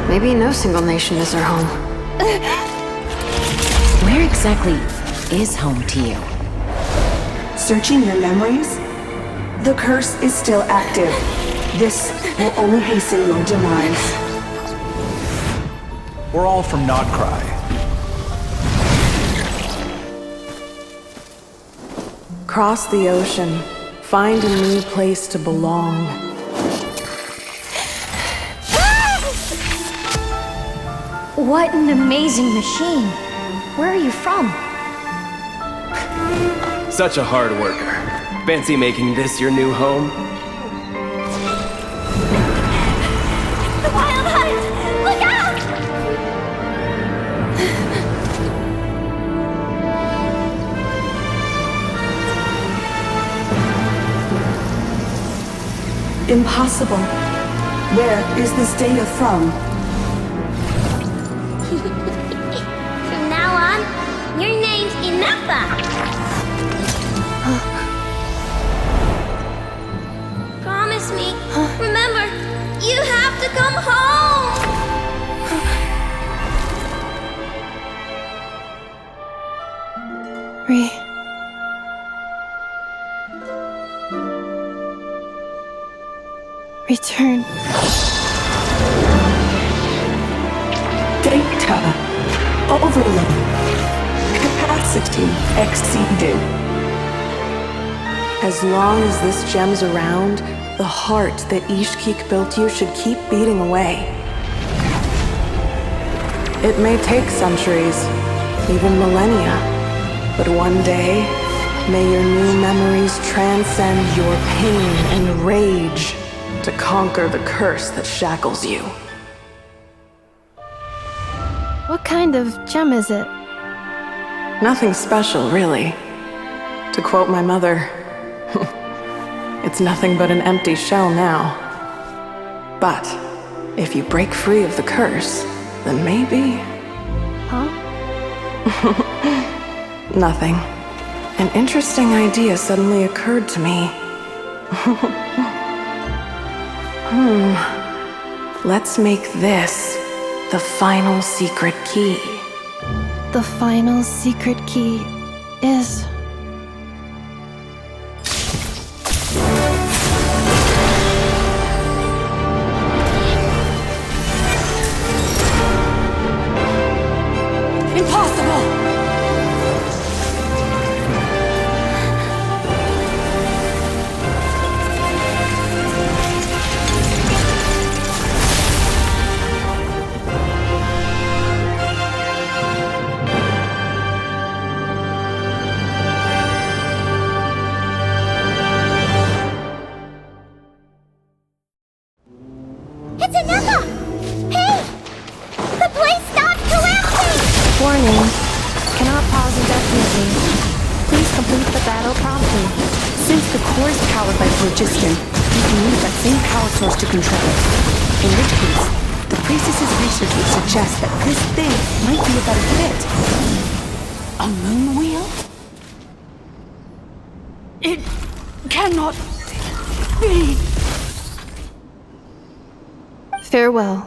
E: Maybe no single nation is our home.
A: Where exactly is home to you?
F: Searching your memories? The curse is still active. This will only hasten your demise.
I: We're all from Nodcry.
N: Cross the ocean. Find a new place to belong.
C: What an amazing machine. Where are you from?
J: Such a hard worker. Fancy making this your new home?
C: The Wild Hunt! Look out!
F: Impossible. Where is this data from?
C: From now on, your name's Inappa. Promise me. Remember, you have to come home.
D: Return.
F: Data overload. Capacity exceeded.
N: As long as this gem's around, the heart that Ishkik built you should keep beating away. It may take centuries, even millennia, but one day, may your new memories transcend your pain and rage to conquer the curse that shackles you.
D: What kind of gem is it?
N: Nothing special, really. To quote my mother, it's nothing but an empty shell now. But if you break free of the curse, then maybe...
D: Huh?
N: Nothing. An interesting idea suddenly occurred to me. Let's make this the final secret key.
D: The final secret key is...
F: Impossible!
C: It's Inappa! Hey! The place stopped collapsing!
D: Warning. Cannot pause indefinitely. Please complete the battle promptly.
F: Since the core is powered by phlogiston, you can use that same power source to control it. In which case, the priestess's research would suggest that this thing might be a better fit.
U: A moon wheel? It cannot be.
D: Farewell.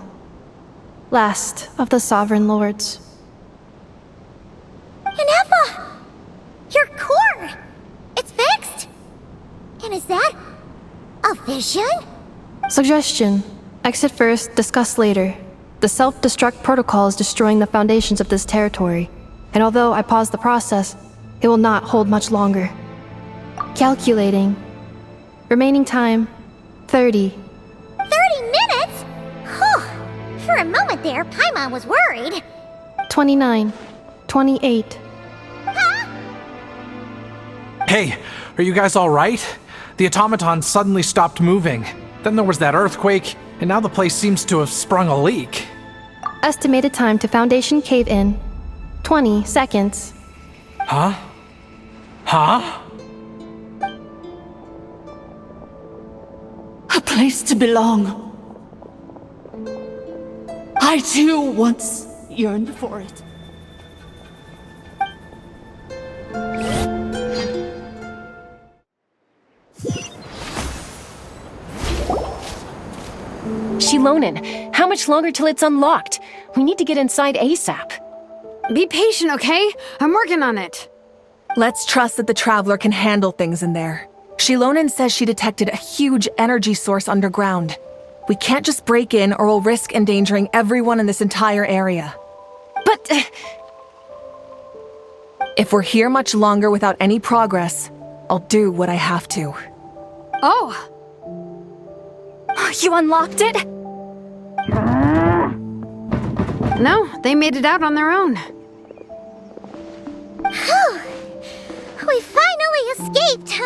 D: last of the Sovereign Lords.
C: Ineffa! Your core! It's fixed! And is that a vision?
D: Suggestion. Exit first, discuss later. The self-destruct protocol is destroying the foundations of this territory, and although I paused the process, it will not hold much longer. Calculating. Remaining time, 30.
C: 30 minutes? Whew. For a moment there, Paimon was worried.
D: 29. 28.
I: Hey, are you guys alright? The automaton suddenly stopped moving. Then there was that earthquake, and now the place seems to have sprung a leak.
D: Estimated time to Foundation cave in, 20 seconds.
I: Huh? Huh?
U: A place to belong. I too once yearned for it.
A: Shilonen, how much longer till it's unlocked? We need to get inside ASAP.
E: Be patient, okay? I'm working on it.
G: Let's trust that the Traveler can handle things in there. Shilonen says she detected a huge energy source underground. We can't just break in or we'll risk endangering everyone in this entire area.
A: But...
G: if we're here much longer without any progress, I'll do what I have to.
O: Oh! You unlocked it?
E: No, they made it out on their own.
C: Whew. We finally escaped!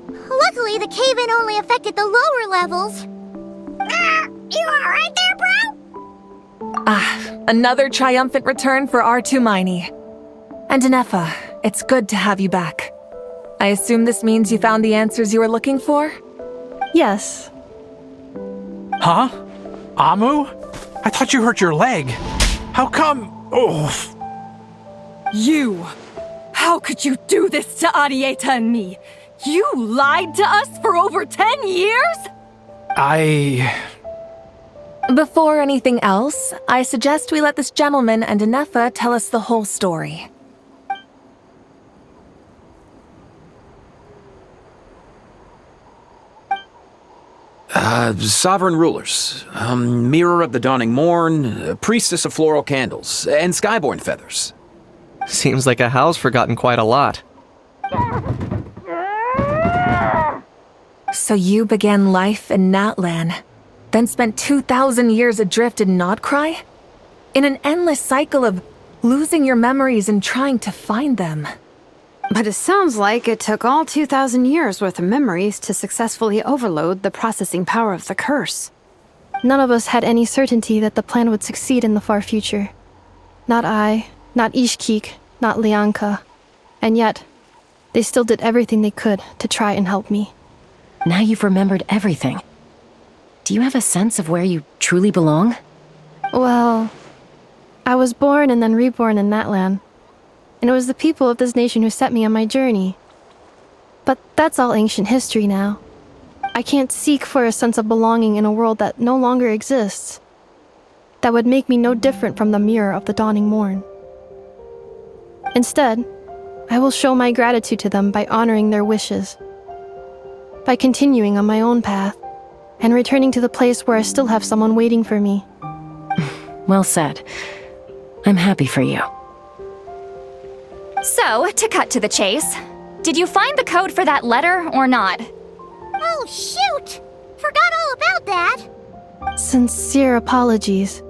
C: Luckily, the cave-in only affected the lower levels. You alright there, bro?
G: Another triumphant return for R2 Miney. And Ineffa, it's good to have you back. I assume this means you found the answers you were looking for?
D: Yes.
I: Huh? Amu? I thought you hurt your leg. How come? Oh.
G: You! How could you do this to Arieta and me? You lied to us for over 10 years? Before anything else, I suggest we let this gentleman and Ineffa tell us the whole story.
B: Sovereign rulers, Mirror of the Dawning Morn, Priestess of Floral Candles, and Skyborn Feathers.
H: Seems like a howl's forgotten quite a lot.
G: So you began life in Natlan, then spent 2,000 years adrift in Nodcry? In an endless cycle of losing your memories and trying to find them.
E: But it sounds like it took all 2,000 years worth of memories to successfully overload the processing power of the curse.
D: None of us had any certainty that the plan would succeed in the far future. Not I, not Ishkik, not Lianka. And yet, they still did everything they could to try and help me.
A: Now you've remembered everything. Do you have a sense of where you truly belong?
D: Well, I was born and then reborn in Natlan. And it was the people of this nation who set me on my journey. But that's all ancient history now. I can't seek for a sense of belonging in a world that no longer exists. That would make me no different from the Mirror of the Dawning Morn. Instead, I will show my gratitude to them by honoring their wishes. By continuing on my own path, and returning to the place where I still have someone waiting for me.
A: Well said. I'm happy for you.
O: So, to cut to the chase, did you find the code for that letter or not?
C: Oh, shoot! Forgot all about that!
D: Sincere apologies.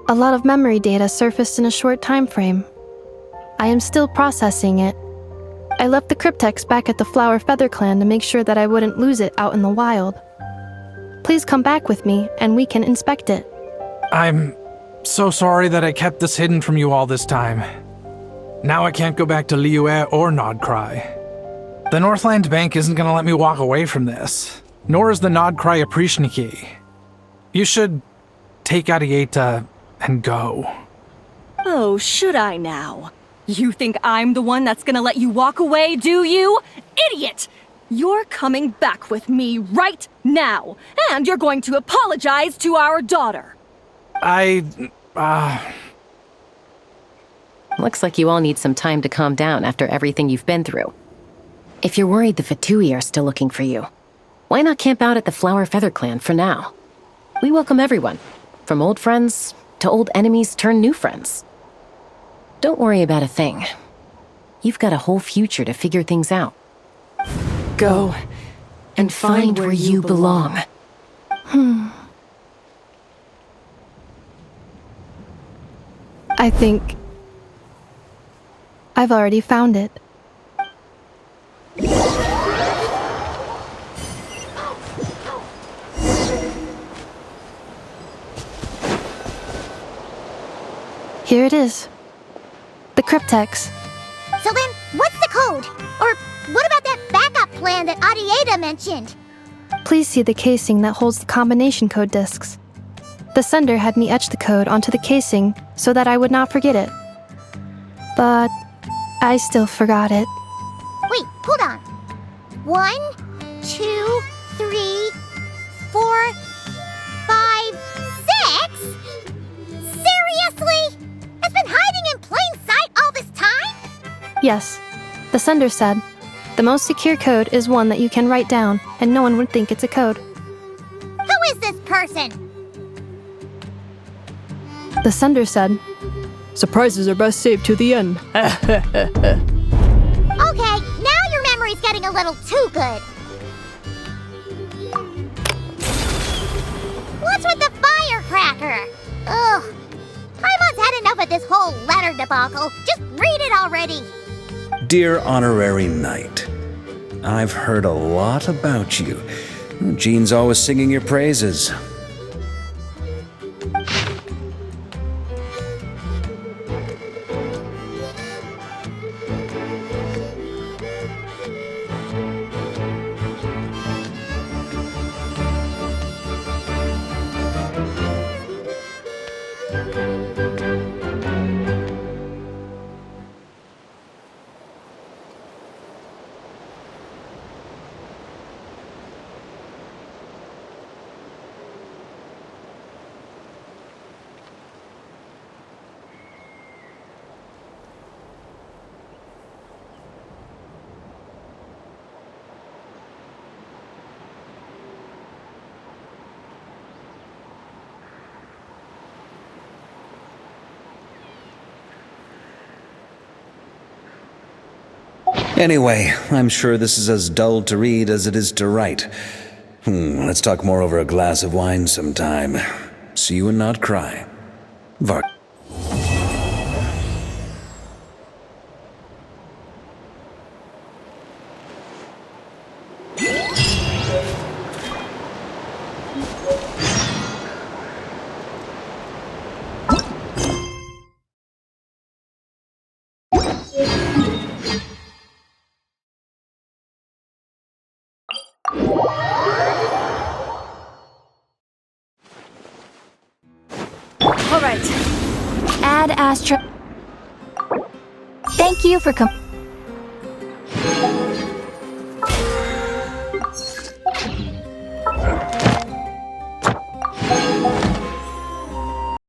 D: A lot of memory data surfaced in a short time frame. I am still processing it. I left the cryptex back at the Flower Feather Clan to make sure that I wouldn't lose it out in the wild. Please come back with me, and we can inspect it.
I: I'm so sorry that I kept this hidden from you all this time. Now I can't go back to Liyue or Nodcry. The Northland Bank isn't gonna let me walk away from this, nor is the Nodcry Aprishniki. You should take Arieta and go.
G: Oh, should I now? You think I'm the one that's gonna let you walk away, do you? Idiot! You're coming back with me right now, and you're going to apologize to our daughter.
A: Looks like you all need some time to calm down after everything you've been through. If you're worried the Fatui are still looking for you, why not camp out at the Flower Feather Clan for now? We welcome everyone, from old friends to old enemies turned new friends. Don't worry about a thing. You've got a whole future to figure things out.
G: Go
A: and find where you belong.
D: I think I've already found it. Here it is. The cryptex.
C: So then, what's the code? Or what about that backup plan that Arieta mentioned?
D: Please see the casing that holds the combination code discs. The sender had me etch the code onto the casing so that I would not forget it. But I still forgot it.
C: Wait, hold on. 1, 2, 3, 4, 5, 6? Seriously? It's been hiding in plain sight all this time?
D: Yes, the sender said, the most secure code is one that you can write down and no one would think it's a code.
C: Who is this person?
D: The sender said,
G: surprises are best saved to the end.
C: Okay, now your memory's getting a little too good. What's with the firecracker? Ugh. Paimon's had enough of this whole letter debacle. Just read it already.
K: Dear Honorary Knight, I've heard a lot about you. Jean's always singing your praises. Anyway, I'm sure this is as dull to read as it is to write. Let's talk more over a glass of wine sometime. See you and not cry. Vark.
O: All right. Add Astra. Thank you for